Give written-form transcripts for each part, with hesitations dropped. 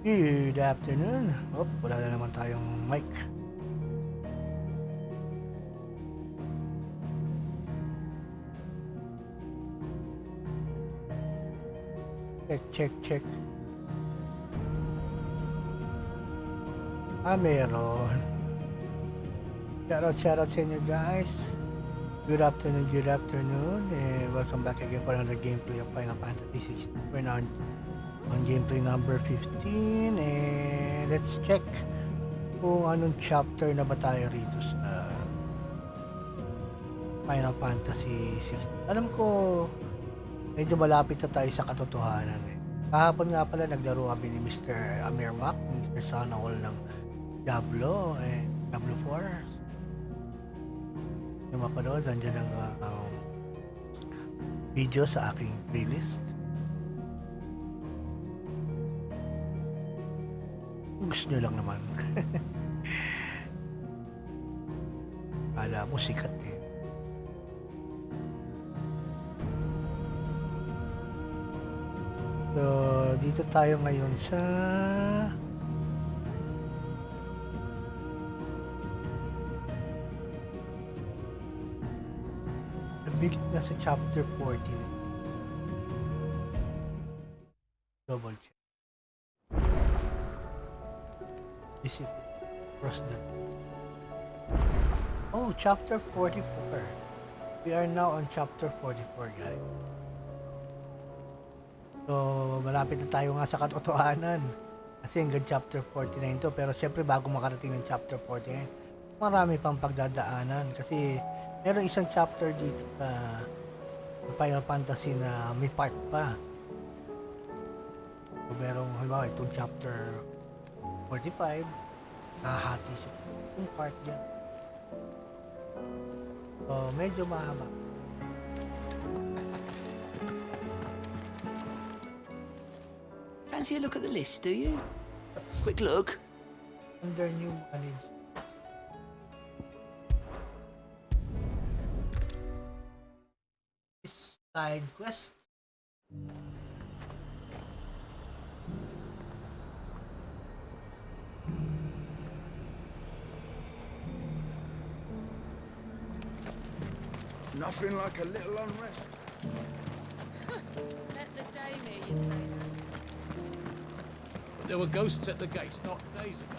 Good afternoon. Oh, wala na naman tayong mic. Check. Meron. Shoutout sa inyo guys. Good afternoon. And welcome back again for another gameplay of Final Fantasy 16. We're now on gameplay number 15. And let's check kung anong chapter na ba tayo rito sa Final Fantasy 16. Alam ko, medyo malapit na tayo sa katotohanan eh. Kahapon nga pala naglaro kami ni Mr. Amirmak, Mr. Sanawal ng Diablo eh, Diablo 4. Yung mapanood, nandiyan ang video sa aking playlist. Gusto nyo lang naman. Kala mo sikat eh. So, dito tayo ngayon sa nabilit na sa chapter 14. Double check. Visit it. Cross the... Oh, chapter 44. We are now on chapter 44, guys. So, malapit na tayo nga sa katotohanan. Kasi hanggang chapter 49 to. Pero syempre, bago makarating ng chapter 49, marami pang pagdadaanan. Kasi, meron isang chapter dito sa Final Fantasy na may part pa. So, merong, halimbawa, itong chapter 45, nakahati siya. Itong part dyan. So, medyo mahaba. Fancy a look at the list, do you? Quick look. Under new management. Side quest. Nothing like a little unrest. Let the dame hear you say that. There were ghosts at the gates not days ago.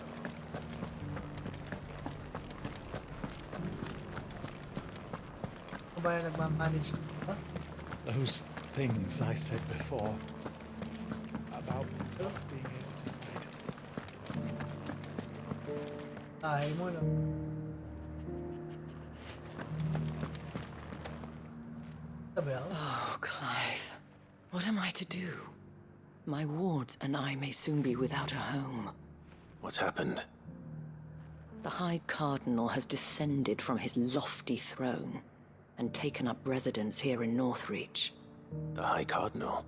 Ano ba yung nagmamanage dito? Those things I said before about not being able to fight. Tayo mo lang. Isabel? Oh, Clive. What am I to do? My wards and I may soon be without a home. What's happened? The High Cardinal has descended from his lofty throne and taken up residence here in Northreach. The High Cardinal?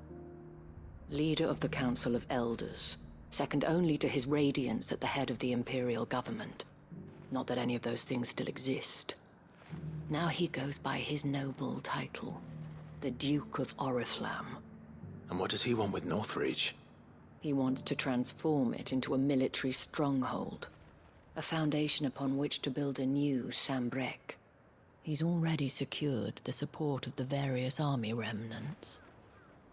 Leader of the Council of Elders, second only to his Radiance at the head of the Imperial government. Not that any of those things still exist. Now he goes by his noble title, the Duke of Oriflamme. And what does he want with Northreach? He wants to transform it into a military stronghold, a foundation upon which to build a new Sambrec. He's already secured the support of the various army remnants,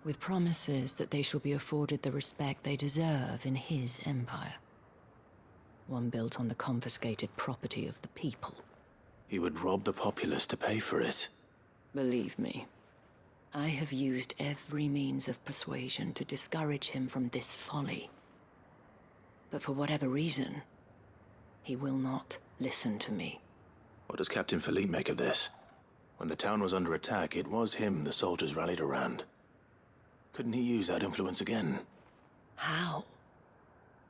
with promises that they shall be afforded the respect they deserve in his empire. One built on the confiscated property of the people. He would rob the populace to pay for it. Believe me, I have used every means of persuasion to discourage him from this folly. But for whatever reason, he will not listen to me. What does Captain Philippe make of this? When the town was under attack, it was him the soldiers rallied around. Couldn't he use that influence again? How?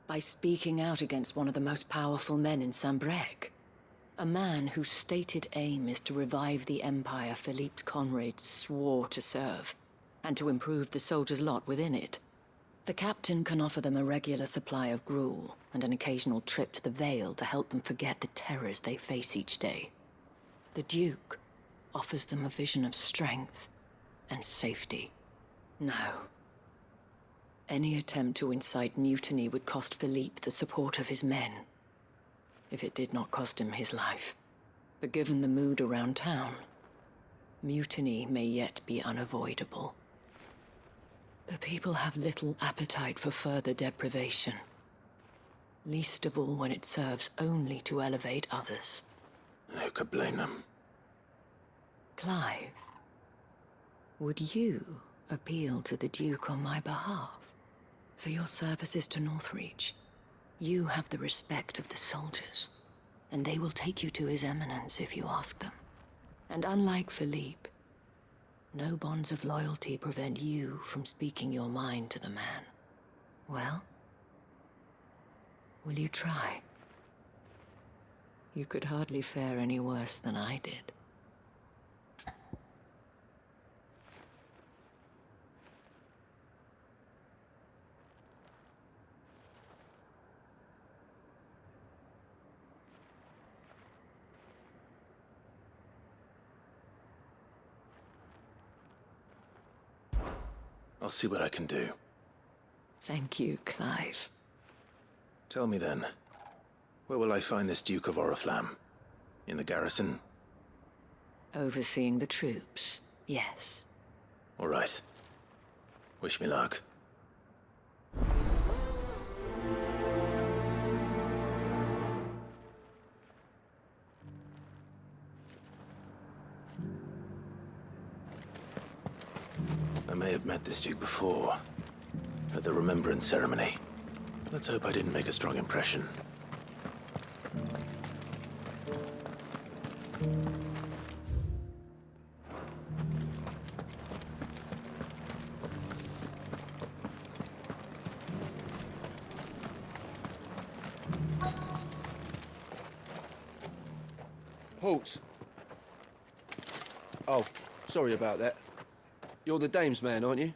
By speaking out against one of the most powerful men in Sambrec. A man whose stated aim is to revive the empire Philippe's comrades swore to serve, and to improve the soldiers' lot within it. The captain can offer them a regular supply of gruel, and an occasional trip to the Vale to help them forget the terrors they face each day. The Duke offers them a vision of strength and safety. No. Any attempt to incite mutiny would cost Philippe the support of his men, if it did not cost him his life. But given the mood around town, mutiny may yet be unavoidable. The people have little appetite for further deprivation, least of all when it serves only to elevate others. And who could blame them? Clive, would you appeal to the Duke on my behalf? For your services to Northreach, you have the respect of the soldiers, and they will take you to His Eminence if you ask them. And unlike Philippe, no bonds of loyalty prevent you from speaking your mind to the man. Well, will you try? You could hardly fare any worse than I did. I'll see what I can do. Thank you, Clive. Tell me then, where will I find this Duke of Oriflamme? In the garrison? Overseeing the troops, yes. All right. Wish me luck. I may have met this Duke before, at the Remembrance Ceremony. Let's hope I didn't make a strong impression. Halt! Oh, sorry about that. You're the dame's man, aren't you?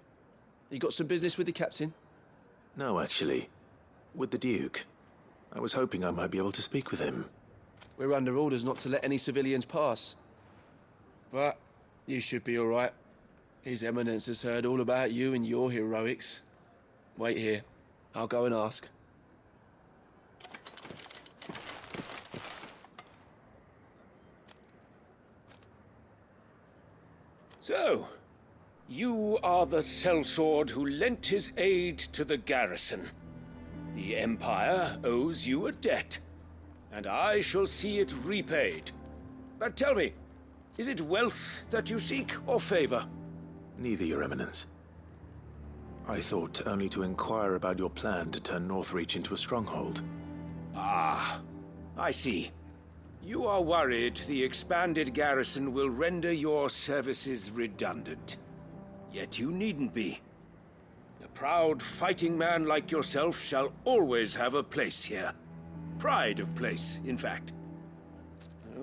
You got some business with the captain? No, actually. With the Duke. I was hoping I might be able to speak with him. We're under orders not to let any civilians pass. But you should be all right. His Eminence has heard all about you and your heroics. Wait here. I'll go and ask. So, you are the sellsword who lent his aid to the garrison. The Empire owes you a debt, and I shall see it repaid. But tell me, is it wealth that you seek, or favor? Neither, Your Eminence. I thought only to inquire about your plan to turn Northreach into a stronghold. Ah, I see. You are worried the expanded garrison will render your services redundant. Yet you needn't be. A proud fighting man like yourself shall always have a place here. Pride of place, in fact.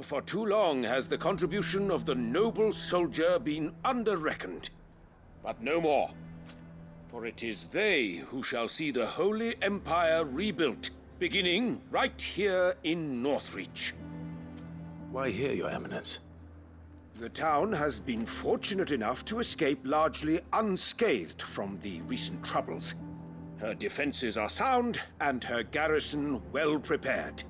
For too long has the contribution of the noble soldier been under-reckoned. But no more. For it is they who shall see the Holy Empire rebuilt, beginning right here in Northreach. Why here, Your Eminence? The town has been fortunate enough to escape largely unscathed from the recent troubles. Her defenses are sound, and her garrison well prepared.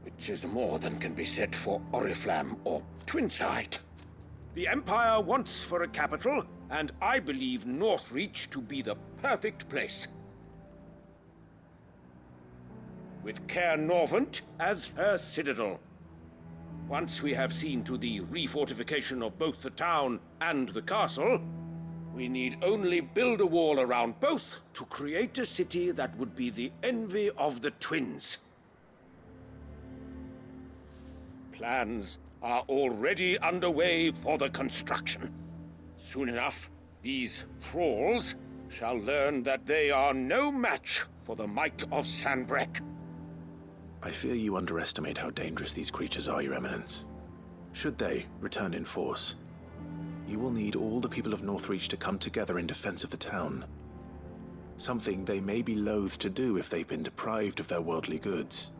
Which is more than can be said for Oriflamme or Twinside. The Empire wants for a capital, and I believe Northreach to be the perfect place. With Caer Norvent as her citadel. Once we have seen to the refortification of both the town and the castle, we need only build a wall around both to create a city that would be the envy of the twins. Plans are already underway for the construction. Soon enough, these thralls shall learn that they are no match for the might of Sanbreque. I fear you underestimate how dangerous these creatures are, Your Eminence. Should they return in force, you will need all the people of Northreach to come together in defense of the town. Something they may be loath to do if they've been deprived of their worldly goods.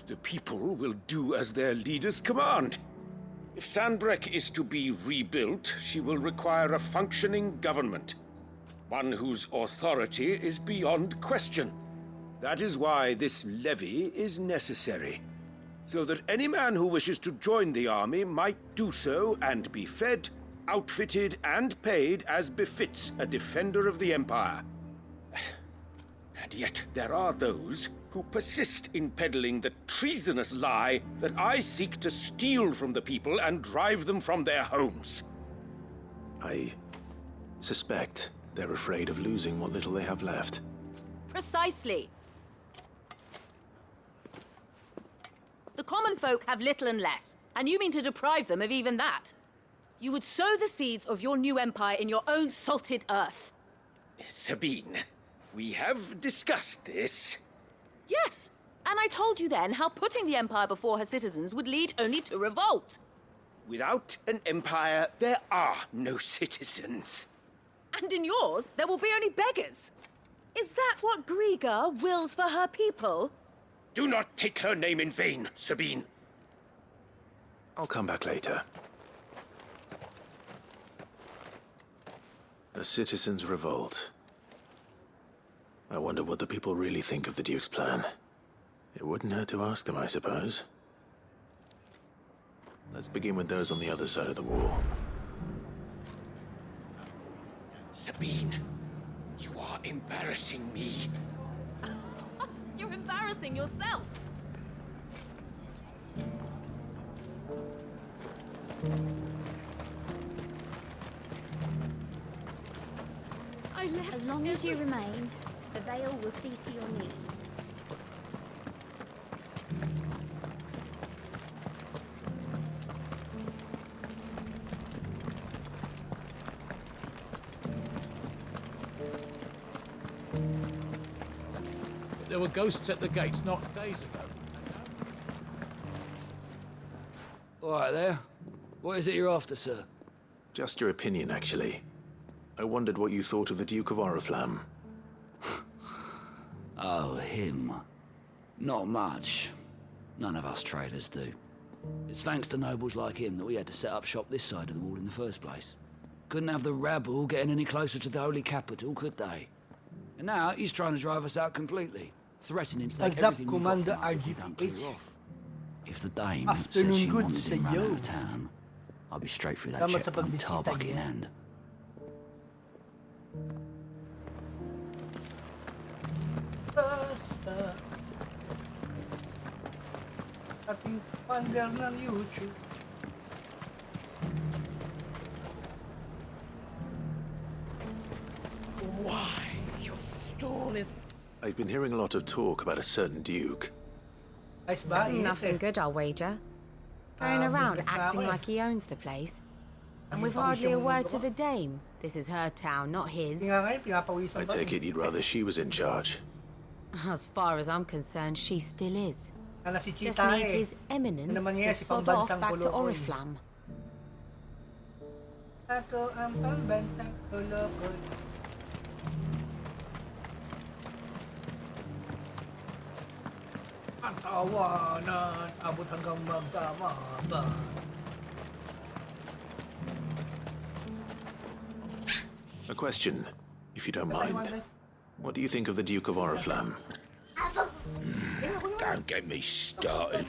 The people will do as their leaders command. If Sanbreque is to be rebuilt, she will require a functioning government. one whose authority is beyond question. That is why this levy is necessary, so that any man who wishes to join the army might do so and be fed, outfitted, and paid as befits a defender of the Empire. And yet there are those who persist in peddling the treasonous lie that I seek to steal from the people and drive them from their homes. I suspect they're afraid of losing what little they have left. Precisely. The common folk have little and less, and you mean to deprive them of even that. You would sow the seeds of your new empire in your own salted earth. Sabine, we have discussed this. Yes, and I told you then how putting the empire before her citizens would lead only to revolt. Without an empire, there are no citizens. And in yours, there will be only beggars. Is that what Griga wills for her people? Do not take her name in vain, Sabine. I'll come back later. A citizens' revolt. I wonder what the people really think of the Duke's plan. It wouldn't hurt to ask them, I suppose. Let's begin with those on the other side of the wall. Sabine, you are embarrassing me. You're embarrassing yourself. As long as you remain, the veil will see to your needs. There were ghosts at the gates not days ago. All right there. What is it you're after, sir? Just your opinion, actually. I wondered what you thought of the Duke of Oriflamme. Oh, him. Not much. None of us traders do. It's thanks to nobles like him that we had to set up shop this side of the wall in the first place. Couldn't have the rabble getting any closer to the holy capital, could they? And now he's trying to drive us out completely, threatening to take everything we've got from us if we don't clear off. If the dame said she wanted him run out of town, I'll be straight through that checkpoint, tar bucket in hand. Ating pander ng YouTube. Why? Your stall is... I've been hearing a lot of talk about a certain Duke. Ayos ba? Init Nothing good, I'll wager. Going around acting like he owns the place. And with hardly a word to the dame. This is her town, not his. I take it you'd rather she was in charge. As far as I'm concerned, she still is. Just Chita need his eminence to sod off back to Oriflamme. Ako ang pambansang kulokot. Ang tawanan, abot hanggang magkamaba. A question, if you don't mind. What do you think of the Duke of Oriflamme? Don't get me started.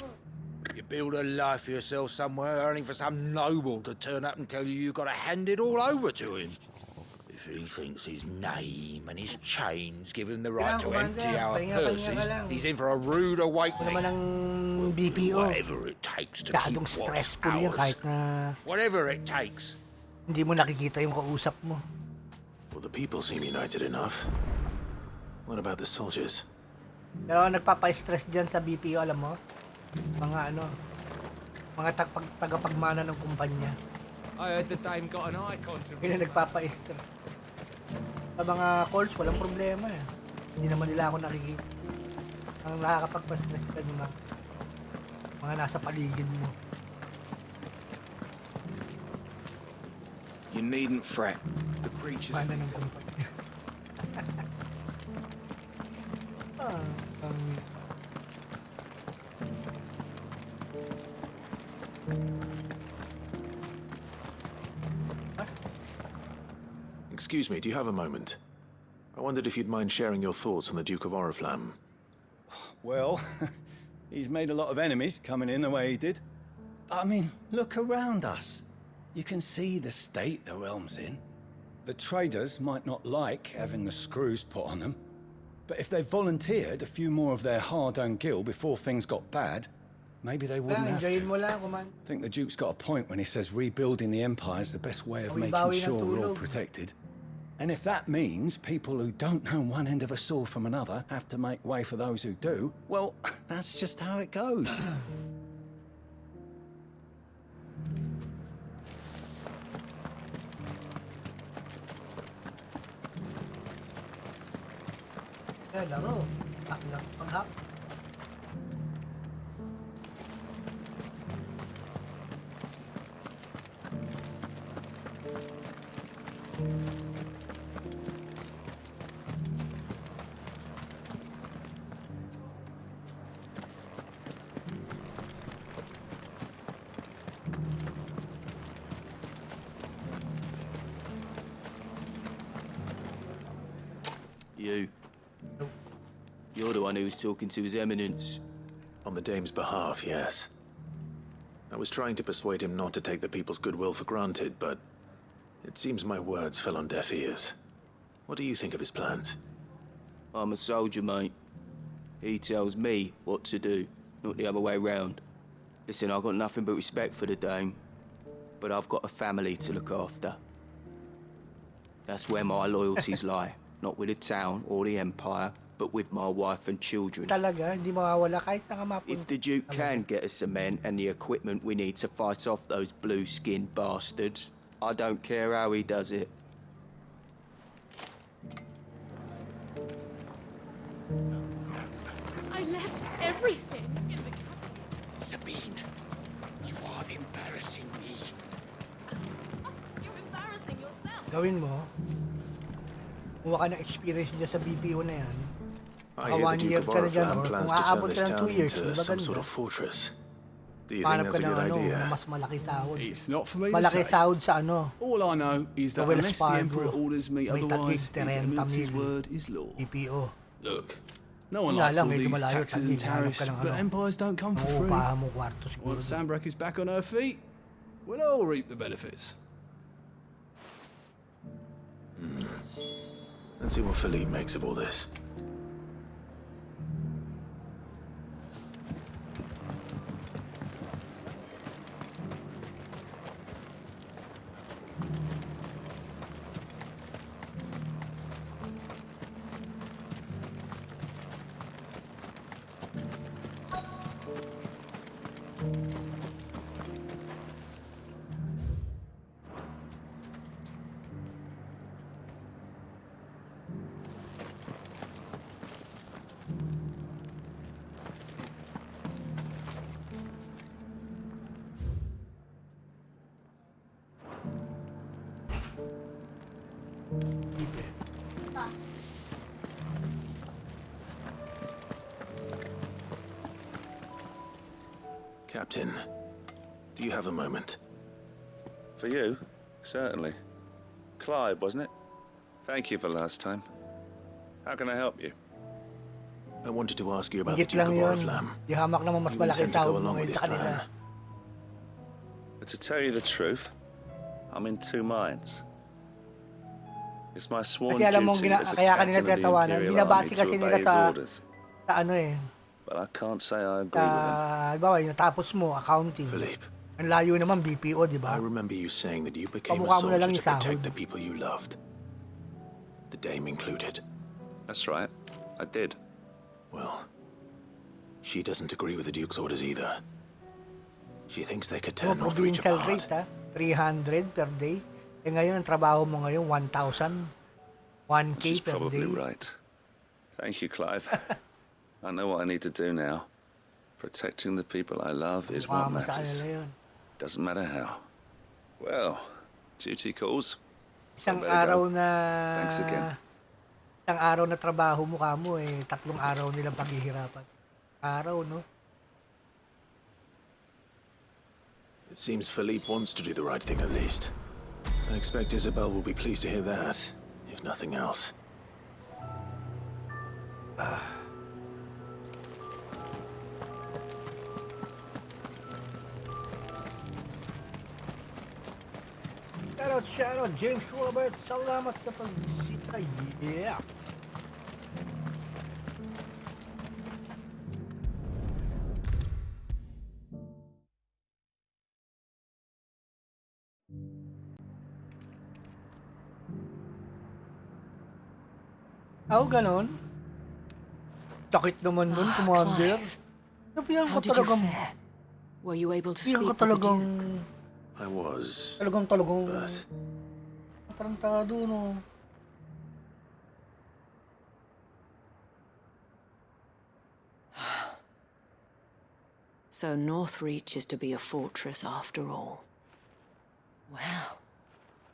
You build a life for yourself somewhere, only for some noble to turn up and tell you you've got to hand it all over to him. If he thinks his name and his chains give him the right to empty our purses, he's in for a rude awakening. Naman ang BPO. Whatever it takes to keep what's stressful yun ours. kahit na Whatever it takes. hindi mo nakikita yung kausap mo. Well, the people seem united enough. What about the soldiers? Pero nagpapa-stress dyan sa BPO, alam mo? Mga mga tagapagmana ng kumpanya. I heard the dame got an icon to Yun ang nagpapa-stress. Sa mga calls, walang problema eh. Hindi naman nila ako nakikita. Ang nakakapagpa-stress ka yung mga nasa paligid mo. You needn't fret. The creatures... Mana ng kumpanya. Excuse me, do you have a moment? wondered if you'd mind sharing your thoughts on the Duke of Oriflamme. Well, he's made a lot of enemies coming in the way he did. I mean, look around us. You can see the state the realm's in. The traders might not like having the screws put on them, but if they volunteered a few more of their hard-earned gil before things got bad, maybe they wouldn't have to. I think the Duke's got a point when he says rebuilding the Empire's the best way of making sure we're all protected. And if that means people who don't know one end of a sword from another have to make way for those who do, well, that's just how it goes. You. You're the one who was talking to His Eminence. On the Dame's behalf, yes. I was trying to persuade him not to take the people's goodwill for granted, but it seems my words fell on deaf ears. What do you think of his plans? I'm a soldier, mate. He tells me what to do, not the other way round. Listen, I've got nothing but respect for the Dame, but I've got a family to look after. That's where my loyalties lie. Not with the town or the Empire, but with my wife and children. If the Duke can get us the men and the equipment we need to fight off those blue-skinned bastards, I don't care how he does it. I left everything in the capital. Sabine, you are embarrassing me. You're embarrassing yourself. Gawin mo. Kuha ka ng experience dyan sa BPO na yan. I hear the Duke of Oriflamme plans to turn this town into some sort of fortress. Do you think that's a good idea? Mas malaki sahod. It's not for me to Malaki say. sahod sa ano. All I know is that Wells unless the Emperor Fargo, orders me may otherwise, His tagig 30 Eminence's mil. word is law. BPO. Look, no one Yun nga likes lang, all medyo these malayo, taxes and tagig, hanap tariffs, ka ng but ano. empires don't come for free. Uupahan mo kwarto siguro. Once Sanbreque is back on her feet, we'll all reap the benefits. Let's see what Philippe makes of all this. Captain, do you have a moment? For you? Certainly. Clive, wasn't it? Thank you for last time. How can I help you? I wanted to ask you about the Higit Duke lang of yun. Oriflamme. Di hamak naman mas You malaki intend to go sahod mo along with ngayon his sa kanila. plan? But to tell you the truth, I'm in two minds. It's my sworn Kasi alam mong duty as a kaya kanila captain of the tatawanan. Imperial Binabase Army kasi to nila obey his sa orders. ano eh. But I can't say I agree with him. Halimbawa, yung natapos mo, accounting. Philippe. Ang layo naman, BPO, di ba? I remember you saying that you became a Kamukha mo na soldier lang to yung sahod. protect the people you loved. The Dame included. That's right. I did. Well, she doesn't agree with the Duke's orders either. She thinks they could tear Northreach Provincial apart. rate, 300 per day. Eh ngayon, ang trabaho mo ngayon, 1,000. 1K She's per probably day. right. Thank you, Clive. I know what I need to do now. Protecting the people I love is what matters. Doesn't matter how. Well, duty calls. Isang araw na... Thanks again. Isang araw na trabaho mo kamo eh, 3 araw nilang paghihirapan. Araw, no? It seems Philippe wants to do the right thing at least. I expect Isabel will be pleased to hear that, if nothing else. Shoutout, James Robert. Salamat sa pagbisita. Yeah. Ganon. Sakit naman nun, Commander. Nabihan ko talagang... Were you able to speak Nabihan ko with the talagang... Duke? I was. Talagang But matarantado, no? So Northreach is to be a fortress after all. Well,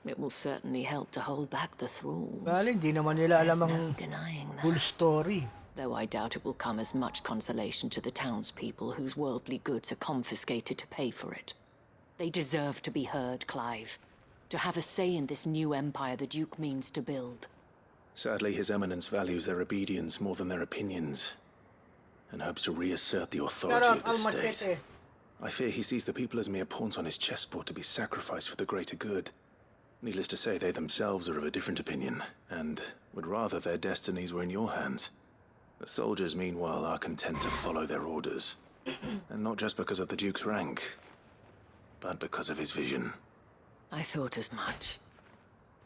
it will certainly help to hold back the thralls. Bali, hindi naman nila alam ang no denying that. full story. Though I doubt it will come as much consolation to the townspeople whose worldly goods are confiscated to pay for it. They deserve to be heard, Clive. To have a say in this new empire the Duke means to build. sadly, His Eminence values their obedience more than their opinions, and hopes to reassert the authority of the state. I fear he sees the people as mere pawns on his chessboard to be sacrificed for the greater good. Needless to say, they themselves are of a different opinion, and would rather their destinies were in your hands. The soldiers, meanwhile, are content to follow their orders. And not just because of the Duke's rank, but because of his vision. I thought as much.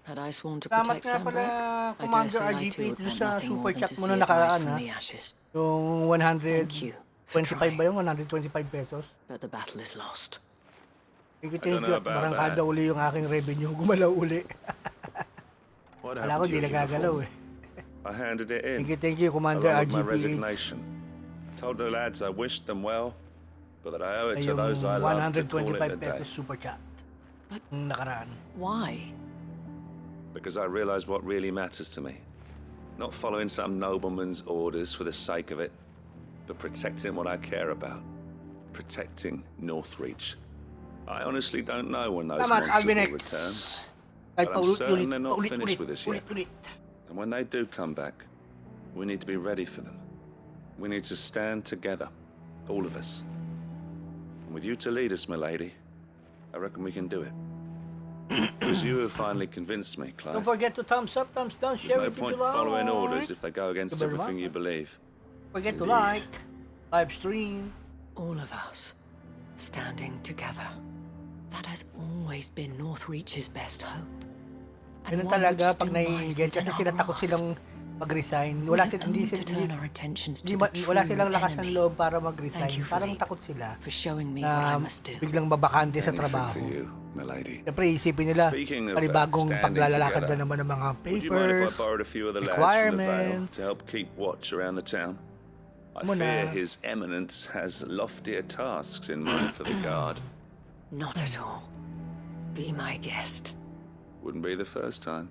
Had I sworn to protect Sambrek, I dare say I too would want nothing more than to see it rise from the ashes. Yung 125 ba yung 125 pesos? But the battle is lost. Thank you. Barangkada uli yung aking revenue. Gumalaw uli. Wala ko, di nagagalaw eh. I handed it in. Thank you, Commander along with my RGPH. resignation. Told the lads I wished them well, but that I owe it to those I love to call it a 125 day. pesos super chat. Nakaraan. Why? Because I realized what really matters to me. Not following some nobleman's orders for the sake of it, but protecting what I care about. Protecting Northreach. I honestly don't know when those monsters will return, but I'm certain they're not finished with us yet. And when they do come back, we need to be ready for them. We need to stand together, all of us. And with you to lead us, my lady, I reckon we can do it. Because you have finally convinced me, Clive. Don't forget to thumbs up, thumbs down, share There's it no if you point like. following orders if they go against everything you believe. Forget to like, live stream. All of us, standing together. That has always been Northreach's best hope. Ganun talaga pag naiinggit kasi sila takot silang mag-resign. Wala silang lakas ng loob para mag-resign. Parang takot sila na biglang babakante sa trabaho. Siyempre isipin nila, panibagong paglalakad na naman ng mga papers, requirements. To help keep watch around the town. I fear His Eminence has loftier tasks in mind for the guard. Not at all. Be my guest. Wouldn't be the first time.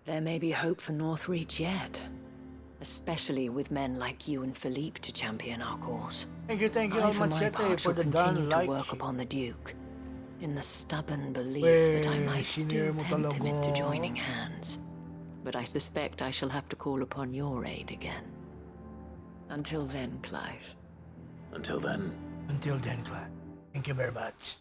There may be hope for Northreach yet. Especially with men like you and Philippe to champion our cause. Thank you, I, for my part, shall continue to work upon the Duke, in the stubborn belief that I might still tempt him into joining hands. But I suspect I shall have to call upon your aid again. Until then, Clive. Until then. Until then, Clive. Thank you very much.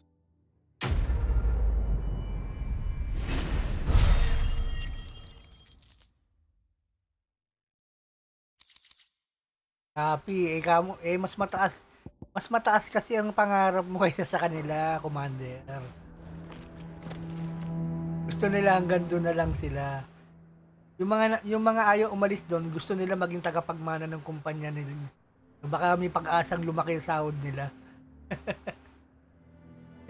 Happy, mas mataas kasi ang pangarap mo kaysa sa kanila, Commander. Gusto nila hanggang doon na lang sila. Yung mga ayaw umalis doon, gusto nila maging tagapagmana ng kumpanya nila. Baka may pag-asang lumaki ang sahod nila.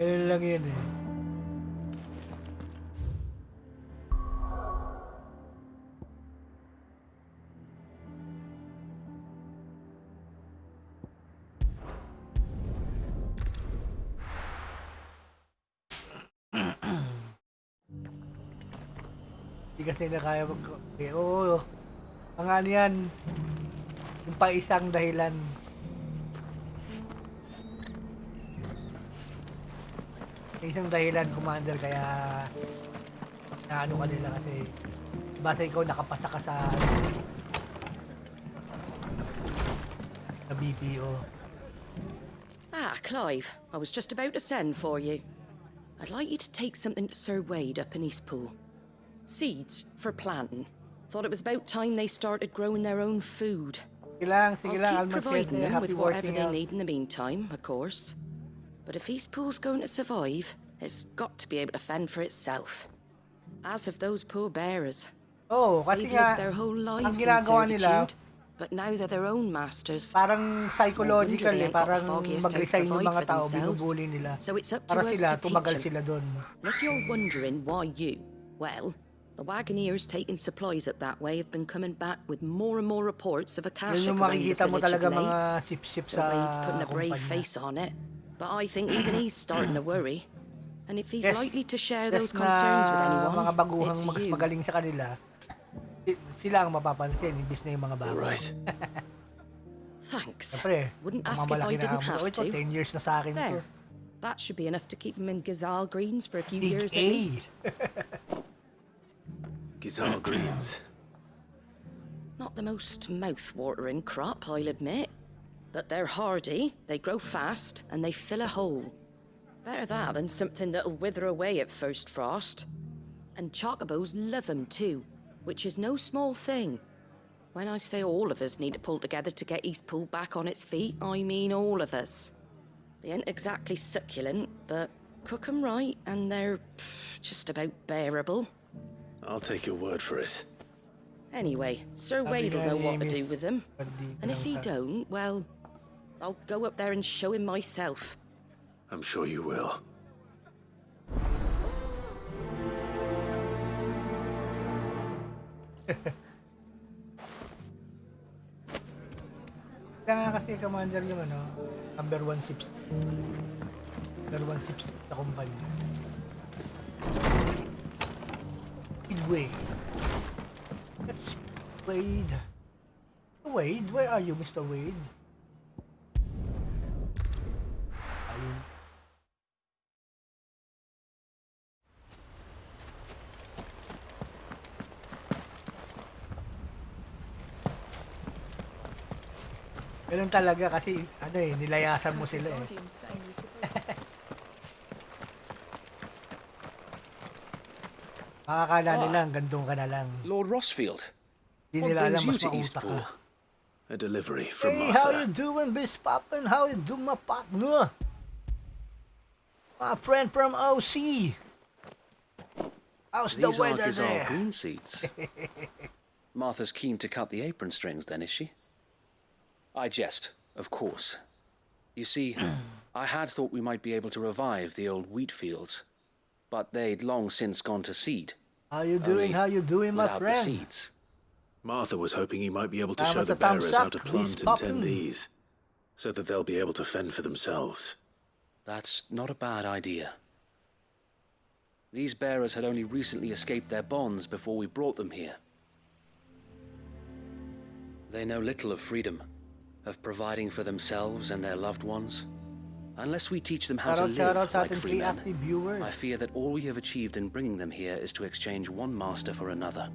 Ganun lang yun eh. Hindi kasi na kaya oo, mga ano yan, yung pa isang dahilan. Isang dahilan, Commander, kaya naano ka nila kasi basta ikaw nakapasa ka sa BPO. Ah, Clive, I was just about to send for you. I'd like you to take something to Sir Wade up in Eastpool. Seeds for planting. Thought it was about time they started growing their own food. I'll keep providing them with whatever they need in the meantime, of course. But if Eastpool's going to survive, it's got to be able to fend for itself. As have those poor bearers. Oh, kasi they've lived their whole lives in servitude, but now they're their own masters. Parang psychological parang mag-resign yung mga tao, binubuli nila. So it's up to para us sila, to teach tumagal them. sila dun. And if you're wondering why you, well, the wagoneers taking supplies up that way have been coming back with more and more reports of a cache Yun yung around the makikita mo village talaga of late. mga sip-sip So sa Wade's putting a brave kumpanya. face on it. But I think even he's starting to worry. And if he's Yes. likely to share Yes those concerns with na anyone, mga baguhang it's mas you. magaling sa kanila, sila ang mapapansin, imbis na yung mga bago. Right. Thanks. Siyempre, Wouldn't ang ask if mamalaki I na didn't amo. have Ito, to. 10 years na sa akin ito. There. That should be enough to keep him in Gazal Greens for a few Big years at A. least. Gizal Greens. Not the most mouth-watering crop, I'll admit. But they're hardy, they grow fast, and they fill a hole. Better that than something that'll wither away at first frost. And chocobos love 'em too, which is no small thing. When I say all of us need to pull together to get Eastpool back on its feet, I mean all of us. They ain't exactly succulent, but cook 'em right, and they're just about bearable. I'll take your word for it. Anyway, Sir Wade will know what to do with them. And if he don't, well, I'll go up there and show him myself. I'm sure you will. Kaya nga kasi, Commander, yung number 1 ships. Number 1 ships sa kumpanya. Wade. That's Wade. Wade, where are you, Mr. Wade? Ayun. Ganun talaga kasi nilayasan mo sila eh. Makakala nila hanggang doon ka na lang. Lord Rossfield. Hindi nila alam mas mauta ka. A delivery from Hey, Martha. how you doing, Miss Poppin? How you doing, my partner? My friend from OC. How's the These are weather Gazal there? green seeds. Martha's keen to cut the apron strings then, is she? I jest, of course. You see, I had thought we might be able to revive the old wheat fields, but they'd long since gone to seed. How you doing? How you doing, my without friend? the seeds. Martha was hoping he might be able to That show was the a thumbs bearers up, how to plant Miss and tend Poppin. these, so that they'll be able to fend for themselves. That's not a bad idea. These bearers had only recently escaped their bonds before we brought them here. They know little of freedom, of providing for themselves and their loved ones. Unless we teach them how to Shout live out sa like ating free men, active viewers. I fear that all we have achieved in bringing them here is to exchange one master for another.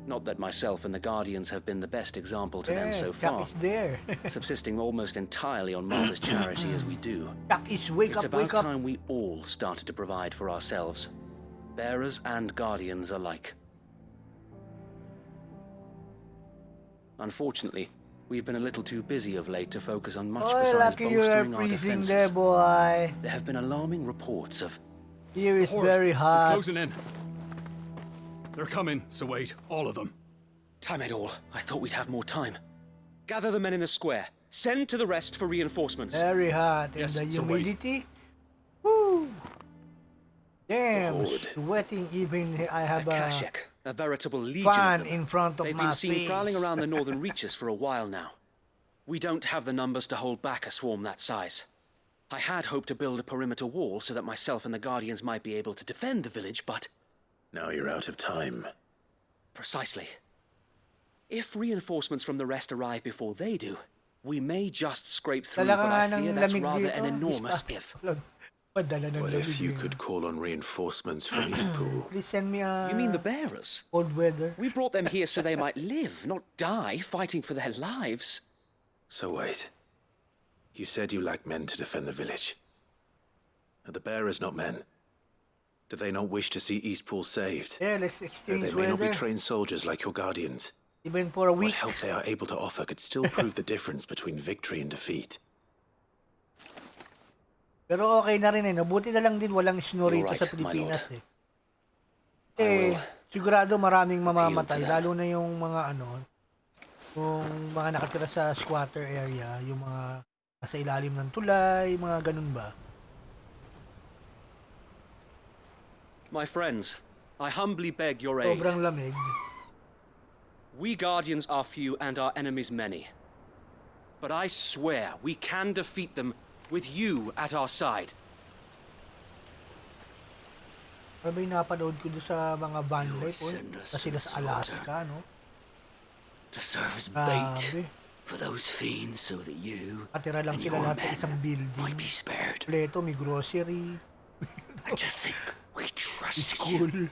Not that myself and the Guardians have been the best example to them so Chuck far, is there. subsisting almost entirely on Martha's charity as we do. Chuck is wake It's up, about wake up. time we all started to provide for ourselves, bearers and guardians alike. Unfortunately, we've been a little too busy of late to focus on much Oh, besides lucky you are bolstering our freezing defenses. there, boy. There have been alarming reports of... Here is Horde very is hot. closing in. They're coming, so wait, all of them. Time it all. I thought we'd have more time. Gather the men in the square. Send to the rest for reinforcements. Very hot. Yes, And the so wait. humidity. Woo. Damn, sweating even. I have a Kashek, a veritable legion fan of them. in front of They've my been seen face. prowling around the northern reaches for a while now. We don't have the numbers to hold back a swarm that size. I had hoped to build a perimeter wall so that myself and the Guardians might be able to defend the village, but... Now you're out of time. Precisely. If reinforcements from the rest arrive before they do, we may just scrape through, Dala ka but nga I ng fear that's lamig rather dito. an enormous if. Padala ng What if you lamig, could call on reinforcements from Eastpool? Please send me a... You mean the bearers? Cold weather. We brought them here so they might live, not die fighting for their lives. So wait. You said you lack men to defend the village. Are the bearers not men? Do they not wish to see Eastpool saved? Yeah, let's Though exchange they may not be weather. trained soldiers like your guardians. Even for a What week. help they are able to offer could still prove the difference between victory and defeat. Pero okay na rin eh. Nabuti na lang din walang snow You're rito right, sa my Pilipinas lord. eh. Sigurado maraming mamamatay. them. Lalo na yung mga yung mga nakatira sa squatter area, yung mga nasa ilalim ng tulay, mga ganun ba? My friends, I humbly beg your aid. Sobrang lamig. We Guardians are few and our enemies many. But I swear we can defeat them with you at our side. Ano ba yung napanood ko doon sa mga van life? Sa sila sa Alaska, no? To serve as Grabe. bait for those fiends so that you Atira lang and sila your lahat sa men isang building. might be spared. Kompleto, may grocery. And to think we trusted School. you.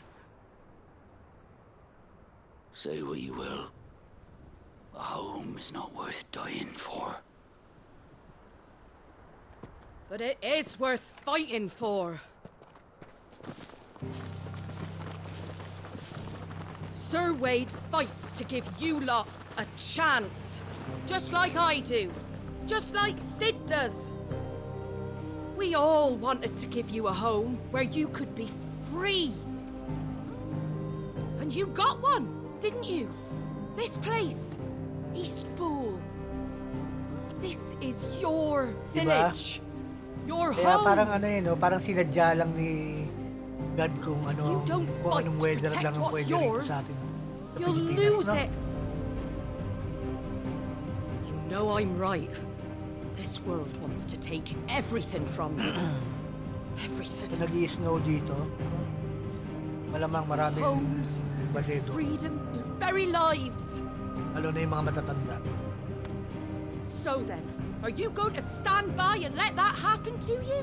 Say what you will. A home is not worth dying for. But it is worth fighting for. Sir Wade fights to give you lot a chance. Just like I do. Just like Sid does. We all wanted to give you a home where you could be free. And you got one, didn't you? This place. Eastpool. This is your village. Your Kaya home. parang no? Parang sinadya lang ni God kung anong weather lang ang pwede rito sa atin. Sa You'll Pilipinas, lose no? it. You know I'm right. This world wants to take everything from you. Everything. Kung nag-i-snow dito, malamang maraming Homes, baledo. freedom, your very lives. Lalo na yung mga matatanda. So then, are you going to stand by and let that happen to you?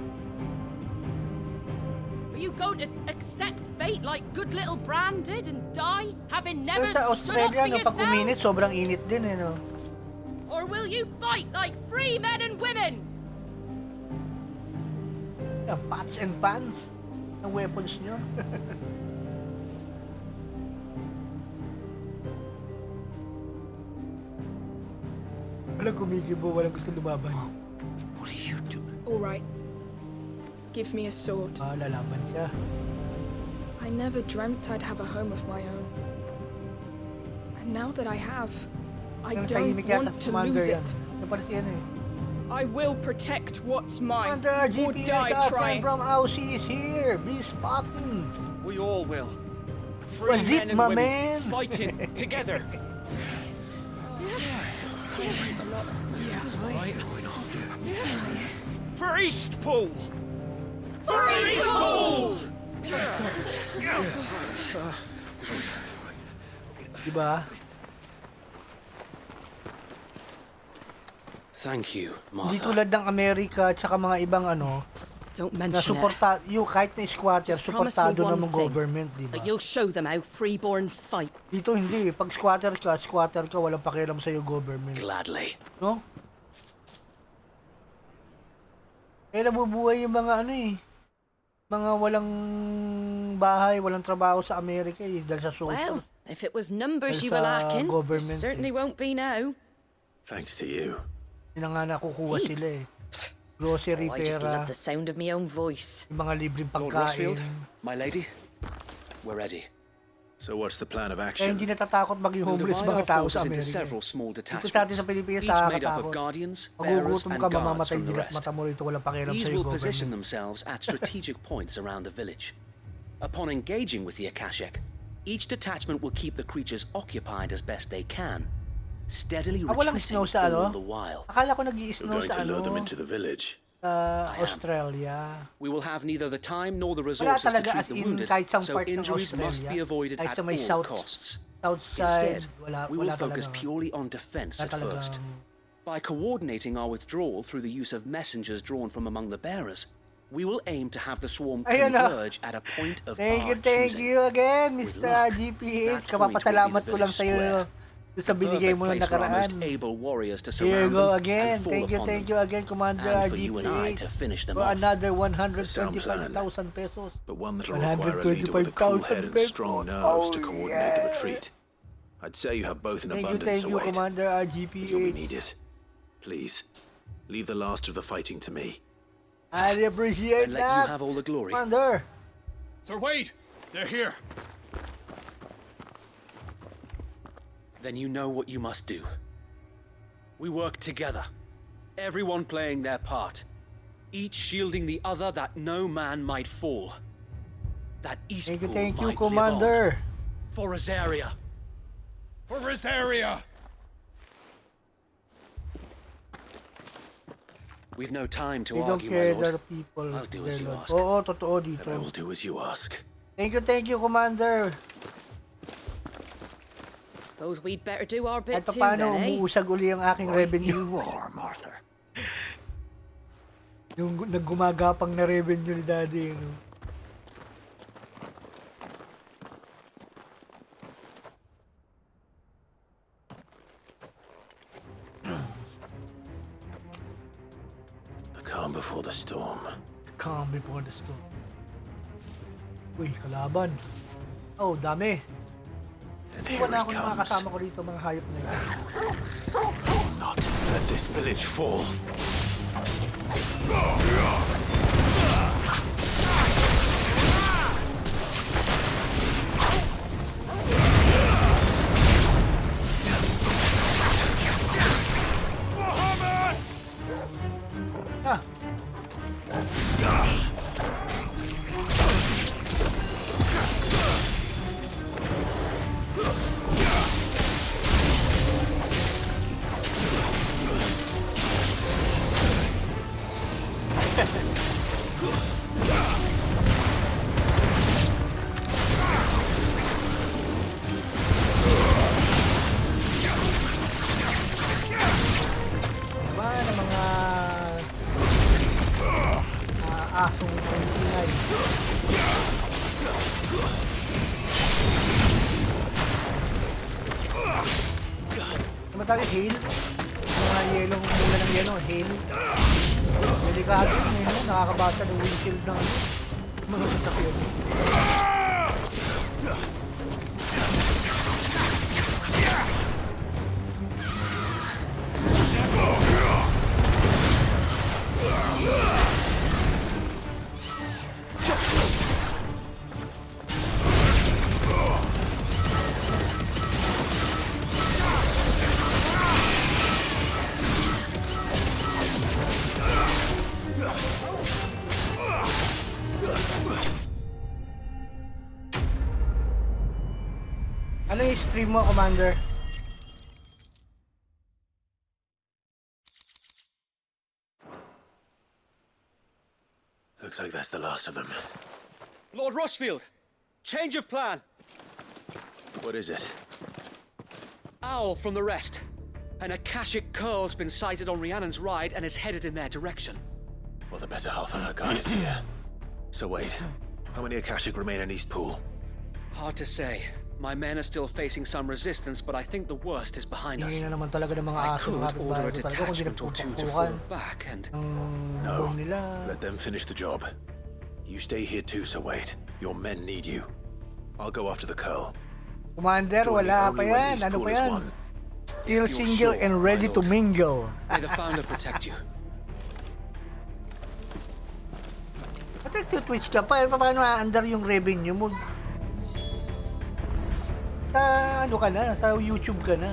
Are you going to accept fate like good little Bran did and die, having never Pero sa stood up Australia, for pag uminit, yourself? sobrang init din no? Or will you fight like free men and women? Yeah, pots and pans ang weapons nyo. Walang kumikibo, walang gusto lumaban. What are you doing? All right. Give me a sword. Lalaban siya. I never dreamt I'd have a home of my own. And now that I have, I don't Tahimik yata want si to Commander lose yan. it. Yan pala siya I will protect what's mine. Commander, or GPS die friend trying. from Aussie is here. Be spotting. We all will. Free Was men it, and my women man? fighting together. For Eastpool! For Eastpool! Diba? Thank you, Hindi Martha. tulad ng Amerika at saka mga ibang Don't na mention suporta, yung kahit na squatter, Just promise me suportado one ng thing. government, di ba? That you'll show them how freeborn fight. Dito hindi, pag squatter ka, walang pakialam sa'yo government. Gladly. No? Eh, nabubuhay yung mga mga walang bahay, walang trabaho sa Amerika dahil sa social. Well, if it was numbers Dahil you were sa lacking, it government, certainly won't be now. Thanks to you. Yun ang nga nakukuha sila Grocery, Oh, I just pera, love the sound of my own voice. yung mga libreng Lord pagkain. Rosfield, my lady, we're ready. So what's the plan of Kaya action? hindi natatakot maging We'll homeless divide mga our tao forces sa into Amerika. several small Dito sa atin detachments, sa Pilipinas, each made up of nakakatakot. guardians, bearers, Magugutom and ka, guards mamamatay, from the dilat rest. mata mo rito, walang pakialam These sa'yo will position government. themselves at strategic points around the village. Upon engaging with the Akashek, each detachment will keep the creatures occupied as best they can, steadily walang retreating snow sa all the while. Akala ko You're nag-i-snow going sa to lure them into the village. Australia. We will have neither the time nor the Wala resources to talaga treat as the in wounded, kahit some so part ng injuries must Australia, be avoided kahit at sa may all costs. south Instead, side, wala, we will wala focus talaga. purely on defense Wala at first. talagang- By coordinating our withdrawal through the use of messengers drawn from among the bearers, We will aim to have the swarm Ayan na. converge at a point of Thank our you choosing. again, With Mr. luck, GPH. that point will be Kapapasalamat the ko lang village sa'yo square. doon sa binigay mo Perfect ng place for our nakaraan. most able warriors to Here you surround go them again. and fall upon Thank you again, Commander and for you and I to GPH. finish them For off. another A sound plan, 125,000 pesos. but one that'll require a leader with a cool head and strong nerves to coordinate the retreat. I'd say you have both in abundance, Thank you, Wade. Commander But you'll be GPH. needed. Please, leave the last of the fighting to me. I appreciate And let that. you have all the glory. Commander. Sir Wade, they're here. Then you know what you must do. We work together, everyone playing their part, each shielding the other that no man might fall. That Eastpool Thank you, might Commander. live on. For Rosaria. For Rosaria! We've no time to They don't argue, care my lord. the people. I'll do as you ask. Oo, totoo dito. And I will do as you ask. Thank you, Commander. Suppose we'd better do our bit At too, paano then, eh? umuusag uli ang aking revenue? You are, Martha. Yung naggumagapang na revenue ni Daddy, no? The calm before the storm. Calm before the storm. Uy, kalaban. Oh, dami. And Iwan here na it ako ng mga comes. kasama ko dito, mga hayop na yun. Not let this village fall. Ah. Naman ang mga asong ingay. Naman tayo, hail. Mga yellow, mula ng yellow, hail. Delikado yun, eh, no? Nakakabasa ng windshield ng ano, mga sasakyan. Ano yung stream mo, Commander? Looks like that's the last of them. Lord Rossfield, change of plan. What is it? Owl from the rest. An Akashic curl's been sighted on Rhiannon's ride and is headed in their direction. Well, the better half of her guard is here. So wait, how many Akashic remain in Eastpool? Hard to say. My men are still facing some resistance, but I think the worst is behind us. Hindi na naman talaga ng mga I aso ng could order kapitbahay a ko talaga kung hindi detachment or two to nagpupukuhan fall back and... No, bong nila. let them finish the job. You stay here too, Sir Wade. Your men need you. I'll go after the Curl. Commander, Join me wala only pa when yan. Ano Eastpool pa is yan? won. Still If you're single sure, and ready my to lord. mingle. May the founder protect you. Ba't nag-twitch ka pa? Paano under yung revenue mo? Sa ano ka na? Sa YouTube ka na.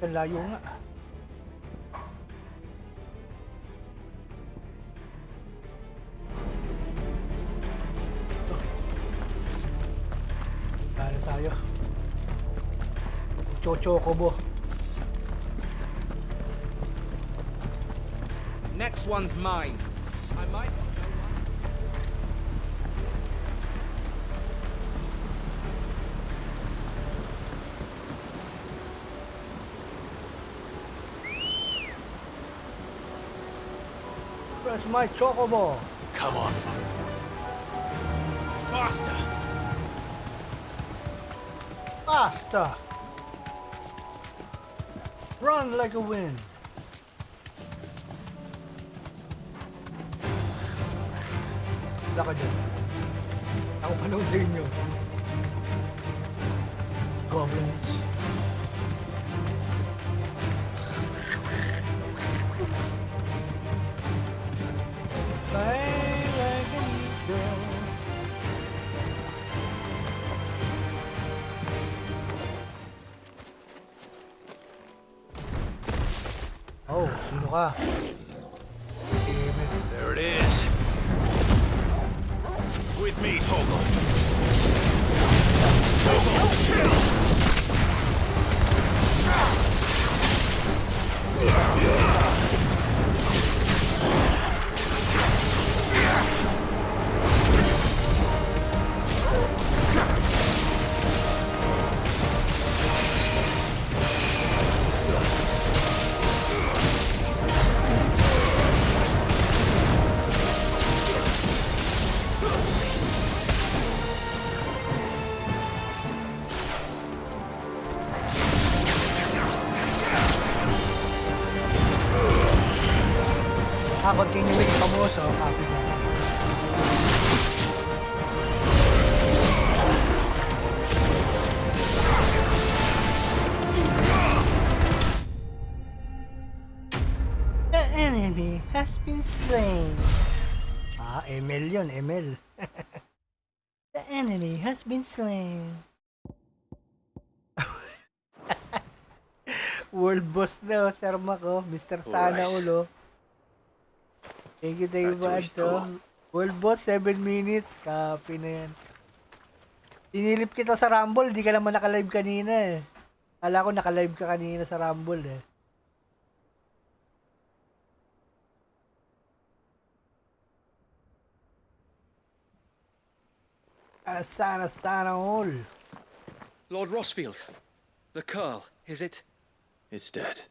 Ang layo nga. Ano tayo? Chochokobo. Next one's mine. I might... Where's my chocobo? Come on. Faster! Faster! Run like a wind. Wala ka dyan. Ako panoodin nyo. Goblins. Fly like an eagle. Oh, sino ka? There it is. With me, Toggle. Toggle, kill! Continuing famoso, copy na. The enemy has been slain. Ah, ML yun, ML. The enemy has been slain. World boss na, Sir Mako, Mr. Sana ulo. Thank you, bad to. World boss, 7 minutes. Copy na yan. Tinilip kita sa Rumble, di ka naman naka-live kanina eh. Kala ko naka-live ka kanina sa Rumble eh. Sana all. Lord Rossfield, the Curl, is it? It's dead.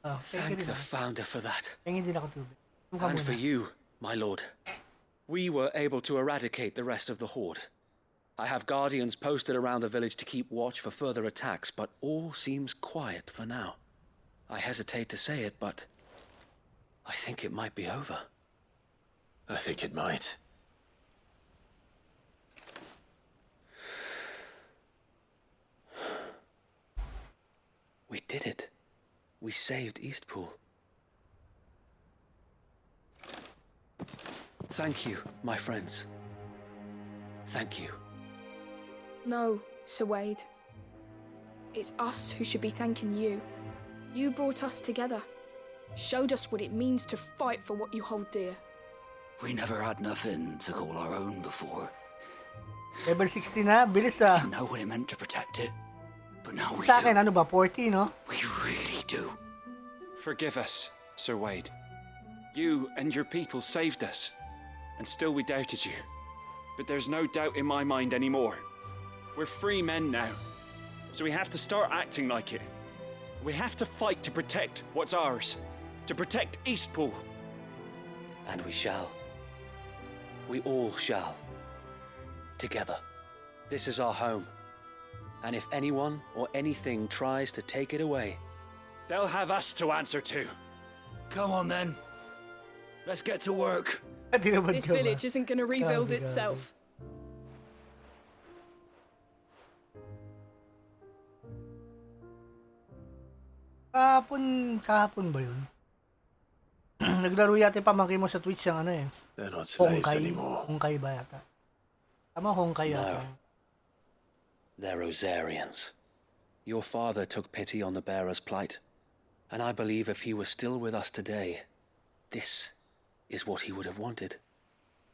Oh, thank the Founder for that. Tingin din ako tubig. And for you, my lord. We were able to eradicate the rest of the Horde. I have guardians posted around the village to keep watch for further attacks, but all seems quiet for now. I hesitate to say it, but I think it might be over. I think it might. We did it. We saved Eastpool. Thank you, my friends. Thank you. No, Sir Wade. It's us who should be thanking you. You brought us together. Showed us what it means to fight for what you hold dear. We never had nothing to call our own before. Level 60 na, bilis ah. We didn't know what it meant to protect it. But now we Sa do. akin, ano ba, 40, no? We really do. Forgive us, Sir Wade. You and your people saved us, and still we doubted you. But there's no doubt in my mind anymore. We're free men now, so we have to start acting like it. We have to fight to protect what's ours, to protect Eastpool. And we shall. We all shall. Together. This is our home. And if anyone or anything tries to take it away, they'll have us to answer to. Come on then. Let's get to work. This village isn't going to rebuild itself. Kahapon ba yun? Naglaro yata yung pamangkin mo sa Twitch yung ano eh. They're not slaves anymore. Hongkai ba yata? Tama, Hongkai yata. No. They're Rosarians. Your father took pity on the bearer's plight, and I believe if he were still with us today, this is what he would have wanted.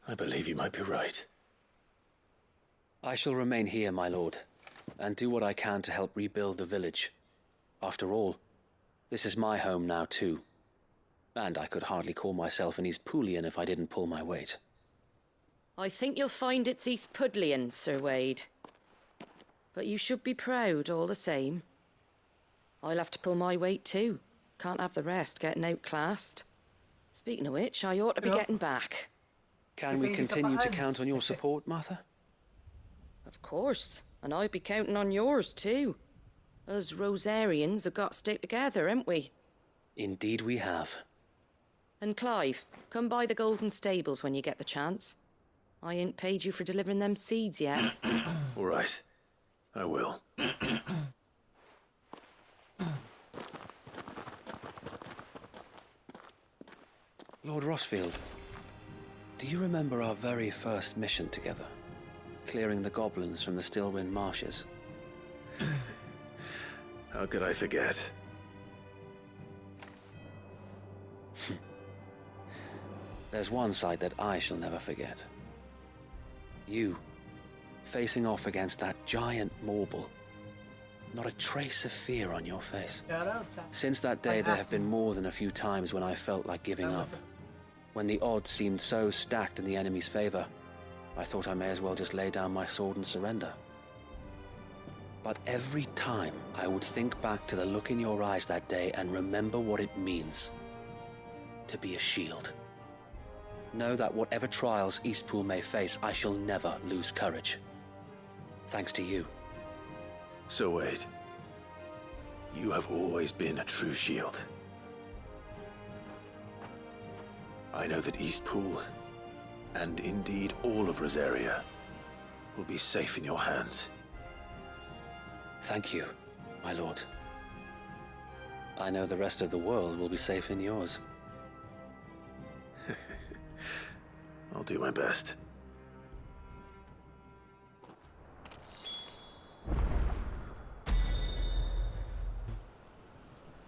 I believe you might be right. I shall remain here, my lord, and do what I can to help rebuild the village. After all, this is my home now too. And I could hardly call myself an East Poolian if I didn't pull my weight. I think you'll find it's East Pudlian, Sir Wade. But you should be proud all the same. I'll have to pull my weight too. Can't have the rest getting outclassed. Speaking of which, I ought to be getting back. Can we continue to count on your support, Martha? Of course, and I'll be counting on yours too. Us Rosarians have got to stick together, haven't we? Indeed we have. And Clive, come by the Golden Stables when you get the chance. I ain't paid you for delivering them seeds yet. All right, I will. Lord Rossfield, do you remember our very first mission together? Clearing the goblins from the Stillwind marshes? How could I forget? There's one sight that I shall never forget. You, facing off against that giant Morble. Not a trace of fear on your face. Since that day, there have been more than a few times when I felt like giving up. When the odds seemed so stacked in the enemy's favor, I thought I may as well just lay down my sword and surrender. But every time, I would think back to the look in your eyes that day and remember what it means to be a shield. Know that whatever trials Eastpool may face, I shall never lose courage. Thanks to you. So Wade, you have always been a true shield. I know that Eastpool, and indeed all of Rosaria, will be safe in your hands. Thank you, my lord. I know the rest of the world will be safe in yours. I'll do my best.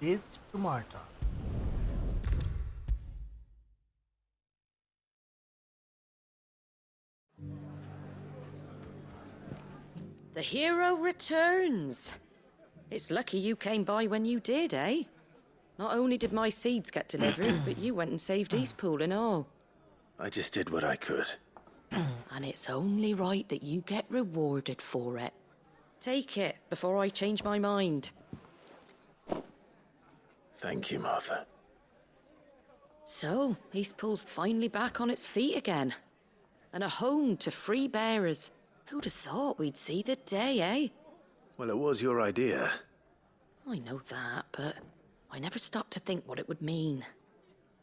It's to Martha. The hero returns. It's lucky you came by when you did, eh? Not only did my seeds get delivered, but you went and saved Eastpool and all. I just did what I could. And it's only right that you get rewarded for it. Take it before I change my mind. Thank you, Martha. So, Eastpool's finally back on its feet again. And a home to free bearers. Who'd have thought we'd see the day, eh? Well, it was your idea. I know that, but I never stopped to think what it would mean.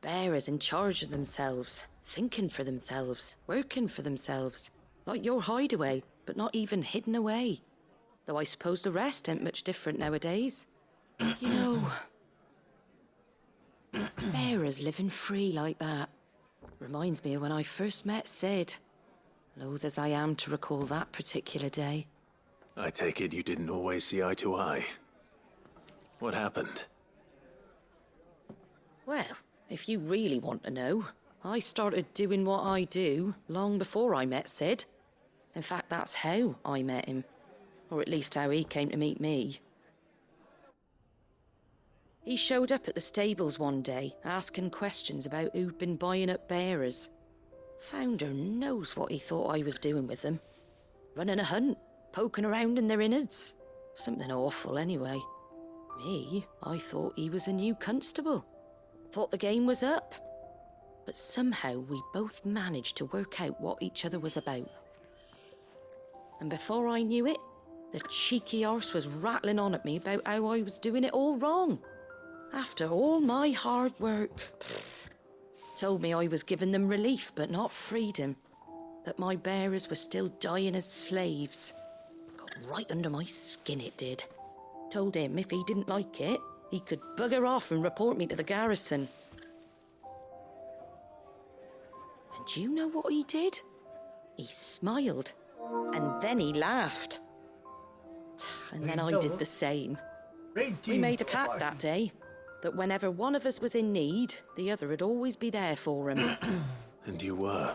Bearers in charge of themselves, thinking for themselves, working for themselves. Like your hideaway, but not even hidden away. Though I suppose the rest ain't much different nowadays. You know, bearers living free like that reminds me of when I first met Sid. Loath as I am to recall that particular day. I take it you didn't always see eye to eye. What happened? Well, if you really want to know, I started doing what I do long before I met Sid. In fact, that's how I met him. Or at least how he came to meet me. He showed up at the stables one day, asking questions about who'd been buying up bearers. Founder knows what he thought I was doing with them. Running a hunt, poking around in their innards. Something awful, anyway. Me, I thought he was a new constable. Thought the game was up. But somehow we both managed to work out what each other was about. And before I knew it, the cheeky arse was rattling on at me about how I was doing it all wrong. After all my hard work. Told me I was giving them relief, but not freedom. That my bearers were still dying as slaves. Got right under my skin, it did. Told him if he didn't like it, he could bugger off and report me to the garrison. And do you know what he did? He smiled. And then he laughed. And then I did the same. We made a pact that day. That whenever one of us was in need, the other would always be there for him. And you were?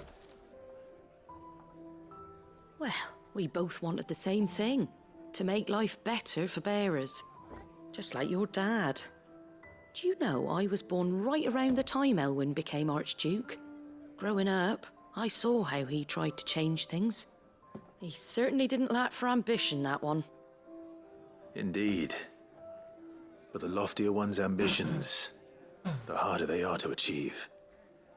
Well, we both wanted the same thing. To make life better for bearers. Just like your dad. Do you know I was born right around the time Elwyn became Archduke? Growing up, I saw how he tried to change things. He certainly didn't lack for ambition, that one. Indeed. But the loftier one's ambitions, the harder they are to achieve.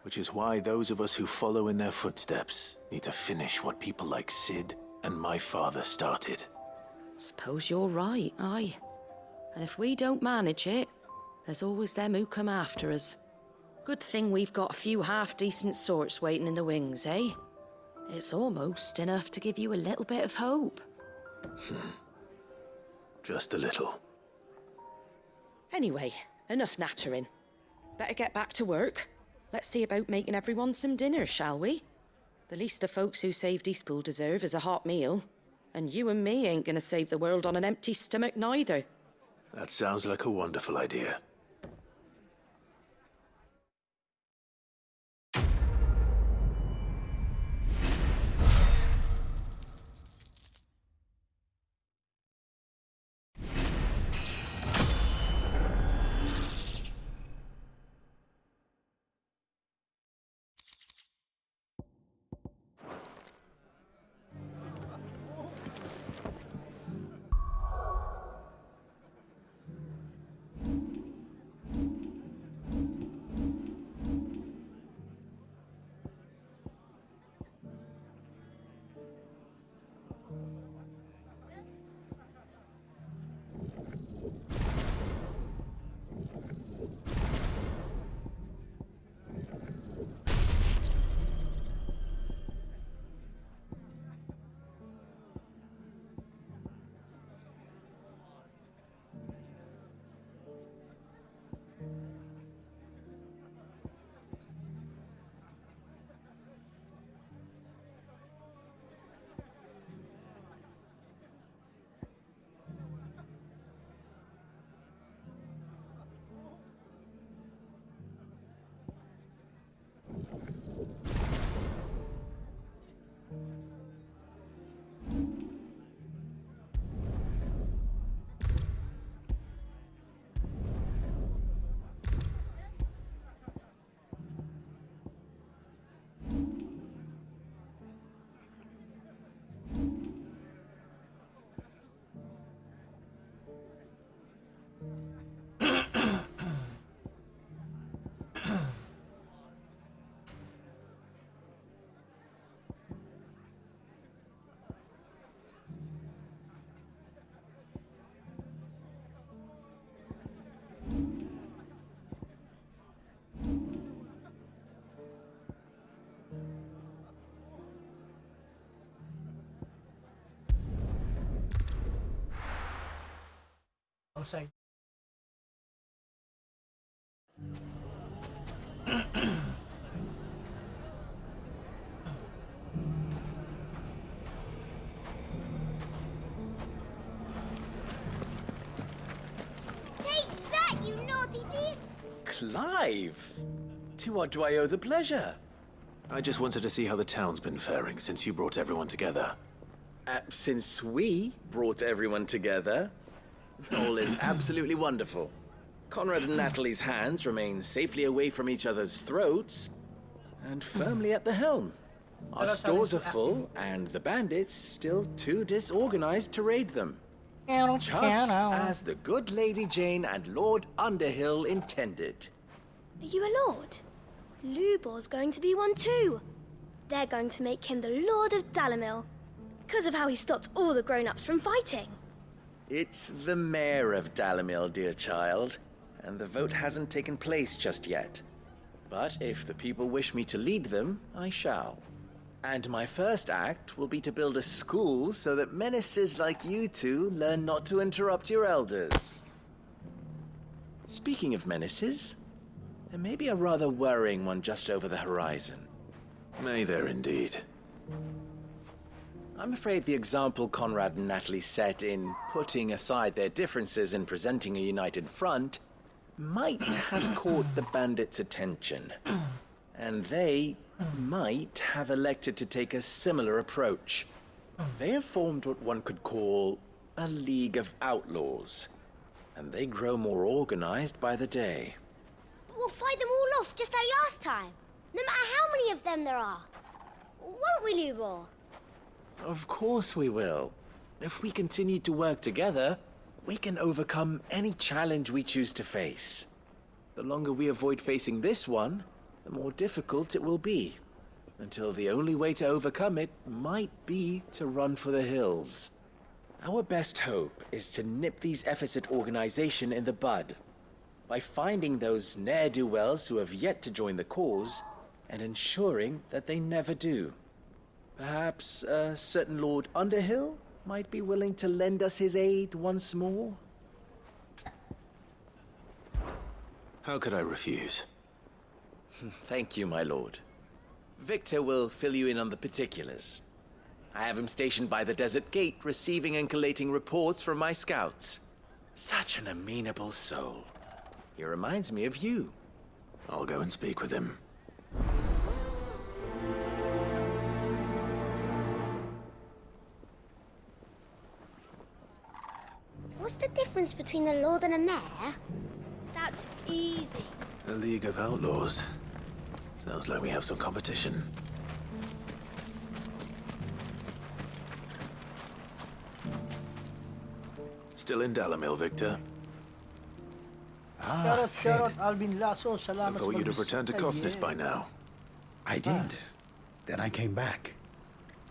Which is why those of us who follow in their footsteps need to finish what people like Sid and my father started. Suppose you're right, aye. And if we don't manage it, there's always them who come after us. Good thing we've got a few half-decent sorts waiting in the wings, eh? It's almost enough to give you a little bit of hope. Just a little. Anyway, enough nattering. Better get back to work. Let's see about making everyone some dinner, shall we? The least the folks who saved Eastpool deserve is a hot meal. And you and me ain't gonna save the world on an empty stomach neither. That sounds like a wonderful idea. Outside. Take that, you naughty thief! Clive! To what do I owe the pleasure? I just wanted to see how the town's been faring since you brought everyone together. Since we brought everyone together, all is absolutely wonderful. Conrad and Natalie's hands remain safely away from each other's throats and firmly at the helm. Our stores are full, and the bandits still too disorganized to raid them. Just as the good Lady Jane and Lord Underhill intended. Are you a lord? Lubor's going to be one too. They're going to make him the Lord of Dalimil, because of how he stopped all the grown-ups from fighting. It's the mayor of Dalimil, dear child, and the vote hasn't taken place just yet. But if the people wish me to lead them, I shall. And my first act will be to build a school so that menaces like you two learn not to interrupt your elders. Speaking of menaces, there may be a rather worrying one just over the horizon. May there indeed. I'm afraid the example Conrad and Natalie set in putting aside their differences and presenting a united front might have caught the bandits' attention. And they might have elected to take a similar approach. They have formed what one could call a League of Outlaws. and they grow more organized by the day. But we'll fight them all off just like last time, no matter how many of them there are. Won't we, Lubor? Of course we will. If we continue to work together, we can overcome any challenge we choose to face. The longer we avoid facing this one, the more difficult it will be. Until the only way to overcome it might be to run for the hills. Our best hope is to nip these efforts at organization in the bud, by finding those ne'er-do-wells who have yet to join the cause, and ensuring that they never do. Perhaps a certain Lord Underhill might be willing to lend us his aid once more? How could I refuse? Thank you, my lord. Victor will fill you in on the particulars. I have him stationed by the desert gate, receiving and collating reports from my scouts. Such an amenable soul. He reminds me of you. I'll go and speak with him. What's the difference between a lord and a mayor? That's easy. A League of Outlaws. Sounds like we have some competition. Still in Dalamil, Victor? Shoutout, Alvin Lasso. Salamat I thought you'd have returned to Cosnes by now. I did. Then I came back.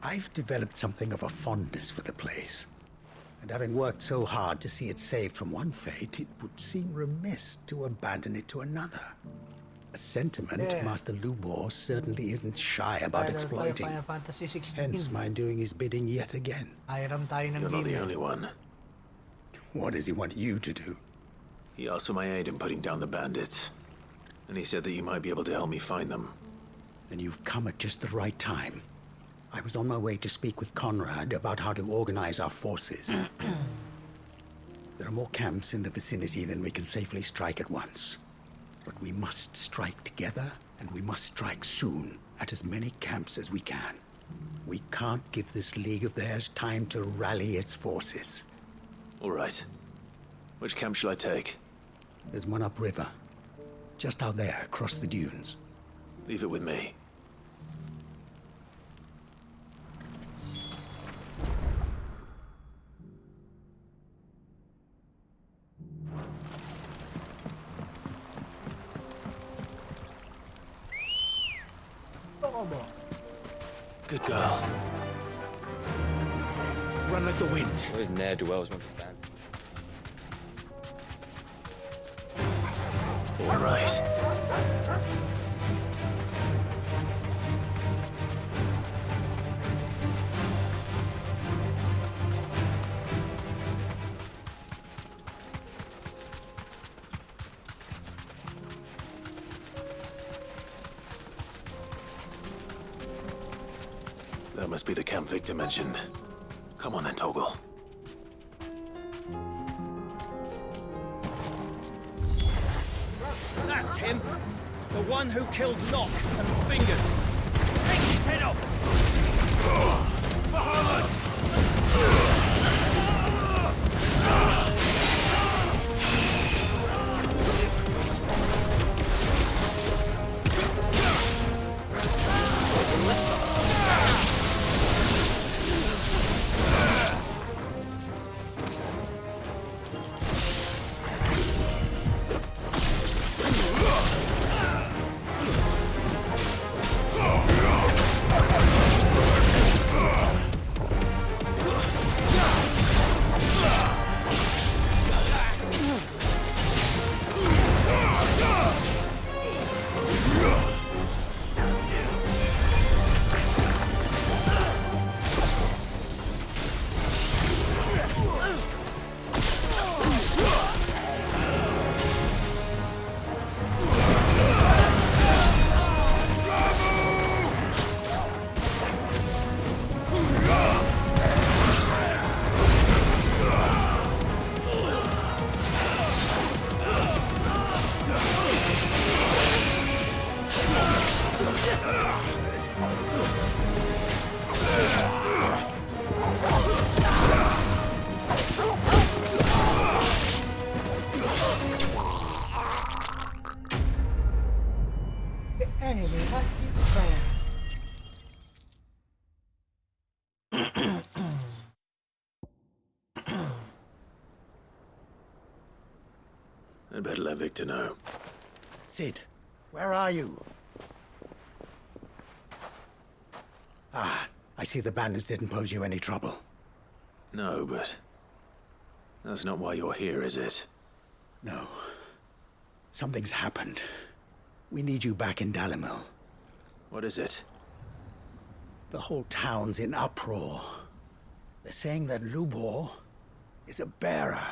I've developed something of a fondness for the place. And having worked so hard to see it saved from one fate, it would seem remiss to abandon it to another. A sentiment Master Lubor certainly isn't shy about exploiting. Hence my doing his bidding yet again. You're not the only one. What does he want you to do? He asked for my aid in putting down the bandits. And he said that you might be able to help me find them. Then you've come at just the right time. I was on my way to speak with Conrad about how to organize our forces. There are more camps in the vicinity than we can safely strike at once. But we must strike together, and we must strike soon at as many camps as we can. We can't give this league of theirs time to rally its forces. All right. Which camp shall I take? There's one upriver. Just out there, across the dunes. Leave it with me. Good girl. Run like the wind. Those ne'er-do-wells want to band. All right. That must be the camp Victor mentioned. Come on then, Toggle. That's him! The one who killed Locke and Fingers! Take his head off! I'd better let Victor know. Sid, where are you? Ah, I see the bandits didn't pose you any trouble. No, but that's not why you're here, is it? No. Something's happened. We need you back in Dalimil. What is it? The whole town's in uproar. They're saying that Lubor is a bearer.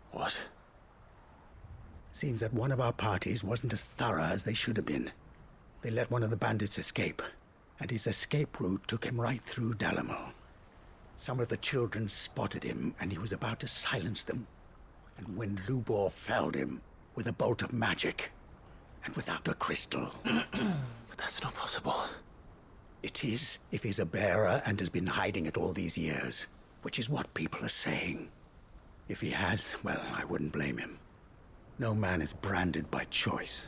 What? Seems that one of our parties wasn't as thorough as they should have been. They let one of the bandits escape, and his escape route took him right through Dalimil. Some of the children spotted him, and he was about to silence them. And when Lubor felled him with a bolt of magic, and without a crystal. But that's not possible. It is, if he's a bearer and has been hiding it all these years, which is what people are saying. If he has, well, I wouldn't blame him. No man is branded by choice.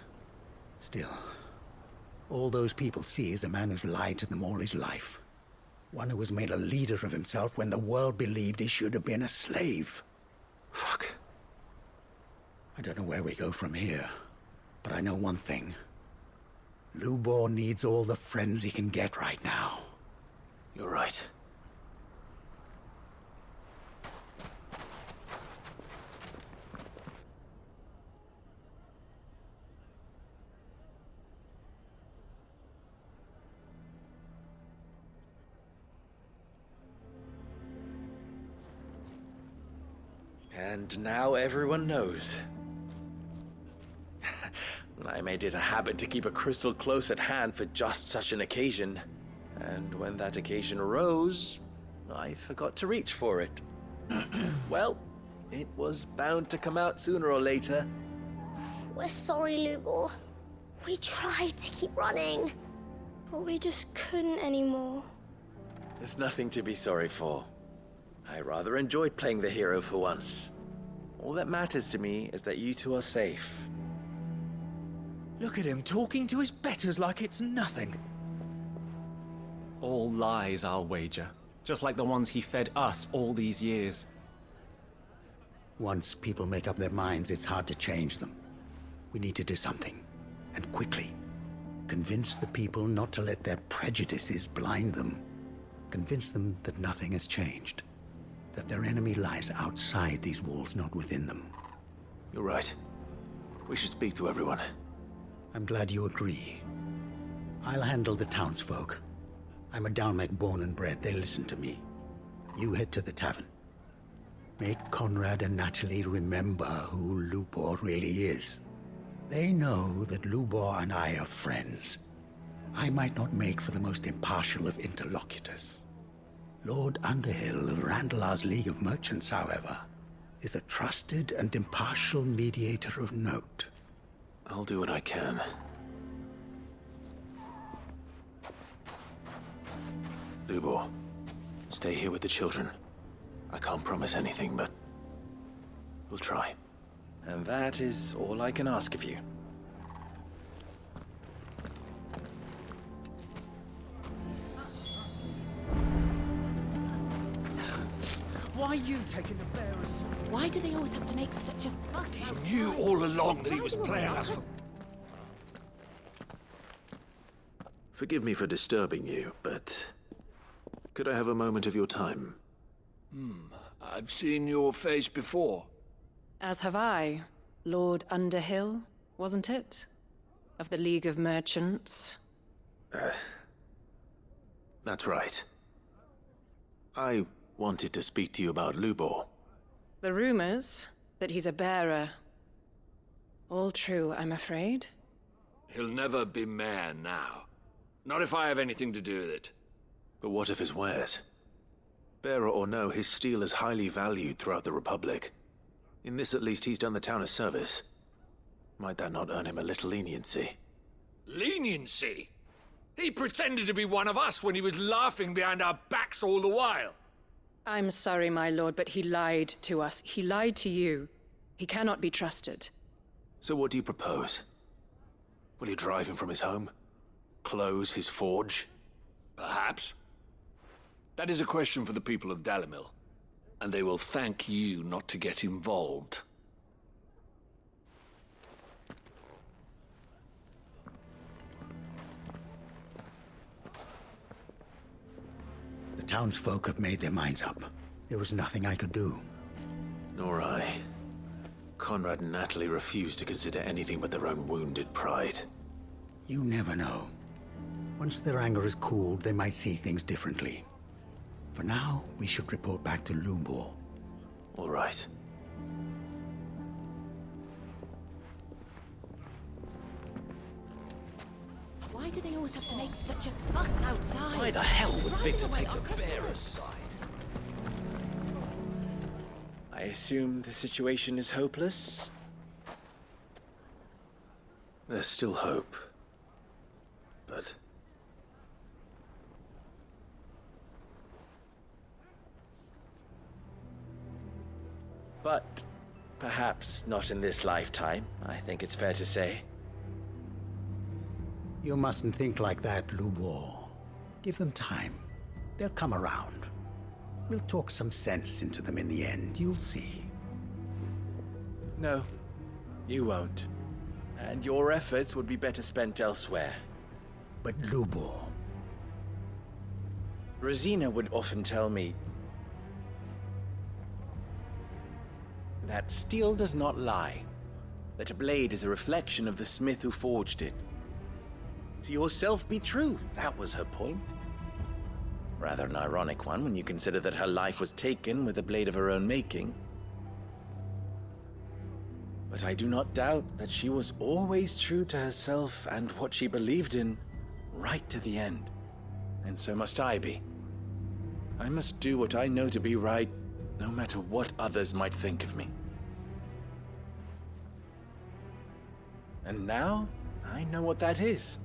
Still, all those people see is a man who's lied to them all his life. One who was made a leader of himself when the world believed he should have been a slave. Fuck. I don't know where we go from here, but I know one thing. Lubor needs all the friends he can get right now. You're right. And now everyone knows. I made it a habit to keep a crystal close at hand for just such an occasion. And when that occasion arose, I forgot to reach for it. Well, it was bound to come out sooner or later. We're sorry, Lubor. We tried to keep running, but we just couldn't anymore. There's nothing to be sorry for. I rather enjoyed playing the hero for once. All that matters to me is that you two are safe. Look at him talking to his betters like it's nothing. All lies, I'll wager. Just like the ones he fed us all these years. Once people make up their minds, it's hard to change them. We need to do something, and quickly. Convince the people not to let their prejudices blind them. Convince them that nothing has changed. That their enemy lies outside these walls, not within them. You're right. We should speak to everyone. I'm glad you agree. I'll handle the townsfolk. I'm a Dalmec born and bred. They listen to me. You head to the tavern. Make Conrad and Natalie remember who Lubor really is. They know that Lubor and I are friends. I might not make for the most impartial of interlocutors. Lord Underhill of Randalar's League of Merchants, however, is a trusted and impartial mediator of note. I'll do what I can. Lubor, stay here with the children. I can't promise anything, but we'll try. And that is all I can ask of you. Why are you taking the bearers? Why do they always have to make such a fuss? He knew all along that he was playing us for... Forgive me for disturbing you, but could I have a moment of your time? I've seen your face before. As have I. Lord Underhill, wasn't it? Of the League of Merchants. That's right. I wanted to speak to you about Lubor. The rumors that he's a bearer. All true, I'm afraid. He'll never be mayor now. Not if I have anything to do with it. But what of his wares? Bearer or no, his steel is highly valued throughout the Republic. In this at least he's done the town a service. Might that not earn him a little leniency? Leniency? He pretended to be one of us when he was laughing behind our backs all the while. I'm sorry, my lord, but he lied to us. He lied to you. He cannot be trusted. So what do you propose? Will you drive him from his home? Close his forge? Perhaps. That is a question for the people of Dalimil. And they will thank you not to get involved. townsfolk have made their minds up. There was nothing I could do. Nor I. Conrad and Natalie refused to consider anything but their own wounded pride. You never know. Once their anger is cooled, they might see things differently. For now, we should report back to Lubor. All right. Why do they always have to make such a fuss outside? Why the hell would Victor take the bearer's side? I assume the situation is hopeless? There's still hope. But... But perhaps not in this lifetime, I think it's fair to say. You mustn't think like that, Lubor. Give them time. They'll come around. We'll talk some sense into them in the end, you'll see. No, you won't. And your efforts would be better spent elsewhere. But Lubor... Rosina would often tell me that steel does not lie, that a blade is a reflection of the smith who forged it. To yourself be true, that was her point. Rather an ironic one when you consider that her life was taken with a blade of her own making. But I do not doubt that she was always true to herself and what she believed in, right to the end. And so must I be. I must do what I know to be right, no matter what others might think of me. And now, I know what that is.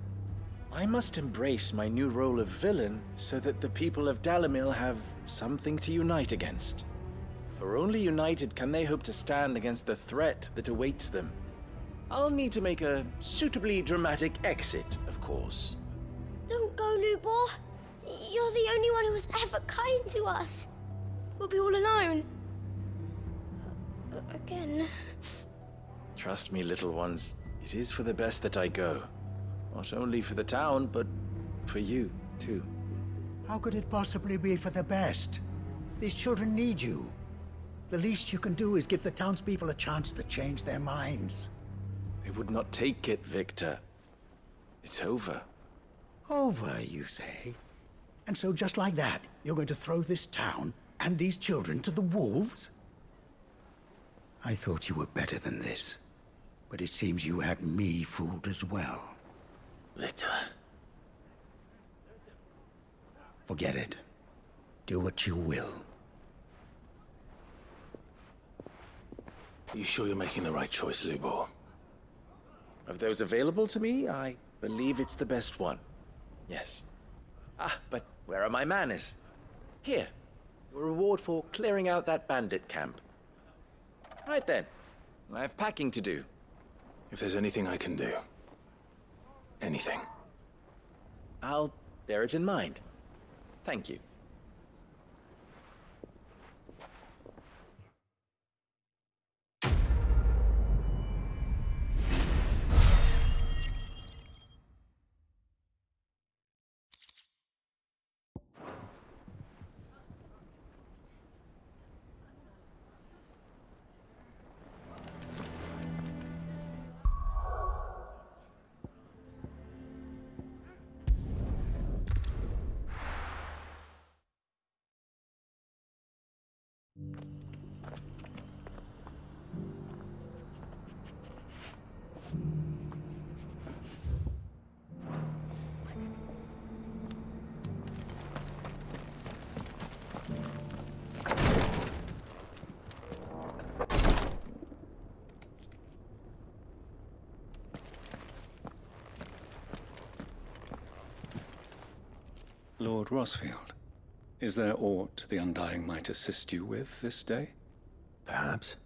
I must embrace my new role of villain so that the people of Dalimil have something to unite against. For only united can they hope to stand against the threat that awaits them. I'll need to make a suitably dramatic exit, of course. Don't go, Lubor. You're the only one who was ever kind to us. We'll be all alone. Again. Trust me, little ones. It is for the best that I go. Not only for the town, but for you, too. How could it possibly be for the best? These children need you. The least you can do is give the townspeople a chance to change their minds. They would not take it, Victor. It's over. Over, you say? And so just like that, you're going to throw this town and these children to the wolves? I thought you were better than this. But it seems you had me fooled as well. Victor. Forget it. Do what you will. You sure you're making the right choice, Lubor? Of those available to me, I believe it's the best one. Yes. Ah, but where are my manners? Here. Your reward for clearing out that bandit camp. Right then. I have packing to do. If there's anything I can do. Anything. I'll bear it in mind. Thank you. Lord Rosfield, is there aught the Undying might assist you with this day? Perhaps.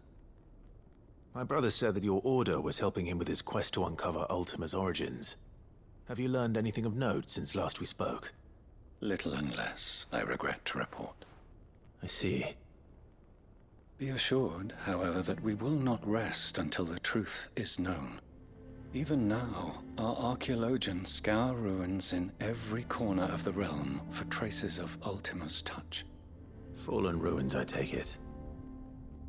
My brother said that your order was helping him with his quest to uncover Ultima's origins. Have you learned anything of note since last we spoke? Little unless, I regret to report. I see. Be assured, however, that we will not rest until the truth is known. Even now, our archaeologians scour ruins in every corner of the realm for traces of Ultima's touch. Fallen ruins, I take it.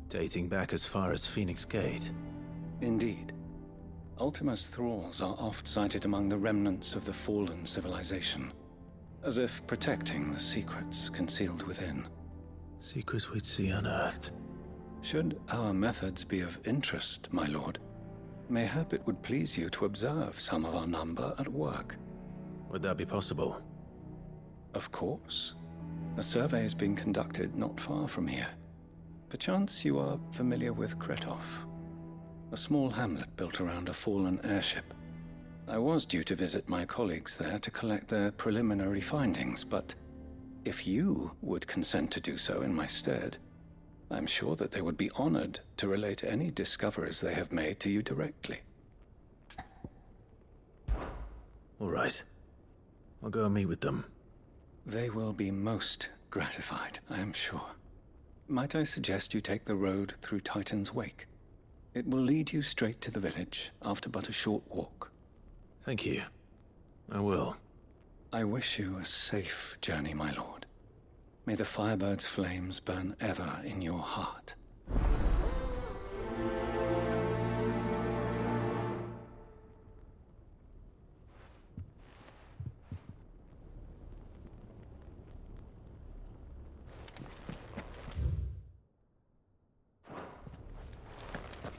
Dating back as far as Phoenix Gate. Indeed. Ultima's thralls are oft sighted among the remnants of the fallen civilization, as if protecting the secrets concealed within. Secrets we'd see unearthed. Should our methods be of interest, my lord, mayhap it would please you to observe some of our number at work. Would that be possible? Of course. A survey is being conducted not far from here. Perchance you are familiar with Kretov, a small hamlet built around a fallen airship. I was due to visit my colleagues there to collect their preliminary findings, but if you would consent to do so in my stead, I'm sure that they would be honored to relate any discoveries they have made to you directly. All right. I'll go and meet with them. They will be most gratified, I am sure. Might I suggest you take the road through Titan's Wake? It will lead you straight to the village after but a short walk. Thank you. I will. I wish you a safe journey, my lord. May the Firebird's flames burn ever in your heart.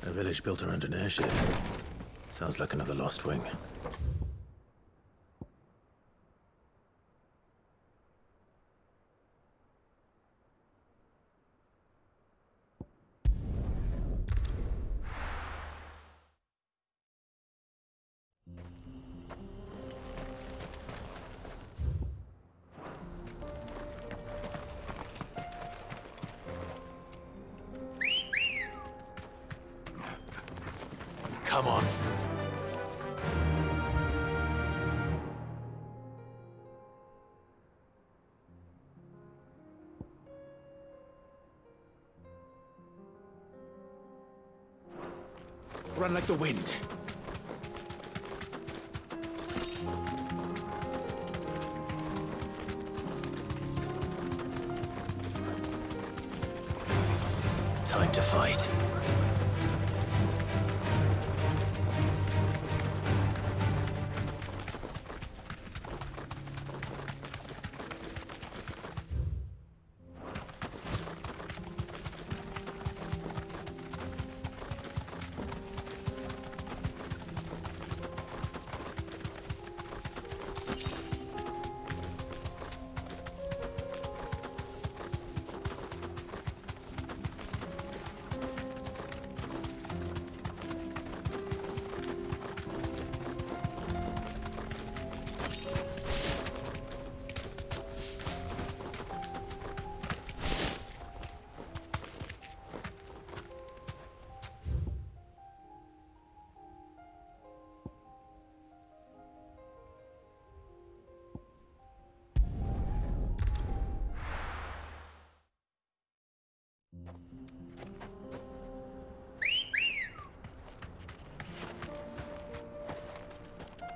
A village built around an airship. Sounds like another lost wing. Come on. Run like the wind. Time to fight.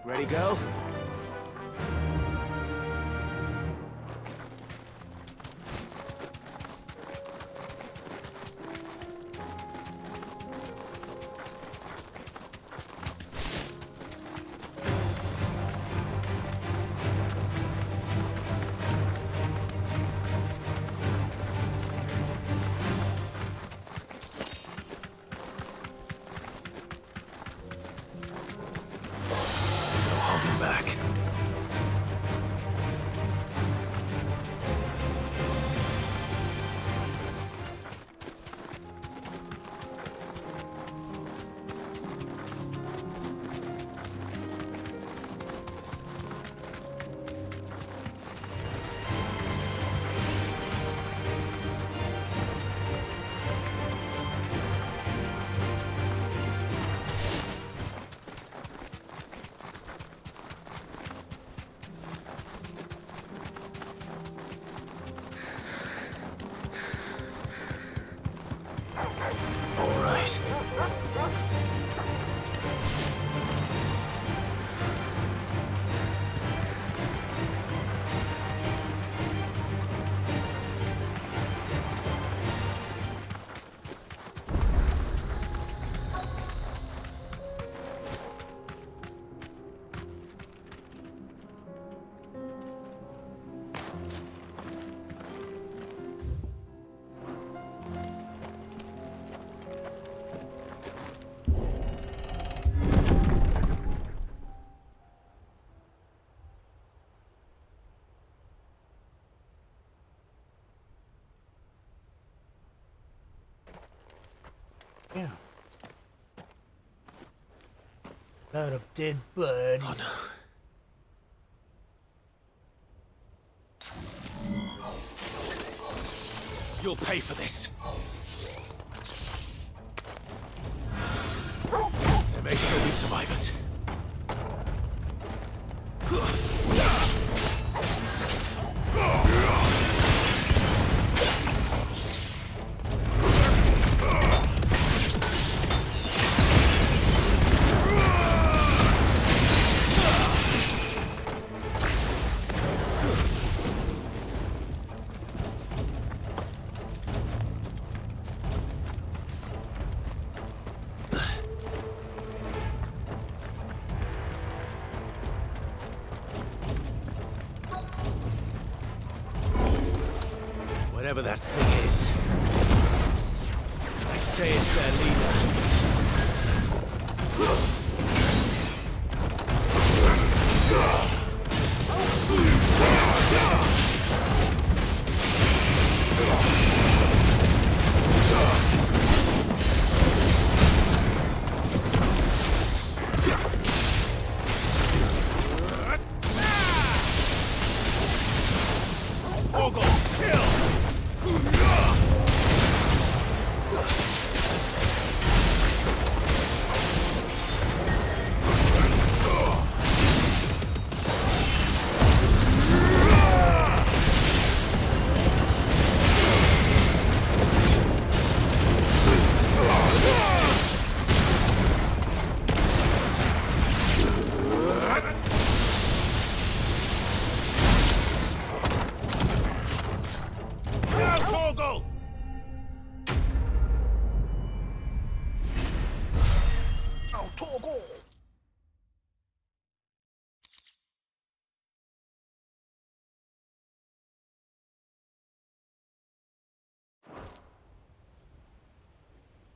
Ready, go? Back. All right. Yeah. Lot of dead blood. Oh no. You'll pay for this. There may still be survivors. Whatever that thing is, they say it's their leader.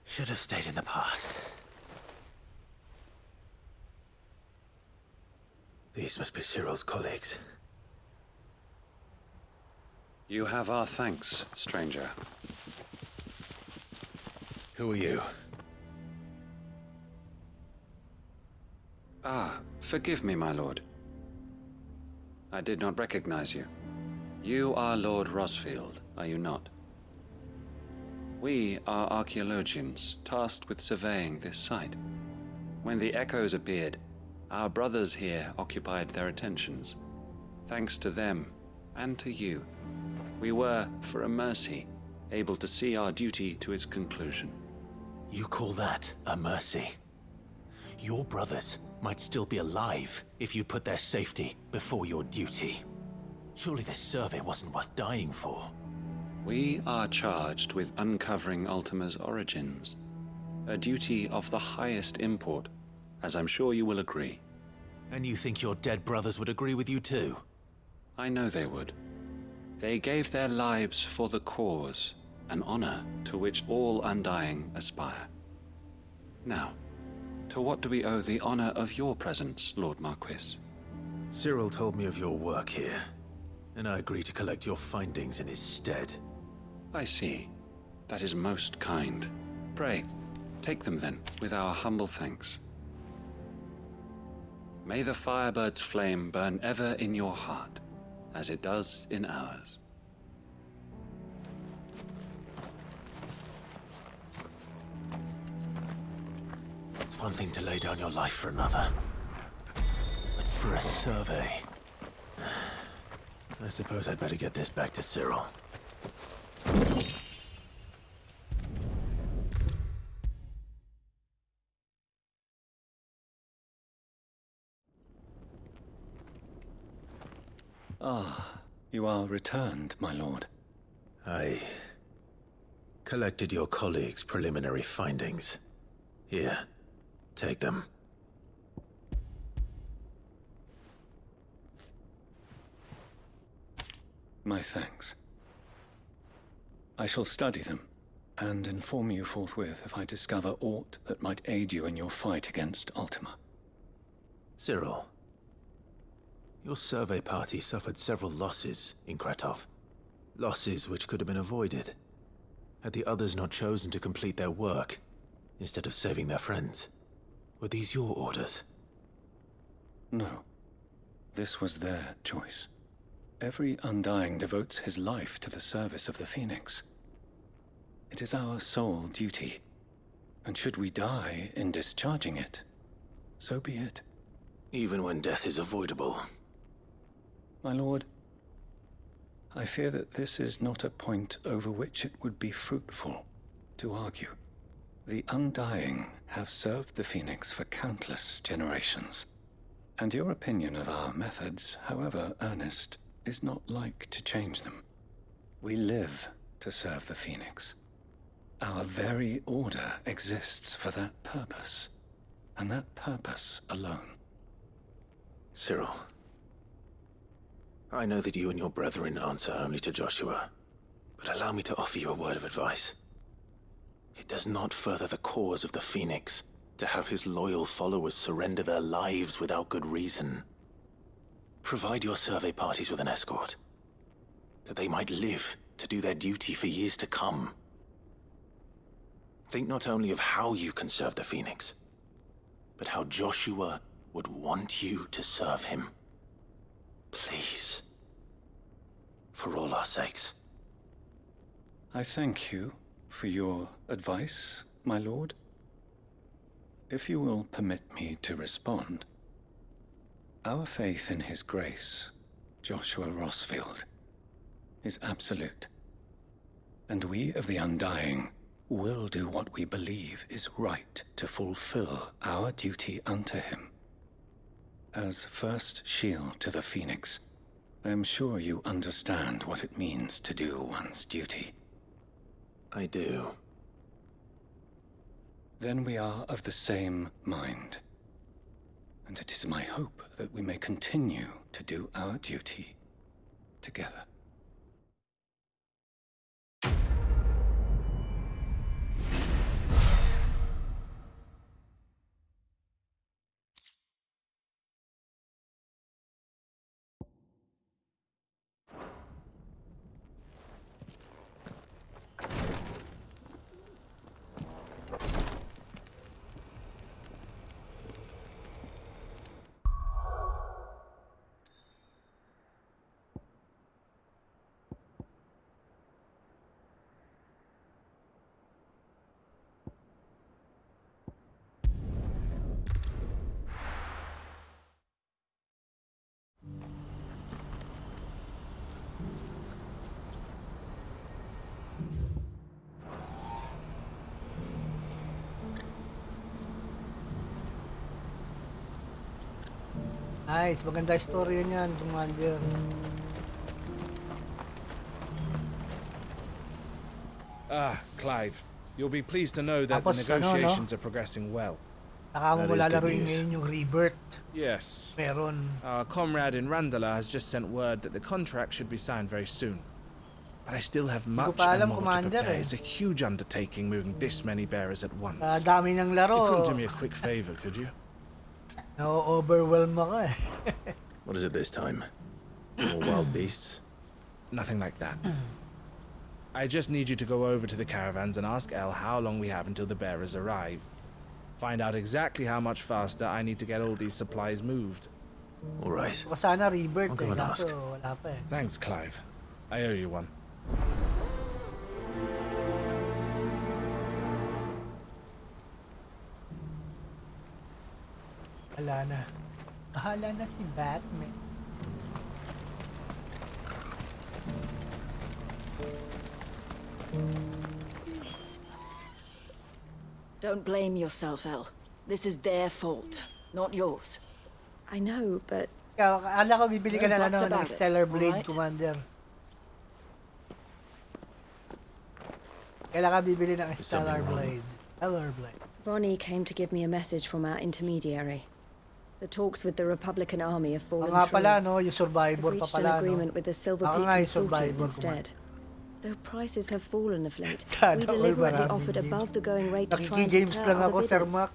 Should have stayed in the past. These must be Cyril's colleagues. You have our thanks, stranger. Who are you? Ah, forgive me, my lord. I did not recognize you. You are Lord Rosfield, are you not? We are archaeologians, tasked with surveying this site. When the echoes appeared, our brothers here occupied their attentions. Thanks to them, and to you, we were, for a mercy, able to see our duty to its conclusion. You call that a mercy? Your brothers might still be alive if you put their safety before your duty. Surely this survey wasn't worth dying for. We are charged with uncovering Ultima's origins, a duty of the highest import, as I'm sure you will agree. And you think your dead brothers would agree with you too? I know they would. They gave their lives for the cause, an honor to which all Undying aspire. Now, to what do we owe the honor of your presence, Lord Marquis? Cyril told me of your work here, and I agreed to collect your findings in his stead. I see. That is most kind. Pray, take them then, with our humble thanks. May the Firebird's flame burn ever in your heart, as it does in ours. It's one thing to lay down your life for another, but for a survey... I suppose I'd better get this back to Cyril. Ah, you are returned, my lord. I collected your colleagues' preliminary findings. Here, take them. My thanks. I shall study them, and inform you forthwith if I discover aught that might aid you in your fight against Ultima. Cyril, your survey party suffered several losses in Kretov. Losses which could have been avoided, had the others not chosen to complete their work instead of saving their friends. Were these your orders? No. This was their choice. Every Undying devotes his life to the service of the Phoenix. It is our sole duty, and should we die in discharging it, so be it. Even when death is avoidable. My lord, I fear that this is not a point over which it would be fruitful to argue. The Undying have served the Phoenix for countless generations, and your opinion of our methods, however earnest, is not like to change them. We live to serve the Phoenix. Our very order exists for that purpose, and that purpose alone. Cyril, I know that you and your brethren answer only to Joshua, but allow me to offer you a word of advice. It does not further the cause of the Phoenix to have his loyal followers surrender their lives without good reason. Provide your survey parties with an escort, that they might live to do their duty for years to come. Think not only of how you can serve the Phoenix, but how Joshua would want you to serve him. Please. For all our sakes. I thank you for your advice, my lord. If you will permit me to respond, our faith in his grace, Joshua Rossfield, is absolute. And we of the Undying will do what we believe is right to fulfill our duty unto him. As first shield to the Phoenix, I am sure you understand what it means to do one's duty. I do. Then we are of the same mind. And it is my hope that we may continue to do our duty together. Nice, maganda story niyan, Commander. Clive, you'll be pleased to know that the negotiations are progressing well. Saka mo lalaroin ngayon yung Rebirth. Yes. Meron. Our comrade in Randala has just sent word that the contract should be signed very soon. But I still have much and more to prepare. It's a huge undertaking moving this many bearers at once. Dami ng laro. You couldn't do me a quick favor, could you? No-overwhelm ako eh. What is it this time? More wild beasts? Nothing like that. I just need you to go over to the caravans and ask Elle how long we have until the bearers arrive. Find out exactly how much faster I need to get all these supplies moved. All right. Sana Rebirth. I'll go and ask. Wala pa eh. Thanks, Clive. I owe you one. Wala na. Bahala na si Batman. Don't blame yourself, Elle. This is their fault, not yours. I know, but... Akala ko bibili ka na ng Stellar Blade, Commander. Kailan ka bibili ng Stellar Blade? Stellar Blade. Vonnie came to give me a message from our intermediary. The talks with the Republican army have fallen through. Pala, no? Yung Survivor They've pa reached pala, an agreement with the Silver Peak Consortium instead. Though prices have fallen of late, we deliberately offered above the going rate to try and deter other bidders.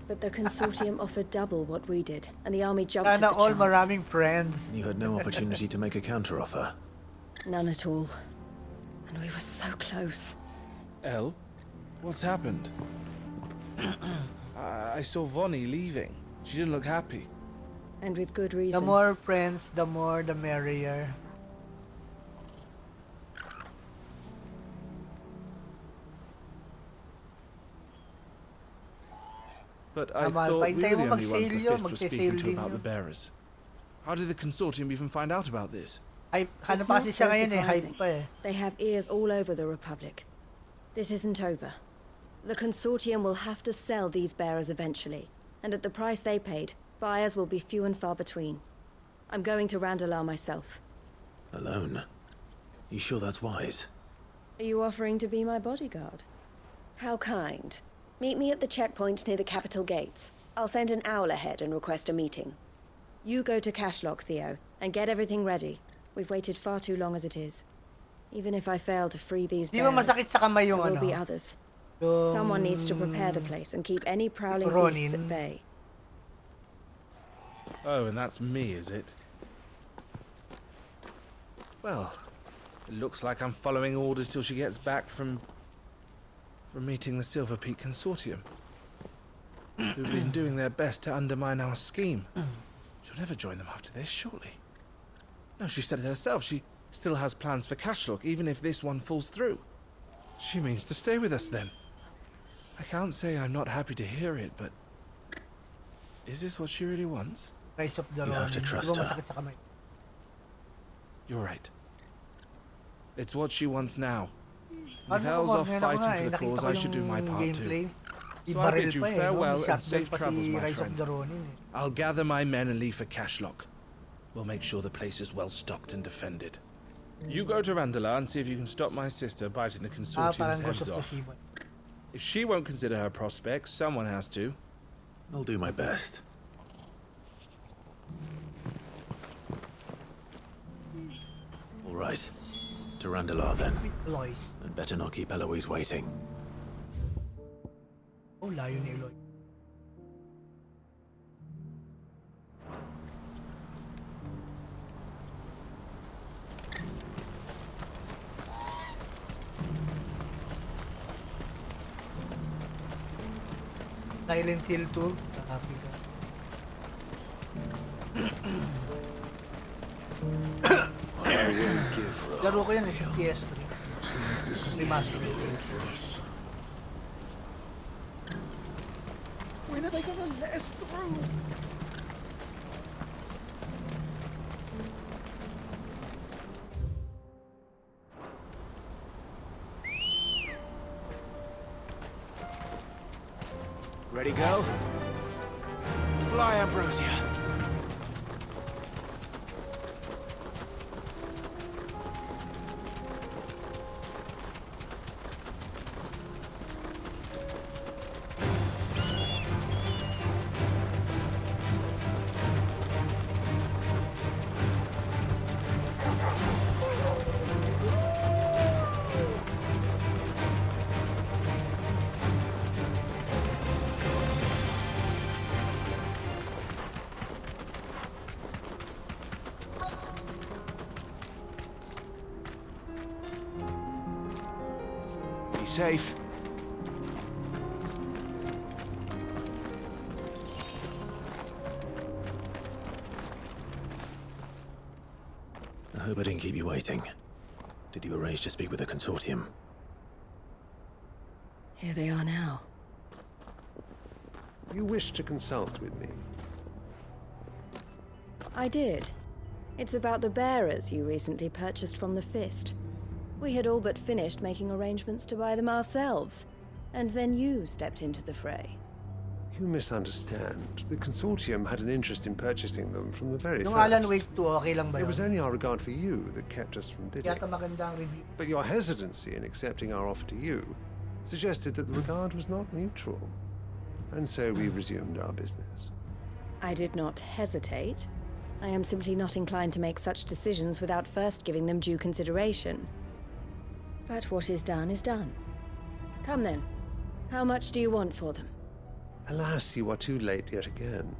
But the consortium offered double what we did, and the army jumped at the chance. Maraming friends. You had no opportunity to make a counteroffer? None at all. And we were so close. Elle, what's happened? I saw Vonnie leaving. She didn't look happy. And with good The reason. more friends, the merrier. But I Tama, thought we paintay were mo the only ones the mag-sail yun, Fist was speaking mag-sail to din about the yun. bearers. How did the Consortium even find out about this? Hype, hanap It's pa not kasi so siya ngayon eh, hype surprising. pa eh. They have ears all over the Republic. This isn't over. The Consortium will have to sell these bearers eventually, and at the price they paid, buyers will be few and far between. I'm going to Randalar myself. Alone? You sure that's wise? Are you offering to be my bodyguard? How kind. Meet me at the checkpoint near the capital gates. I'll send an owl ahead and request a meeting. You go to Cashlock, Theo, and get everything ready. We've waited far too long as it is. Even if I fail to free these Di ba bears, masakit sa kamay yung there will ano? be others. Yung Someone needs to prepare the place and keep any prowling Ronin. beasts at bay. Oh, and that's me, is it? Well, it looks like I'm following orders till she gets back from meeting the Silver Peak Consortium, who've been doing their best to undermine our scheme. She'll never join them after this, surely. No, she said it herself. She still has plans for Cashlock, even if this one falls through. She means to stay with us, then. I can't say I'm not happy to hear it, but is this what she really wants? Rise of the You have to Ronin. trust Di ba her. masakit sa kamay? You're right. It's what she wants now. If Ano El's ko, off ngayon ako fighting nga for eh, the nakita cause, ko I should do yung my part gameplay. too. May So I baril bid you pa eh, no? farewell May and shotgun safe pa travels, si my Rise of friend. the Ronin eh. I'll gather my men and leave for Cashlock. We'll make sure the place is well stocked and defended. You go to Randalar and see if you can stop my sister biting the Consortium's parang heads Ghost of off. Tsushima. If she won't consider her prospects, someone has to. I'll do my best. All right. To Randalar then. Eloise. And better not keep Eloise waiting. Oh, layo ni Eloise. Silent Hill 2. Happy ka. I won't give her. Laro ko yan eh, sa PS3. This is Remastered. the end for us. When are they gonna let us through? Ready, go? Fly, Ambrosia. Be safe. I hope I didn't keep you waiting. Did you arrange to speak with the Consortium? Here they are now. You wish to consult with me? I did. It's about the bearers you recently purchased from the Fist. We had all but finished making arrangements to buy them ourselves, and then you stepped into the fray. You misunderstand. The Consortium had an interest in purchasing them from the very Yung first. Alan Wake 2, okay lang ba It yun? was only our regard for you that kept us from bidding. Yata magandang review. But your hesitancy in accepting our offer to you suggested that the regard was not mutual. And so we resumed our business. I did not hesitate. I am simply not inclined to make such decisions without first giving them due consideration. But what is done is done. Come then. How much do you want for them? Alas, you are too late yet again.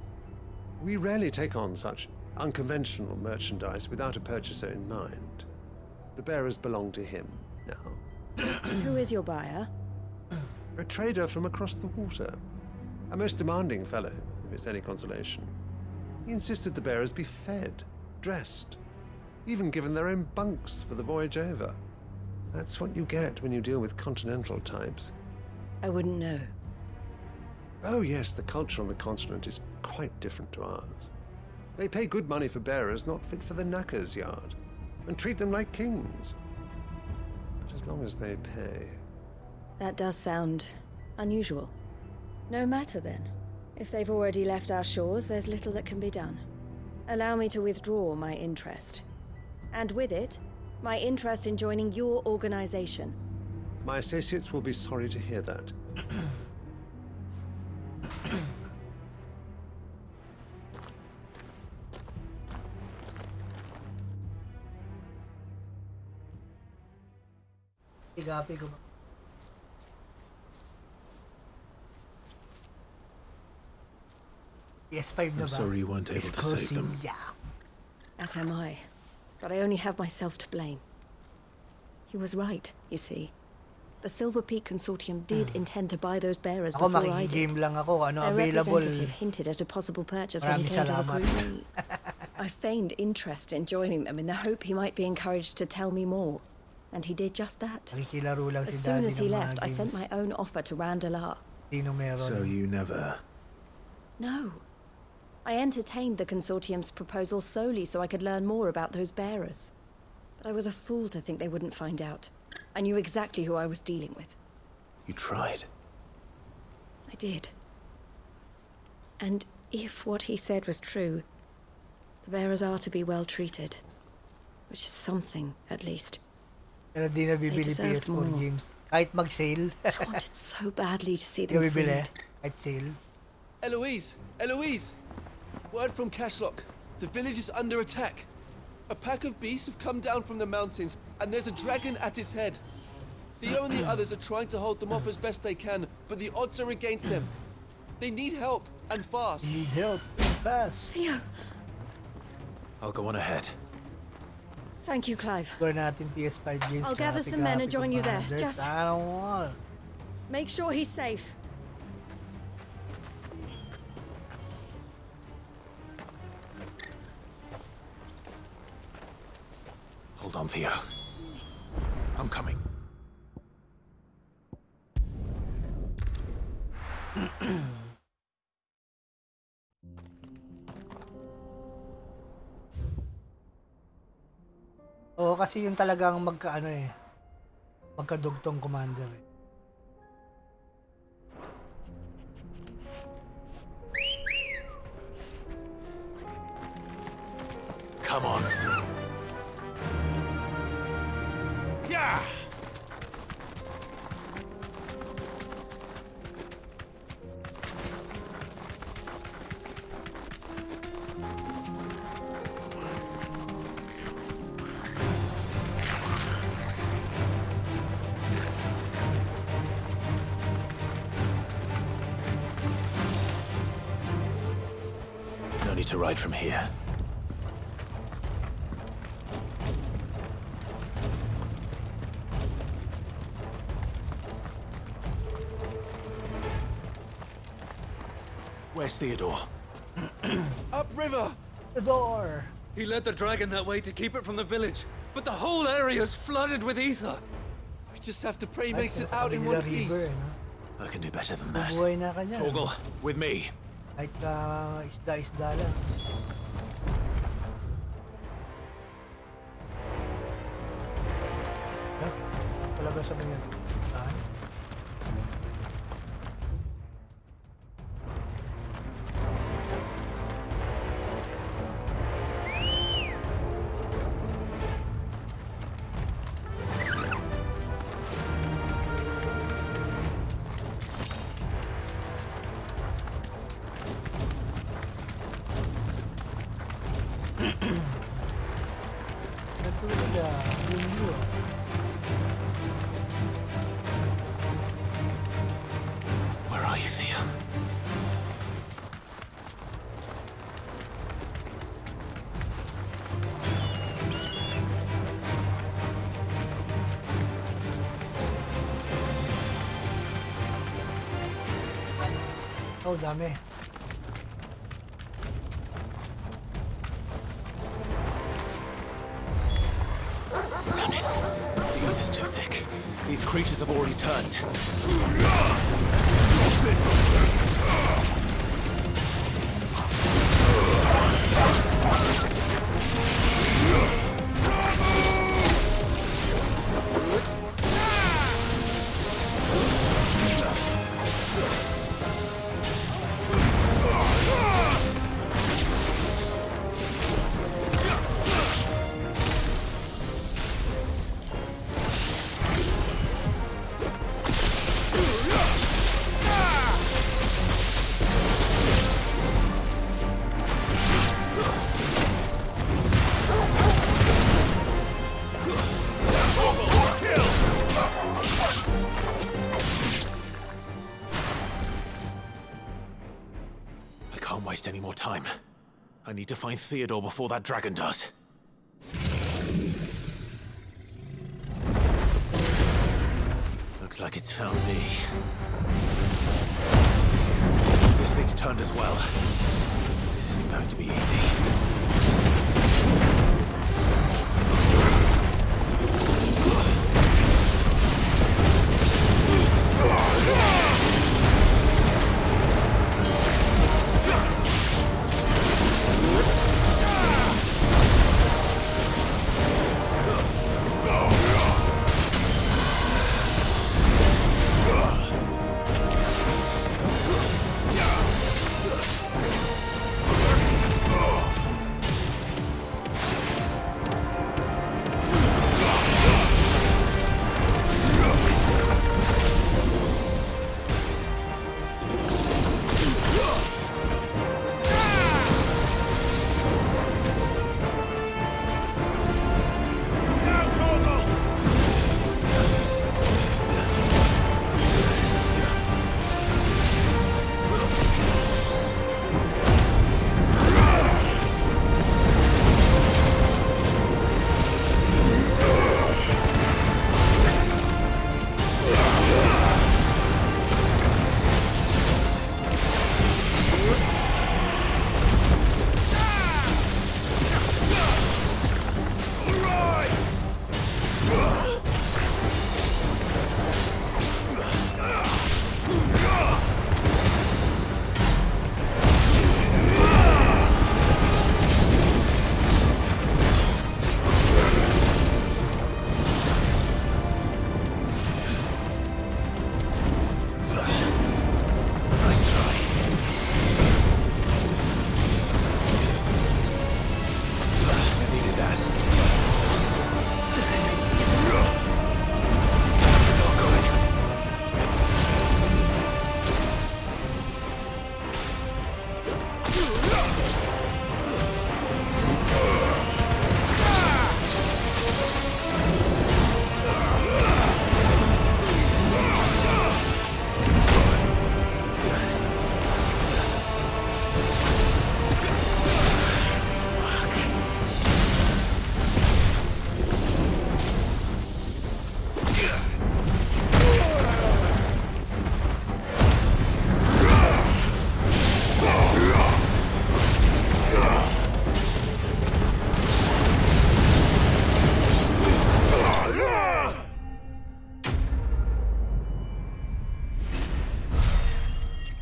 We rarely take on such unconventional merchandise without a purchaser in mind. The bearers belong to him now. Who is your buyer? A trader from across the water. A most demanding fellow, if it's any consolation. He insisted the bearers be fed, dressed, even given their own bunks for the voyage over. That's what you get when you deal with continental types. I wouldn't know. Oh yes, the culture on the continent is quite different to ours. They pay good money for bearers not fit for the knacker's yard, and treat them like kings. But as long as they pay... That does sound unusual. No matter then. If they've already left our shores, there's little that can be done. Allow me to withdraw my interest. And with it, my interest in joining your organization. My associates will be sorry to hear that. PS5 na I'm ba? sorry you weren't able to save them. Yeah. As am I. But I only have myself to blame. He was right, you see. The Silver Peak Consortium did intend to buy those bearers Ako before I makikigame did. lang ako, ano Their available. representative hinted at a possible purchase when he Maraming came to salamat. recruit me. I feigned interest in joining them in the hope he might be encouraged to tell me more. And he did just that. Nakikilaro lang As si soon Daddy as he ng mga left, I sent games. my own offer to Randalar. Sino meron? So you never... No. I entertained the Consortium's proposal solely so I could learn more about those bearers. But I was a fool to think they wouldn't find out. I knew exactly who I was dealing with. You tried. I did. And if what he said was true, the bearers are to be well treated. Which is something, at least. Pero di na bibili deserved PS4 more. games. Kahit mag-sale. I wanted so badly to see Di them bibili. freed. Kahit sale. Eloise! Eloise! Word from Cashlock. The village is under attack. A pack of beasts have come down from the mountains, and there's a dragon at its head. Theo and the others are trying to hold them off as best they can, but the odds are against them. They need help, and fast. Need help, fast. Theo! I'll go on ahead. Thank you, Clive. Score natin PS5 games. I'll gather some men and join you there. Just I don't want. make sure he's safe. Hold on, Theo. I'm coming. Oo, kasi yung talagang magkaano eh. Magkadugtong commander eh. Come on. Yeah! No need to ride from here. Where's Theodore? Upriver! The door! He led the dragon that way to keep it from the village, but the whole area's flooded with ether. We just have to pray he makes it out in one piece. I can do better than that. Buhay na kanya. Torgal, with me. Kahit isda-isda lang. Talaga sa mga tahan. Oh, dami. Damn it. The earth is too thick. These creatures have already turned. Any more time. I need to find Theodore before that dragon does. Looks like it's found me. This thing's turned as well. This isn't going to be easy.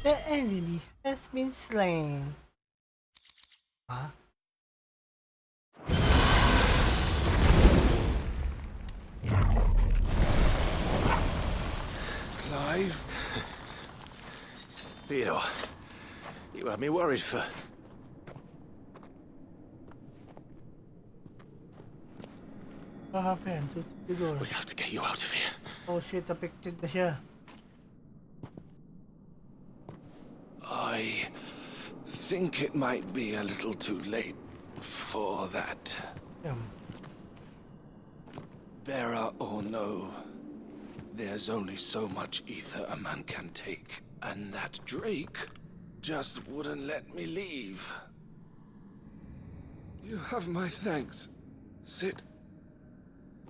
The enemy has been slain. Huh? Clive? Theodore, you had me worried for... What happened? Siguro. We have to get you out of here. Oh shit, affected na siya. I think it might be a little too late for that. Bearer or no, there's only so much ether a man can take, and that Drake just wouldn't let me leave. You have my thanks, Sid,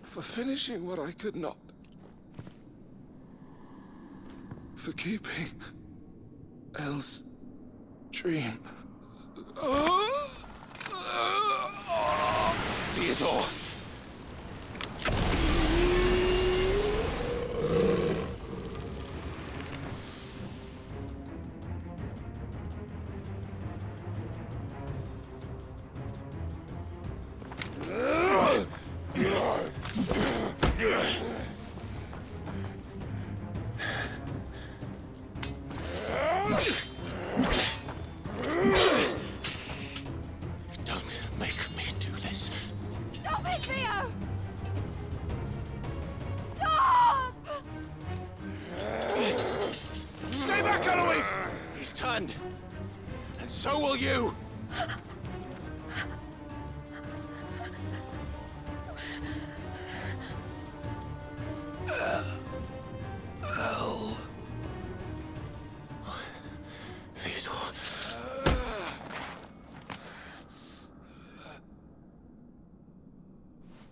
for finishing what I could not. For keeping Elle's dream. Theodore! Don't make me do this. Stop it, Theo! Stop! Stay back, Eloise! He's turned. And so will you! Elle. Theodore.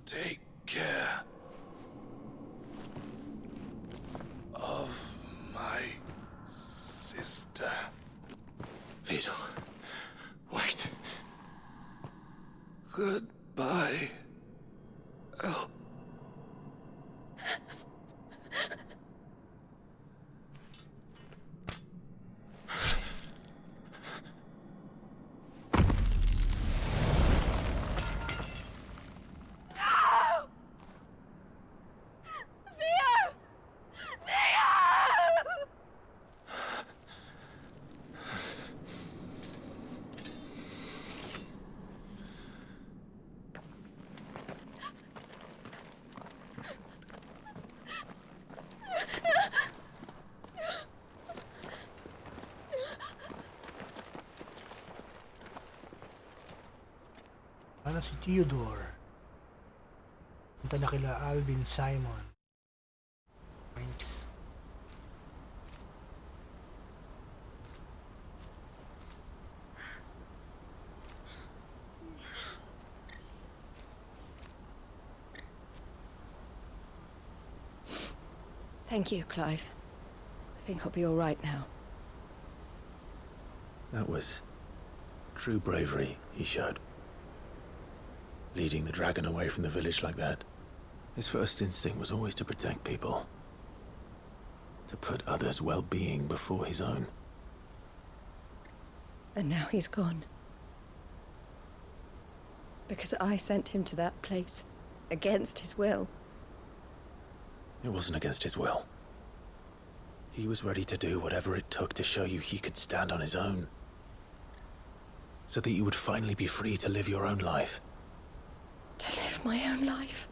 Take care of my sister. Theodore, wait. Goodbye, Elle. Ano si Theodore? Punta na kila Alvin Simon. Thanks. Thank you, Clive. I think I'll be all right now. That was true bravery he showed. Leading the dragon away from the village like that. His first instinct was always to protect people. To put others' well-being before his own. And now he's gone. Because I sent him to that place, against his will. It wasn't against his will. He was ready to do whatever it took to show you he could stand on his own. So that you would finally be free to live your own life. To live my own life.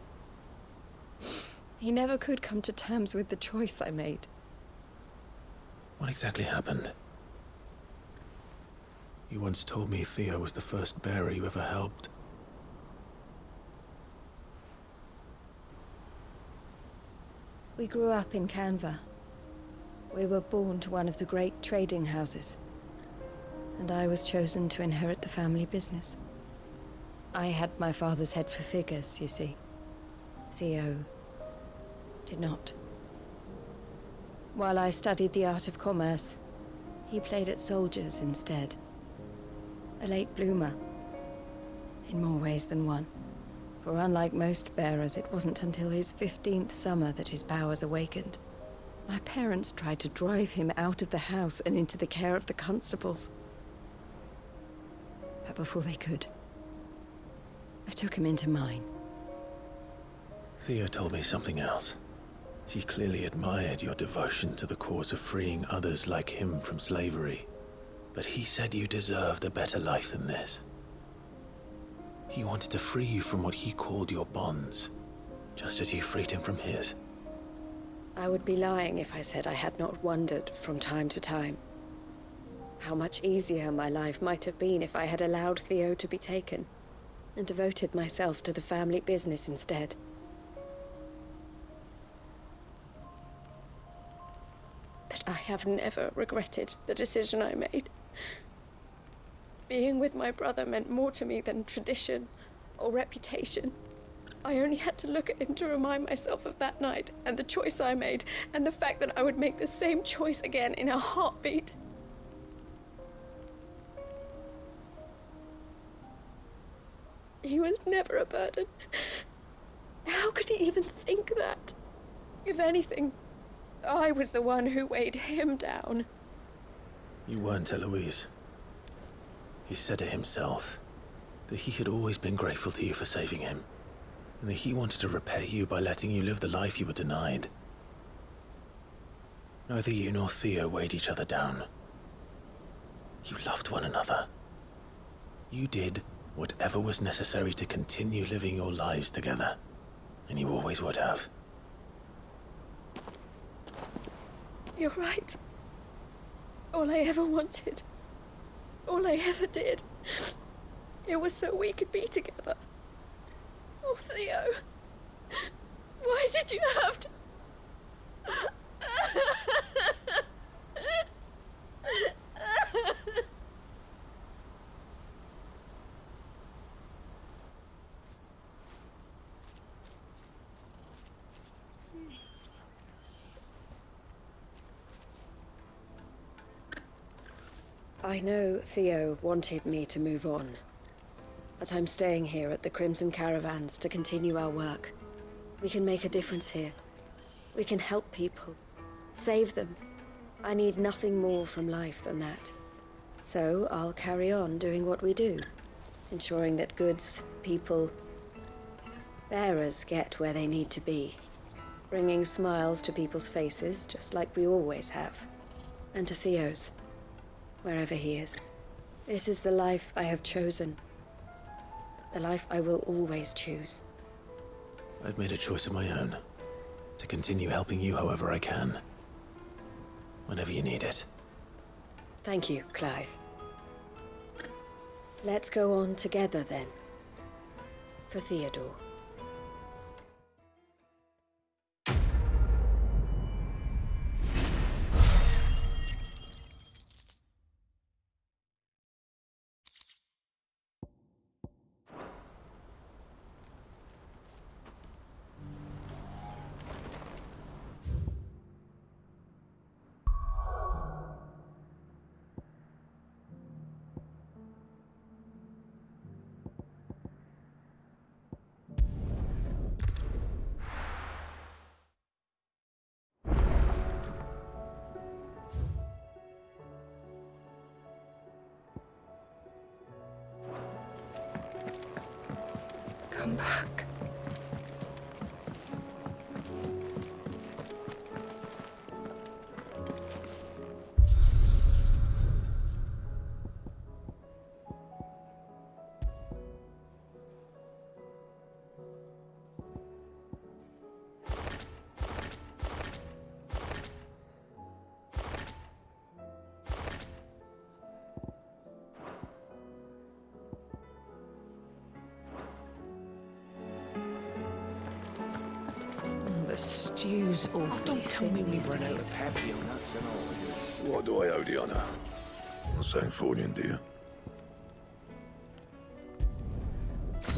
He never could come to terms with the choice I made. What exactly happened? You once told me Theo was the first bearer you ever helped. We grew up in Canva. We were born to one of the great trading houses. And I was chosen to inherit the family business. I had my father's head for figures, you see. Theo did not. While I studied the art of commerce, he played at soldiers instead. A late bloomer. In more ways than one. For unlike most bearers, it wasn't until his 15th summer that his powers awakened. My parents tried to drive him out of the house and into the care of the constables. But before they could, I took him into mine. Theo told me something else. He clearly admired your devotion to the cause of freeing others like him from slavery. But he said you deserved a better life than this. He wanted to free you from what he called your bonds, just as you freed him from his. I would be lying if I said I had not wondered from time to time how much easier my life might have been if I had allowed Theo to be taken and devoted myself to the family business instead. But I have never regretted the decision I made. Being with my brother meant more to me than tradition or reputation. I only had to look at him to remind myself of that night and the choice I made and the fact that I would make the same choice again in a heartbeat. He was never a burden. How could he even think that? If anything, I was the one who weighed him down. You weren't, Eloise. He said it himself, that he had always been grateful to you for saving him, and that he wanted to repay you by letting you live the life you were denied. Neither you nor Theo weighed each other down. You loved one another. You did whatever was necessary to continue living your lives together, and you always would have. You're right. All I ever wanted, all I ever did, it was so we could be together. Oh, Theo, why did you have to... I know Theo wanted me to move on, but I'm staying here at the Crimson Caravans to continue our work. We can make a difference here. We can help people, save them. I need nothing more from life than that. So I'll carry on doing what we do, ensuring that goods, people, bearers get where they need to be, bringing smiles to people's faces just like we always have, and to Theo's. Wherever he is. This is the life I have chosen. The life I will always choose. I've made a choice of my own, to continue helping you however I can. Whenever you need it. Thank you, Clive. Let's go on together then. For Theodore. Come back. The stew's awfully thin these days. What do I owe the honor? Not saying Fordian, do you?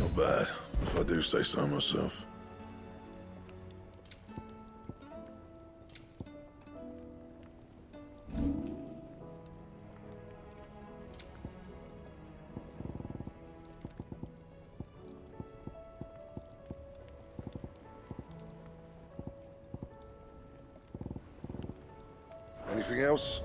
Not bad, if I do say so myself. Anything else?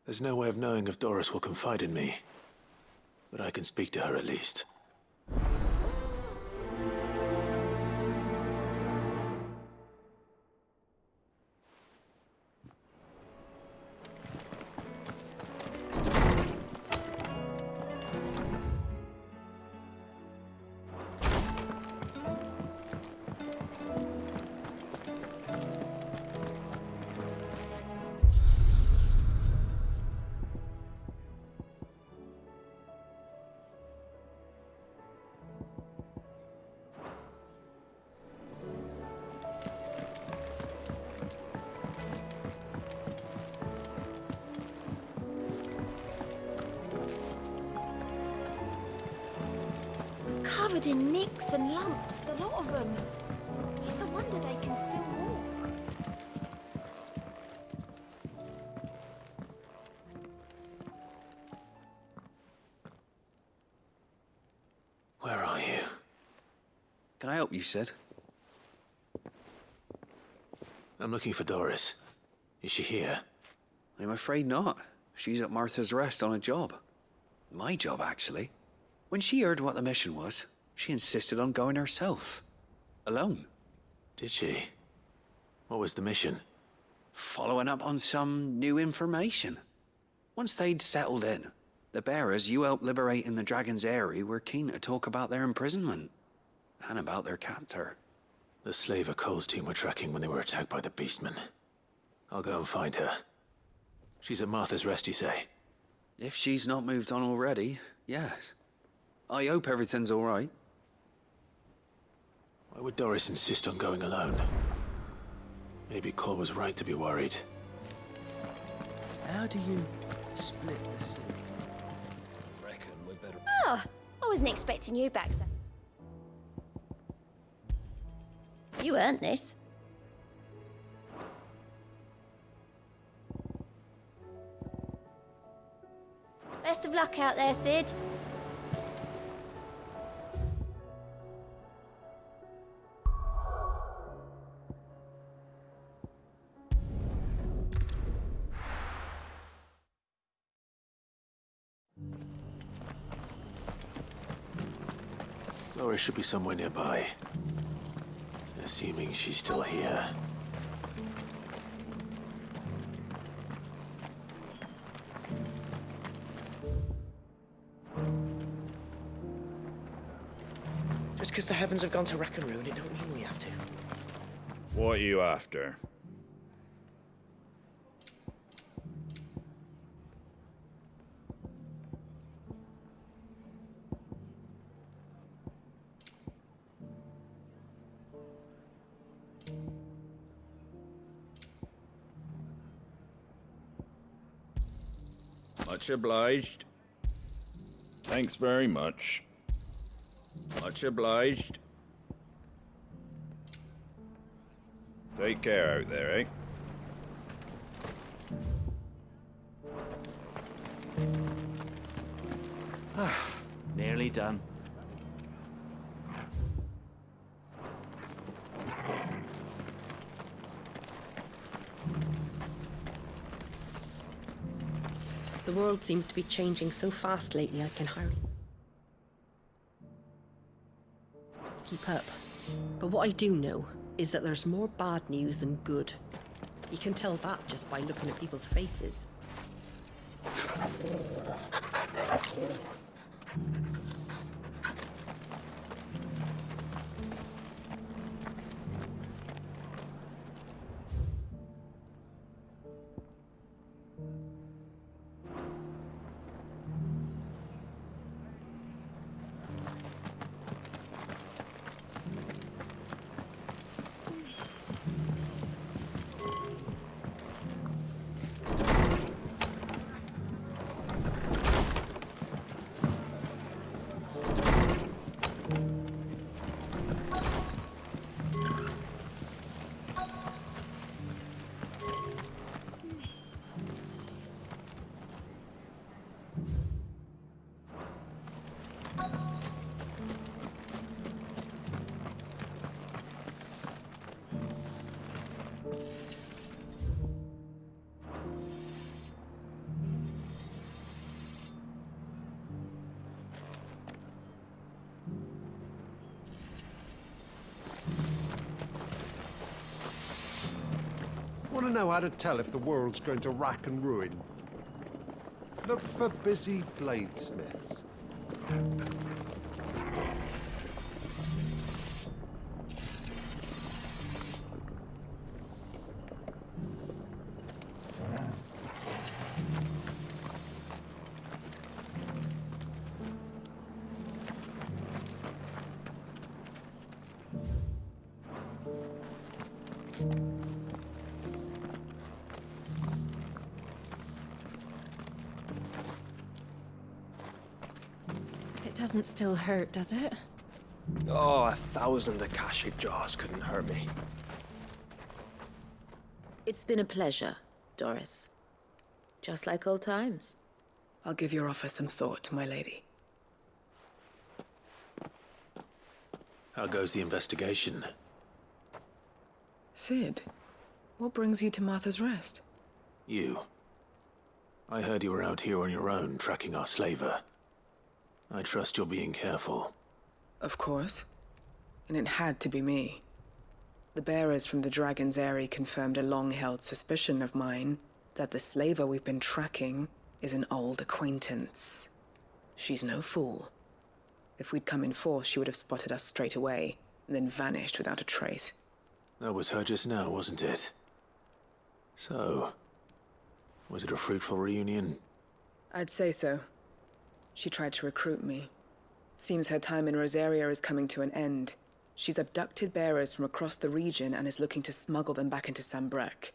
There's no way of knowing if Doris will confide in me, but I can speak to her at least. Covered in nicks and lumps, the lot of them. It's a wonder they can still walk. Where are you? Can I help you, Sid? I'm looking for Doris. Is she here? I'm afraid not. She's at Martha's Rest on a job. My job, actually. When she heard what the mission was, she insisted on going herself. Alone. Did she? What was the mission? Following up on some new information. Once they'd settled in, the bearers you helped liberate in the Dragon's Eyrie were keen to talk about their imprisonment. And about their captor. The slaver Cole's team were tracking when they were attacked by the Beastmen. I'll go and find her. She's at Martha's Rest, you say? If she's not moved on already, yes. I hope everything's all right. Why would Doris insist on going alone? Maybe Cole was right to be worried. How do you split the sea? Reckon we better... Oh, I wasn't expecting you back, sir. You earned this. Best of luck out there, Sid. Doris should be somewhere nearby. Assuming she's still here. Just because the heavens have gone to wreck and ruin, it don't mean we have to. What are you after? Much obliged. Thanks very much. Much obliged. Take care out there, eh? Nearly done. The world seems to be changing so fast lately, I can hardly keep up. But what I do know is that there's more bad news than good. You can tell that just by looking at people's faces. to know how to tell if the world's going to rack and ruin. Look for busy bladesmiths. It doesn't still hurt, does it? Oh, 1,000 Akashic jars couldn't hurt me. It's been a pleasure, Doris. Just like old times. I'll give your offer some thought, my lady. How goes the investigation? Sid, what brings you to Martha's Rest? You. I heard you were out here on your own, tracking our slaver. I trust you're being careful. Of course. And it had to be me. The bearers from the Dragon's Eyrie confirmed a long-held suspicion of mine that the slaver we've been tracking is an old acquaintance. She's no fool. If we'd come in force, she would have spotted us straight away, and then vanished without a trace. That was her just now, wasn't it? So, was it a fruitful reunion? I'd say so. She tried to recruit me. Seems her time in Rosaria is coming to an end. She's abducted bearers from across the region and is looking to smuggle them back into Sambrec.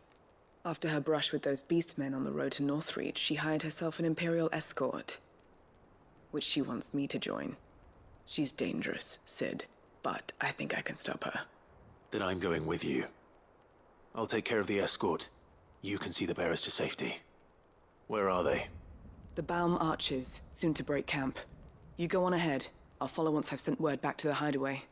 After her brush with those beastmen on the road to Northreach, she hired herself an Imperial escort, which she wants me to join. She's dangerous, Sid, but I think I can stop her. Then I'm going with you. I'll take care of the escort. You can see the bearers to safety. Where are they? The Baum Archers, soon to break camp. You go on ahead. I'll follow once I've sent word back to the hideaway.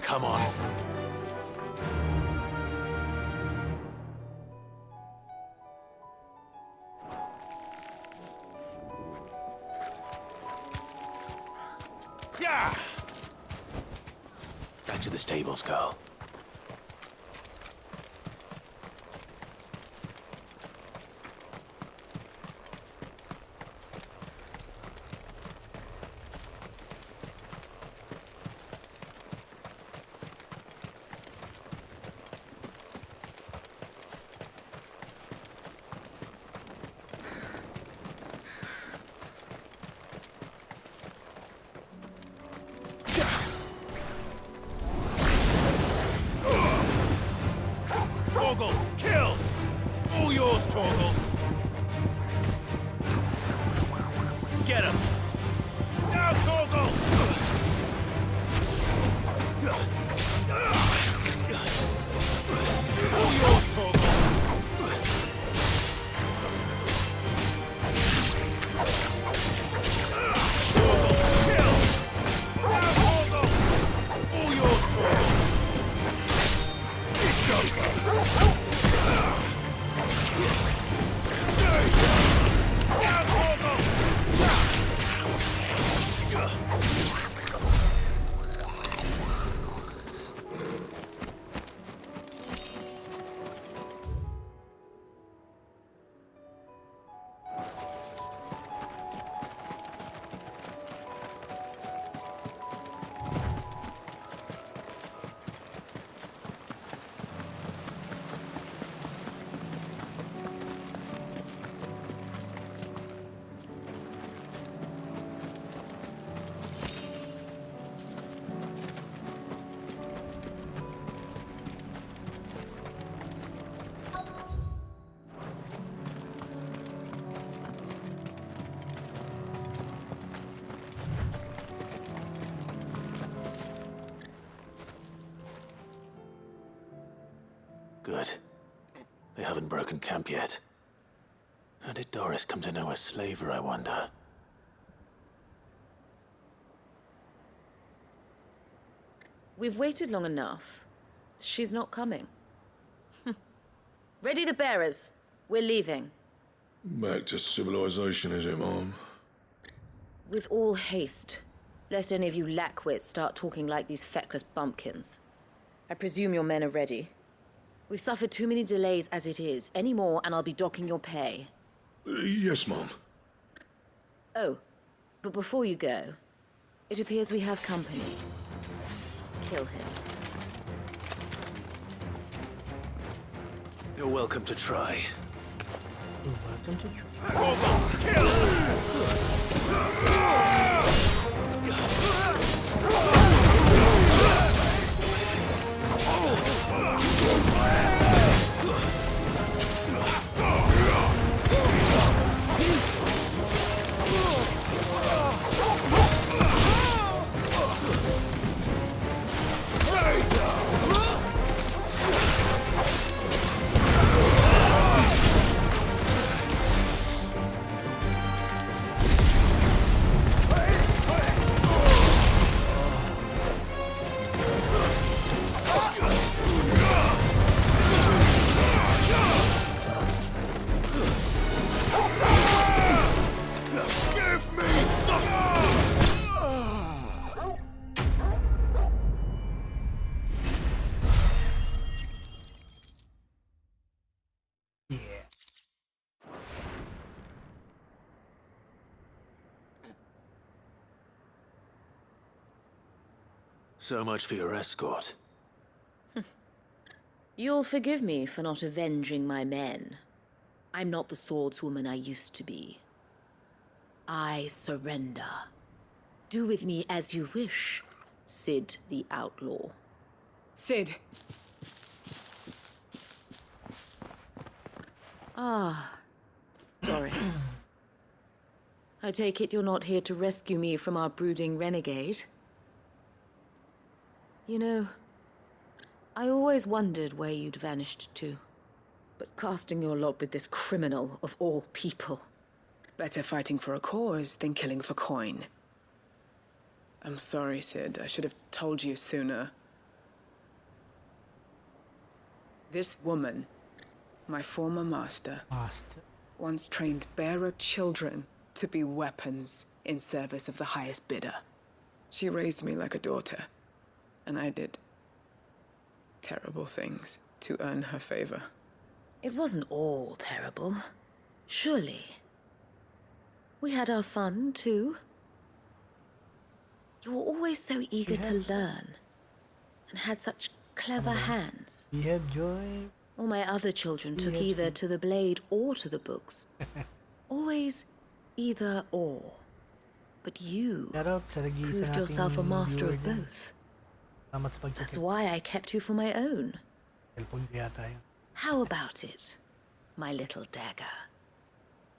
Come on. Yeah! Back to the stables, girl. Torgal, kill! All yours, Torgal! Get him! Now, Torgal! All yours, Torgal! haven't broken camp yet. How did Doris come to know a slaver, I wonder? We've waited long enough. She's not coming. Ready the bearers. We're leaving. Back to civilization, is it, Mom? With all haste, lest any of you lackwits start talking like these feckless bumpkins. I presume your men are ready. We've suffered too many delays as it is. Any more, and I'll be docking your pay. Yes, Mom. Oh, but before you go, it appears we have company. Kill him. You're welcome to try. You're welcome to So much for your escort. You'll forgive me for not avenging my men. I'm not the swordswoman I used to be. I surrender. Do with me as you wish, Sid the Outlaw. Sid! Ah, Doris. I take it you're not here to rescue me from our brooding renegade? You know, I always wondered where you'd vanished to. But casting your lot with this criminal of all people. Better fighting for a cause than killing for coin. I'm sorry, Sid. I should have told you sooner. This woman, my former master, once trained bearer children to be weapons in service of the highest bidder. She raised me like a daughter. And I did terrible things to earn her favor. It wasn't all terrible, surely. We had our fun, too. You were always so eager to learn, and had such clever hands. We had joy. All my other children took either to the blade or to the books. Always either or. But you proved yourself a master of both. That's why I kept you for my own. How about it, my little dagger?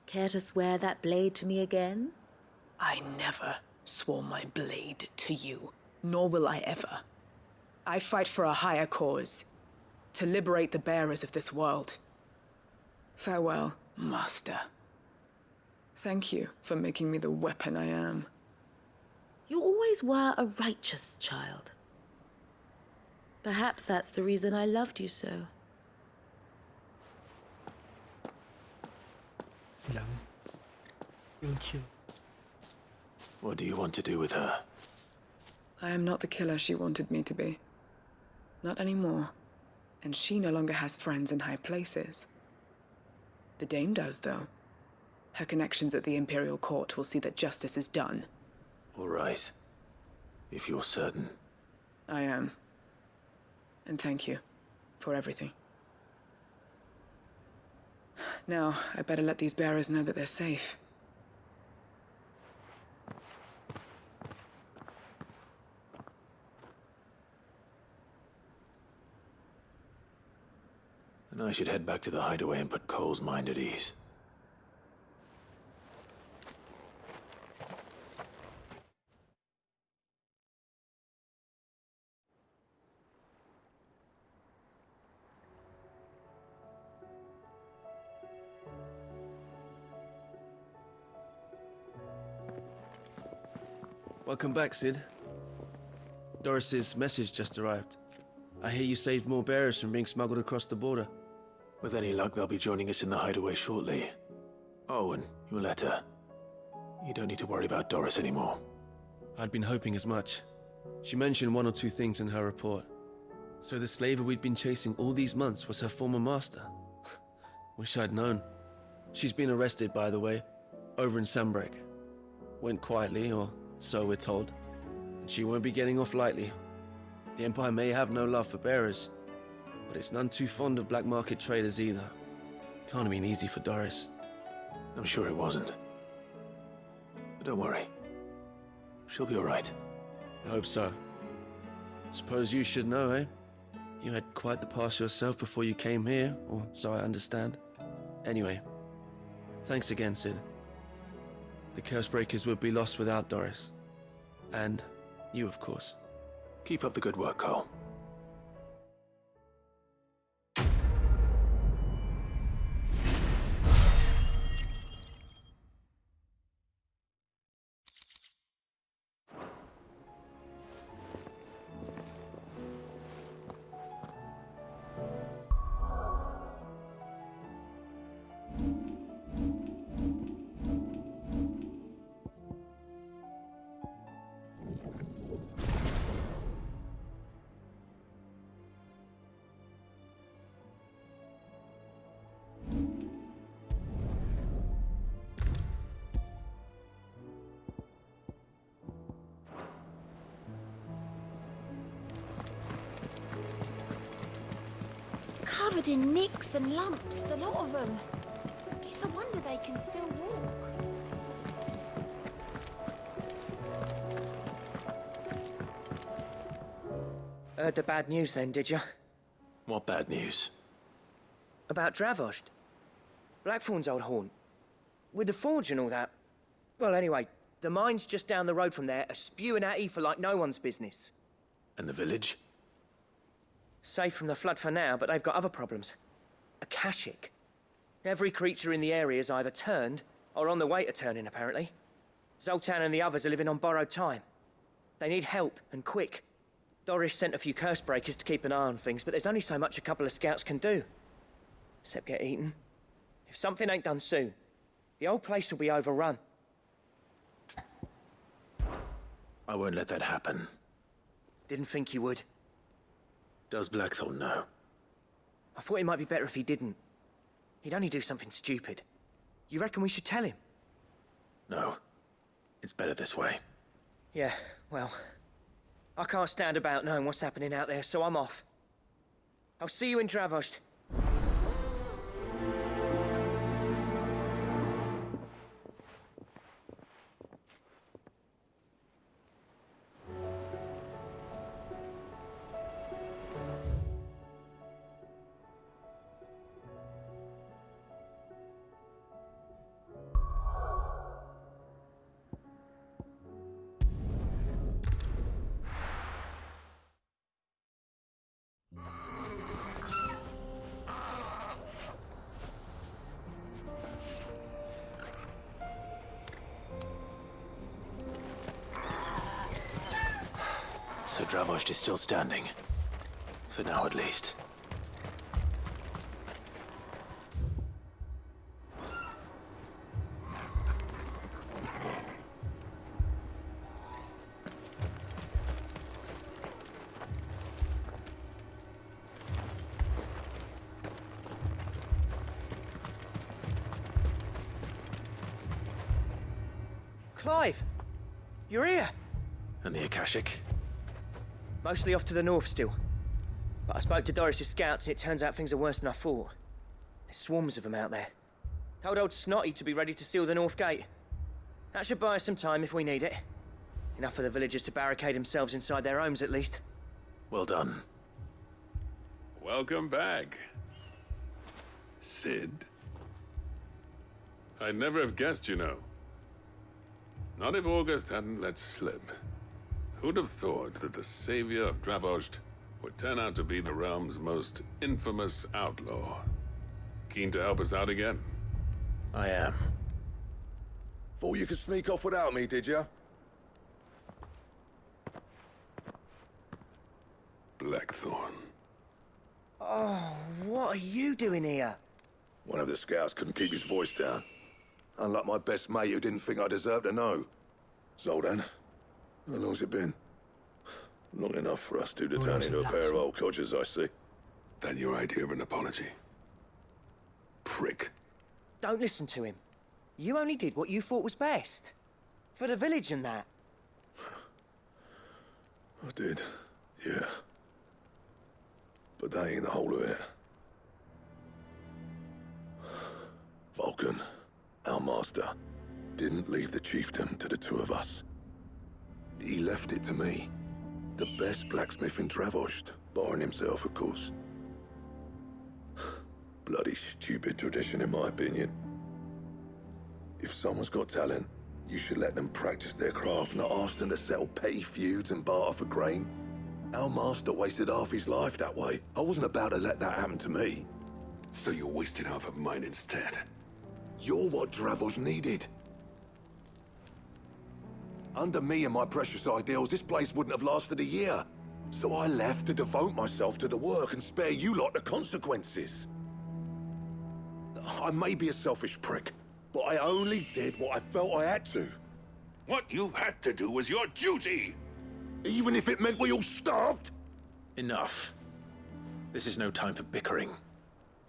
Care to swear that blade to me again? I never swore my blade to you, nor will I ever. I fight for a higher cause, to liberate the bearers of this world. Farewell, Master. Thank you for making me the weapon I am. You always were a righteous child. Perhaps that's the reason I loved you so. What do you want to do with her? I am not the killer she wanted me to be. Not anymore. And she no longer has friends in high places. The Dame does, though. Her connections at the Imperial Court will see that justice is done. All right. If you're certain. I am. And thank you for everything. Now, I better let these bearers know that they're safe. And I should head back to the hideaway and put Cole's mind at ease. Welcome back, Sid. Doris's message just arrived. I hear you saved more bearers from being smuggled across the border. With any luck, they'll be joining us in the hideaway shortly. Oh, and your letter. You don't need to worry about Doris anymore. I'd been hoping as much. She mentioned one or two things in her report. So the slaver we'd been chasing all these months was her former master. Wish I'd known. She's been arrested, by the way, over in Sambreg. Went quietly, or so we're told. And she won't be getting off lightly. The Empire may have no love for bearers, but it's none too fond of black market traders either. Can't have been easy for Doris. I'm sure it wasn't. But don't worry. She'll be all right. I hope so. Suppose you should know, eh? You had quite the past yourself before you came here, or so I understand. Anyway, thanks again, Sid. The Cursebreakers would be lost without Doris. And you, of course. Keep up the good work, Cole. Covered in nicks and lumps, the lot of them. It's a wonder they can still walk. Heard the bad news then, did you? What bad news? About Dravost. Blackthorn's old haunt. With the forge and all that. Well, anyway, the mines just down the road from there are spewing at Aoife like no one's business. And the village? Safe from the flood for now, but they've got other problems. Akashic. Every creature in the area is either turned or on the way to turning, apparently. Zoltan and the others are living on borrowed time. They need help, and quick. Doris sent a few Cursebreakers to keep an eye on things, but there's only so much a couple of scouts can do. Except get eaten. If something ain't done soon, the old place will be overrun. I won't let that happen. Didn't think you would. Does Blackthorn know? I thought it might be better if he didn't. He'd only do something stupid. You reckon we should tell him? No. It's better this way. Yeah, well, I can't stand about knowing what's happening out there, so I'm off. I'll see you in Dravost. So Dravost is still standing. For now, at least. Clive! You're here! And the Akashic? Mostly off to the north still. But I spoke to Doris's scouts and it turns out things are worse than I thought. There's swarms of them out there. Told old Snotty to be ready to seal the north gate. That should buy us some time if we need it. Enough for the villagers to barricade themselves inside their homes at least. Well done. Welcome back, Sid. I'd never have guessed, you know. Not if August hadn't let slip. Who'd have thought that the savior of Dravost would turn out to be the realm's most infamous outlaw? Keen to help us out again? I am. Thought you could sneak off without me, did you? Blackthorn. Oh, what are you doing here? One of the scouts couldn't keep his voice down. Unlike my best mate who didn't think I deserved to know. Zoltan, how long's it been? Long enough for us two to turn into a pair of old codgers, I see. That your idea of an apology? Prick. Don't listen to him. You only did what you thought was best. For the village and that. I did, yeah. But that ain't the whole of it. Vulcan, our master, didn't leave the chiefdom to the two of us. He left it to me. The best blacksmith in Dravost, barring himself, of course. Bloody stupid tradition, in my opinion. If someone's got talent, you should let them practice their craft, not ask them to settle petty feuds and barter for grain. Our master wasted half his life that way. I wasn't about to let that happen to me. So you wasted half of mine instead? You're what Dravost needed. Under me and my precious ideals, this place wouldn't have lasted a year. So I left to devote myself to the work and spare you lot the consequences. I may be a selfish prick, but I only did what I felt I had to. What you had to do was your duty! Even if it meant we all starved? Enough. This is no time for bickering.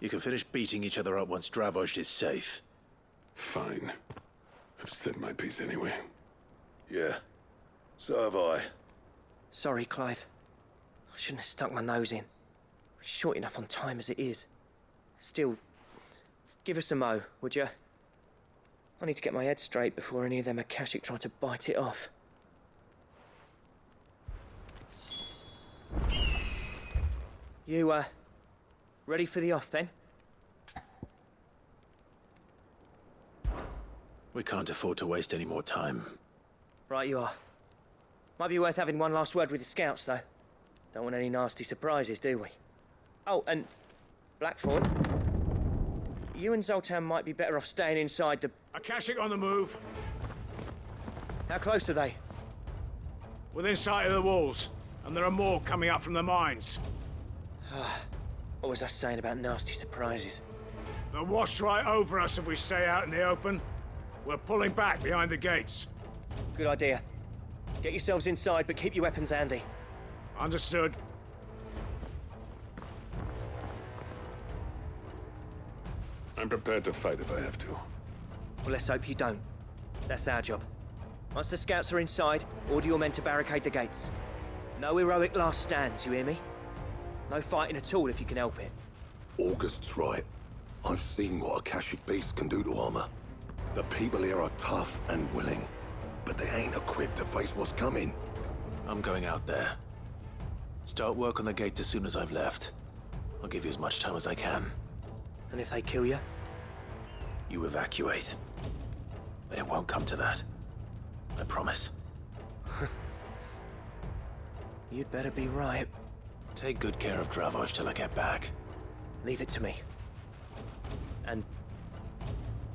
You can finish beating each other up once Dravost is safe. Fine. I've said my piece anyway. Yeah, so have I. Sorry, Clive. I shouldn't have stuck my nose in. We're short enough on time as it is. Still, give us a mo, would you? I need to get my head straight before any of them Akashic try to bite it off. You, ready for the off, then? We can't afford to waste any more time. Right you are. Might be worth having one last word with the scouts, though. Don't want any nasty surprises, do we? Oh, and Blackthorn, you and Zoltan might be better off staying inside the... Akashic on the move. How close are they? Within sight of the walls, and there are more coming up from the mines. What was I saying about nasty surprises? They'll wash right over us if we stay out in the open. We're pulling back behind the gates. Good idea. Get yourselves inside, but keep your weapons handy. Understood. I'm prepared to fight if I have to. Well, let's hope you don't. That's our job. Once the scouts are inside, order your men to barricade the gates. No heroic last stands, you hear me? No fighting at all if you can help it. August's right. I've seen what Akashic beasts can do to armor. The people here are tough and willing, but they ain't equipped to face what's coming. I'm going out there. Start work on the gate as soon as I've left. I'll give you as much time as I can. And if they kill you? You evacuate. But it won't come to that. I promise. You'd better be right. Take good care of Dravost till I get back. Leave it to me. And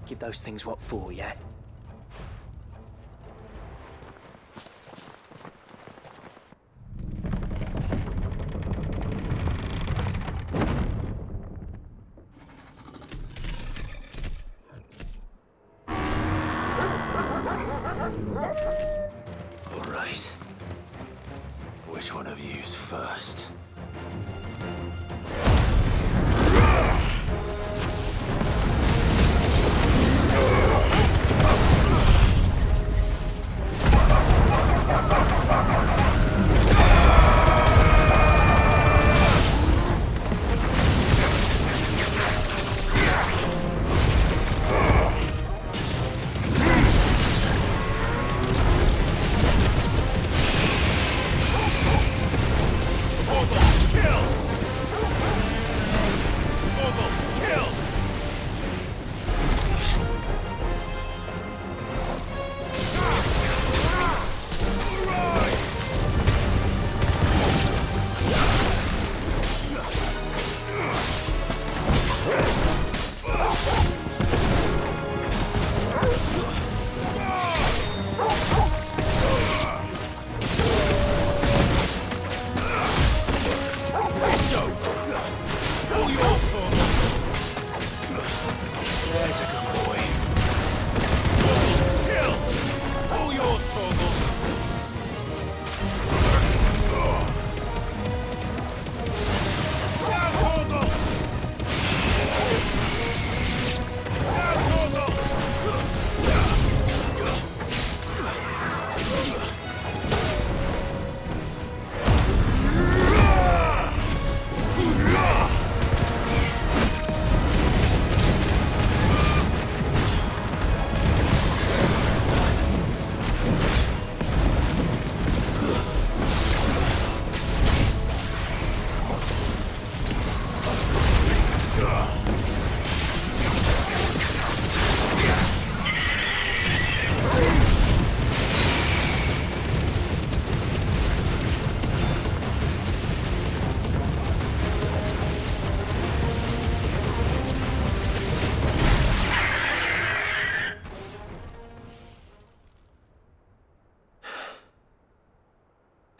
give those things what for, yeah? All right. Which one of you's first? Hold on!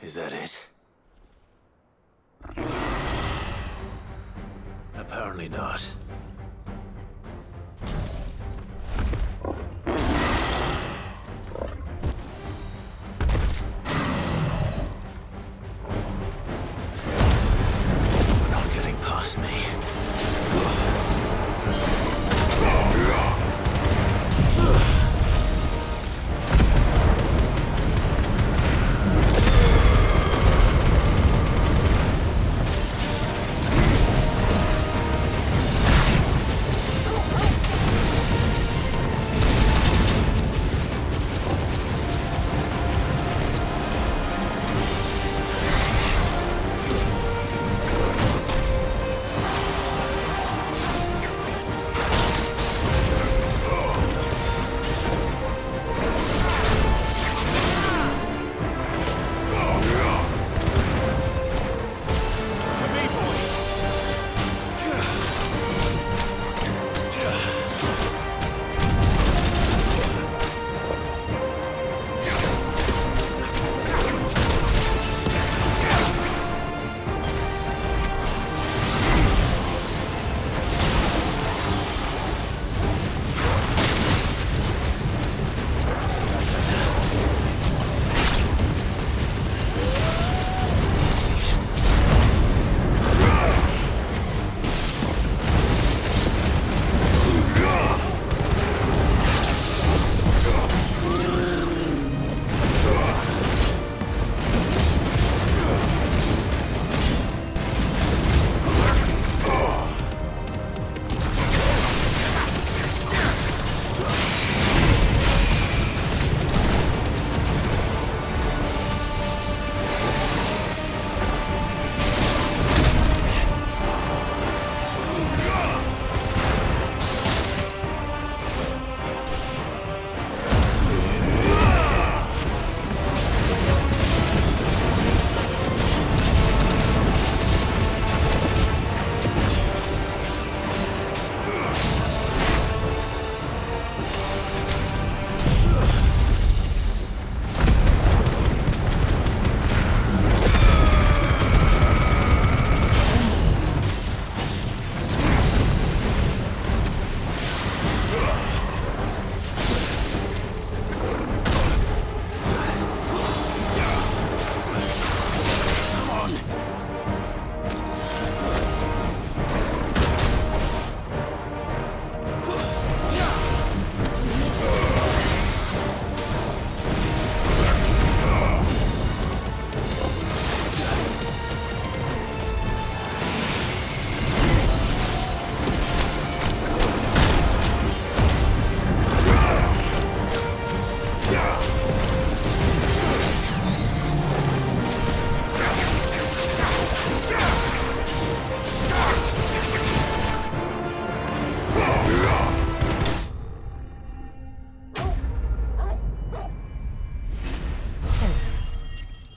Is that it? Apparently not. You're not getting past me.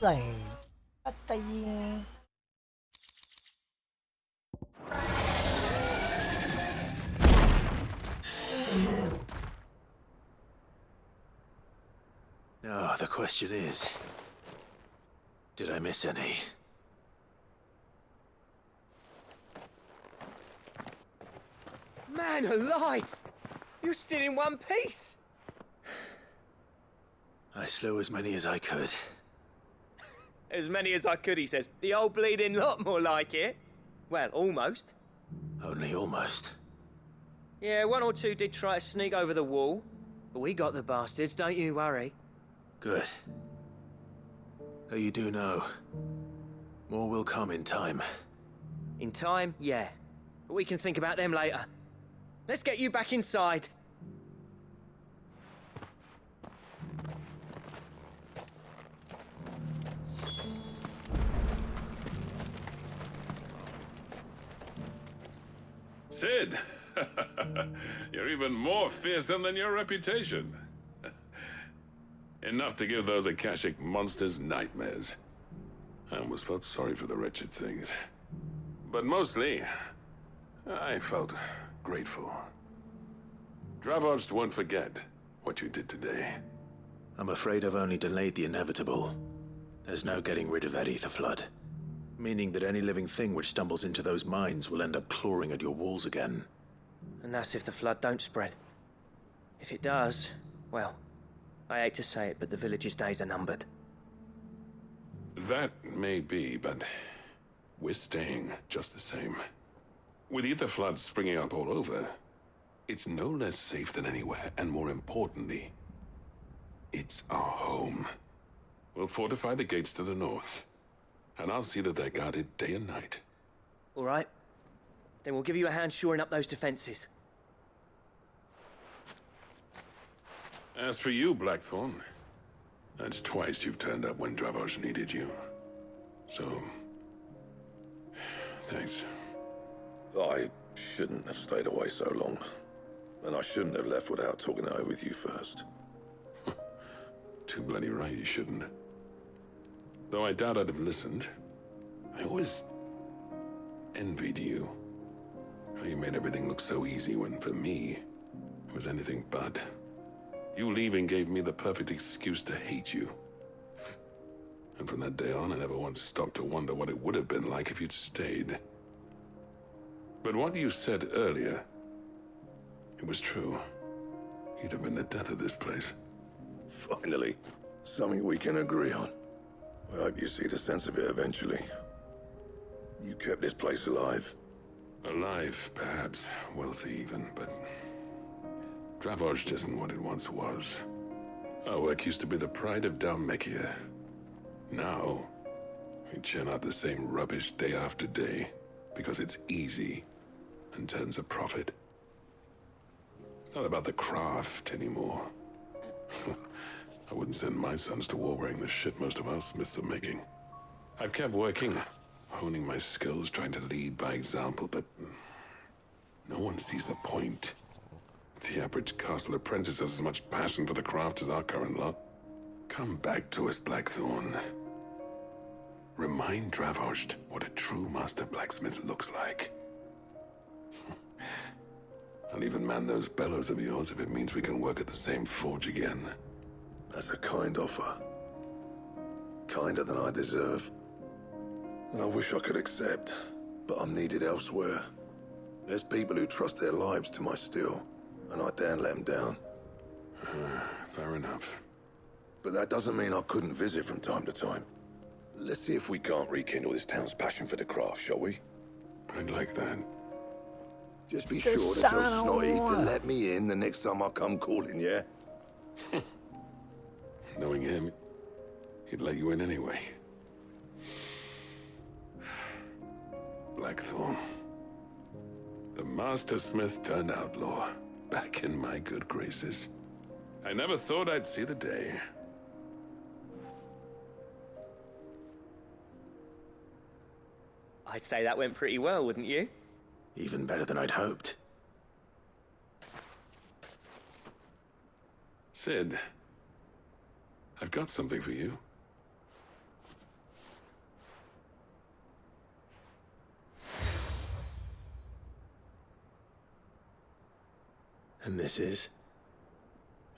Patayin. Patayin. Now, the question is, did I miss any? Man alive! You're still in one piece! I slew as many as I could. As many as I could, he says. The old bleeding lot, more like it. Well, almost. Only almost. Yeah, one or two did try to sneak over the wall. But we got the bastards, don't you worry. Good. Though you do know, more will come in time. In time, yeah. But we can think about them later. Let's get you back inside. Sid! You're even more fearsome than your reputation. Enough to give those Akashic monsters nightmares. I almost felt sorry for the wretched things. But mostly, I felt grateful. Dravoged won't forget what you did today. I'm afraid I've only delayed the inevitable. There's no getting rid of that ether flood. Meaning that any living thing which stumbles into those mines will end up clawing at your walls again. And that's if the flood don't spread. If it does, well, I hate to say it, but the village's days are numbered. That may be, but we're staying just the same. With ether floods springing up all over, it's no less safe than anywhere, and more importantly, it's our home. We'll fortify the gates to the north, and I'll see that they're guarded day and night. All right. Then we'll give you a hand shoring up those defenses. As for you, Blackthorn, that's twice you've turned up when Dravos needed you. So, thanks. I shouldn't have stayed away so long. And I shouldn't have left without talking it over with you first. Too bloody right you shouldn't. Though I doubt I'd have listened. I always envied you. How you made everything look so easy when, for me, it was anything but. You leaving gave me the perfect excuse to hate you. And from that day on, I never once stopped to wonder what it would have been like if you'd stayed. But what you said earlier, it was true. You'd have been the death of this place. Finally, something we can agree on. I hope you see the sense of it eventually. You kept this place alive. Alive, perhaps. Wealthy even, but Dravos isn't what it once was. Our work used to be the pride of Dalmekia. Now, we churn out the same rubbish day after day because it's easy and turns a profit. It's not about the craft anymore. I wouldn't send my sons to war wearing the shit most of our smiths are making. I've kept working, honing my skills, trying to lead by example, but no one sees the point. The average castle apprentice has as much passion for the craft as our current lot. Come back to us, Blackthorn. Remind Dravos what a true master blacksmith looks like. I'll even man those bellows of yours if it means we can work at the same forge again. That's a kind offer. Kinder than I deserve. And I wish I could accept, but I'm needed elsewhere. There's people who trust their lives to my steel, and I daren't let them down. Fair enough. But that doesn't mean I couldn't visit from time to time. Let's see if we can't rekindle this town's passion for the craft, shall we? I'd like that. Just be sure to tell Snotty to let me in the next time I come calling, yeah? Knowing him, he'd let you in anyway. Blackthorn. The Master Smith turned outlaw, back in my good graces. I never thought I'd see the day. I'd say that went pretty well, wouldn't you? Even better than I'd hoped. Sid, I've got something for you. And this is?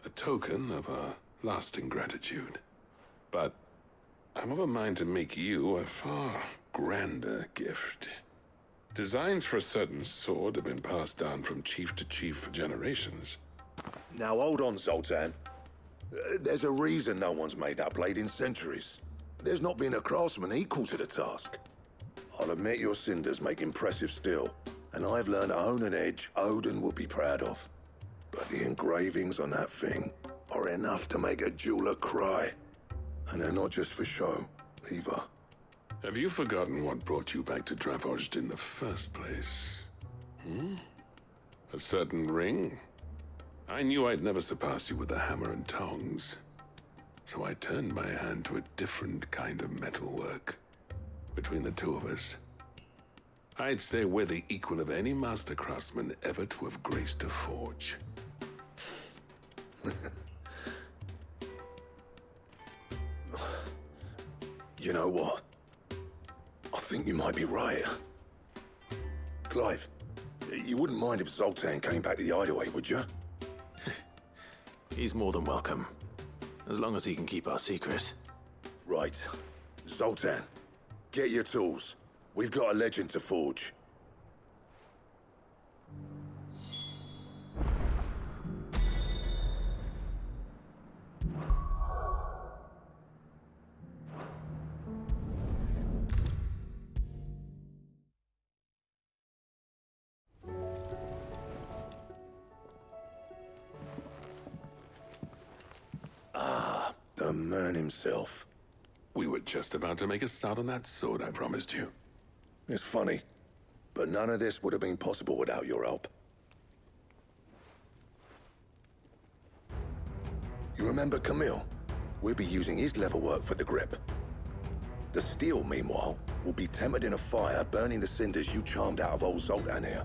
A token of our lasting gratitude. But I'm of a mind to make you a far grander gift. Designs for a certain sword have been passed down from chief to chief for generations. Now hold on, Zoltan. There's a reason no one's made that blade in centuries. There's not been a craftsman equal to the task. I'll admit your cinders make impressive steel, and I've learned to own an edge Odin will be proud of. But the engravings on that thing are enough to make a jeweler cry. And they're not just for show, either. Have you forgotten what brought you back to Dravos in the first place? A certain ring? I knew I'd never surpass you with the hammer and tongs. So I turned my hand to a different kind of metalwork. Between the two of us, I'd say we're the equal of any master craftsman ever to have graced a forge. You know what? I think you might be right. Clive, you wouldn't mind if Zoltan came back to the hideaway, would you? He's more than welcome. As long as he can keep our secret. Right. Zoltan, get your tools. We've got a legend to forge. Ah, the man himself. We were just about to make a start on that sword I promised you. It's funny, but none of this would have been possible without your help. You remember Camille? We'll be using his level work for the grip. The steel, meanwhile, will be tempered in a fire, burning the cinders you charmed out of old Zoltan here.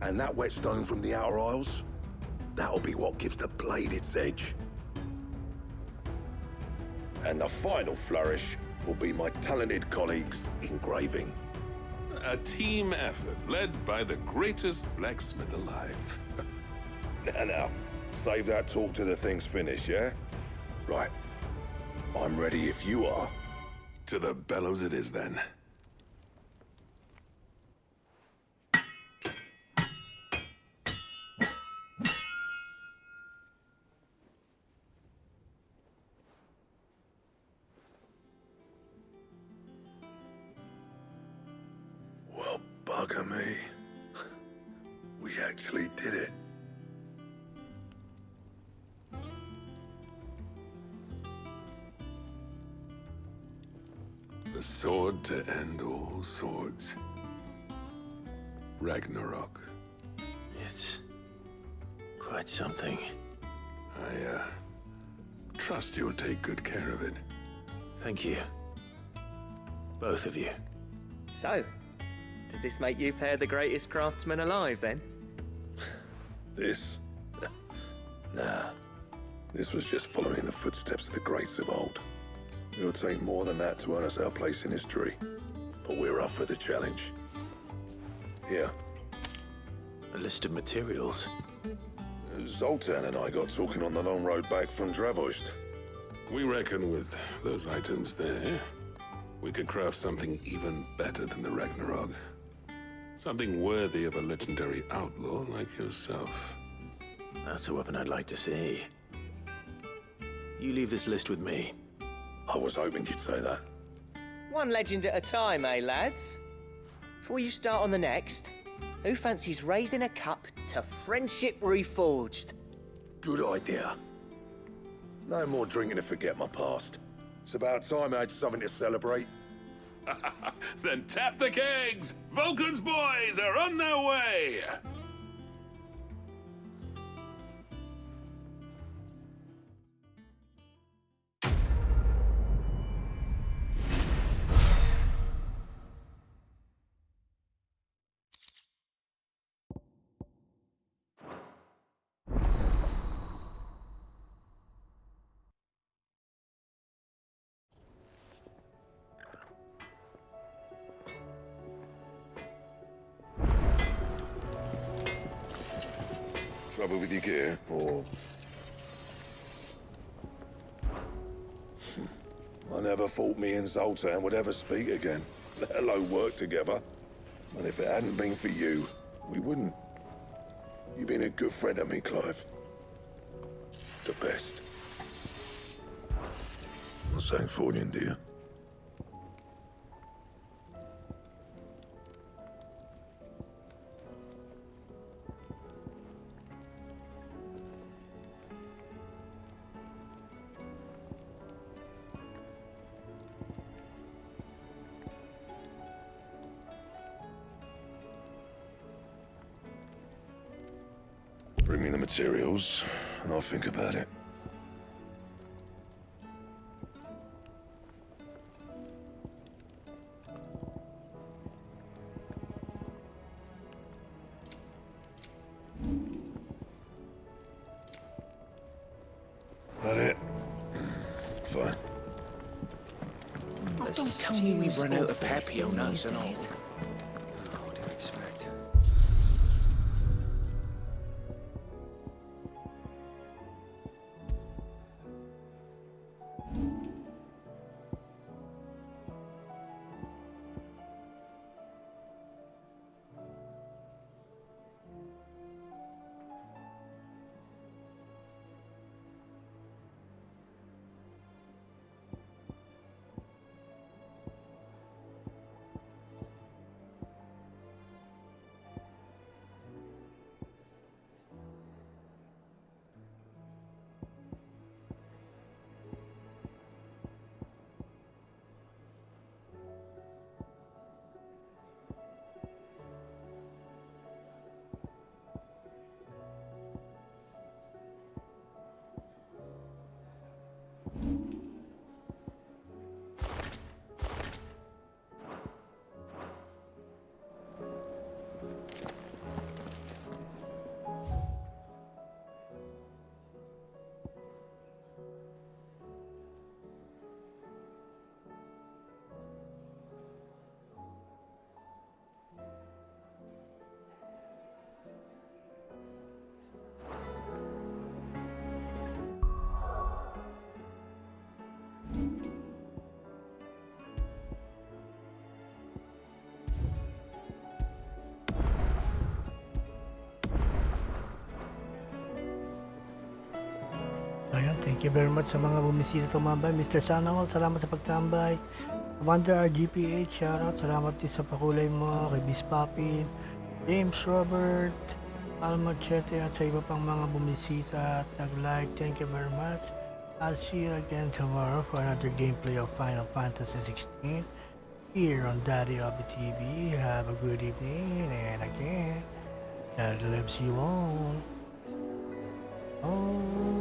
And that whetstone from the Outer Isles? That'll be what gives the blade its edge. And the final flourish will be my talented colleagues' engraving. A team effort led by the greatest blacksmith alive. Now, save that talk till the thing's finished, yeah? Right. I'm ready if you are. To the bellows it is, then. Well, bugger me. We actually did it. The sword to end all swords. Ragnarok. It's quite something. I, trust you'll take good care of it. Thank you. Both of you. So, does this make you pair the greatest craftsman alive, then? This? Nah. This was just following the footsteps of the greats of old. It'll take more than that to earn us our place in history. But we're up for the challenge. Here. A list of materials. Zoltan and I got talking on the long road back from Dravost. We reckon with those items there, we could craft something even better than the Ragnarok. Something worthy of a legendary outlaw like yourself. That's a weapon I'd like to see. You leave this list with me. I was hoping you'd say that. One legend at a time, eh, lads? Before you start on the next, who fancies raising a cup to friendship reforged? Good idea. No more drinking to forget my past. It's about time I had something to celebrate. Then tap the kegs! Vulcan's boys are on their way! Trouble with your gear, or... I never thought me and Zoltan would ever speak again, let alone work together. And if it hadn't been for you, we wouldn't. You've been a good friend of me, Clive. The best. I'm saying Fordian, dear. Bring me the materials, and I'll think about it. That it? Fine. Oh, don't tell me we've run out of Papio nuts and all. What do you expect? thank you very much sa mga bumisita tumambay. Mr. Sanol, salamat sa pagtambay. Commander RGPH, shoutout. Salamat din sa pakulay mo. Kay Bis Papin, James Robert, Alma Chete, at sa iba pang mga bumisita at nag-like. Thank you very much. I'll see you again tomorrow for another gameplay of Final Fantasy 16 here on Daddy Obi TV. Have a good evening, and again, God loves you all. Oh.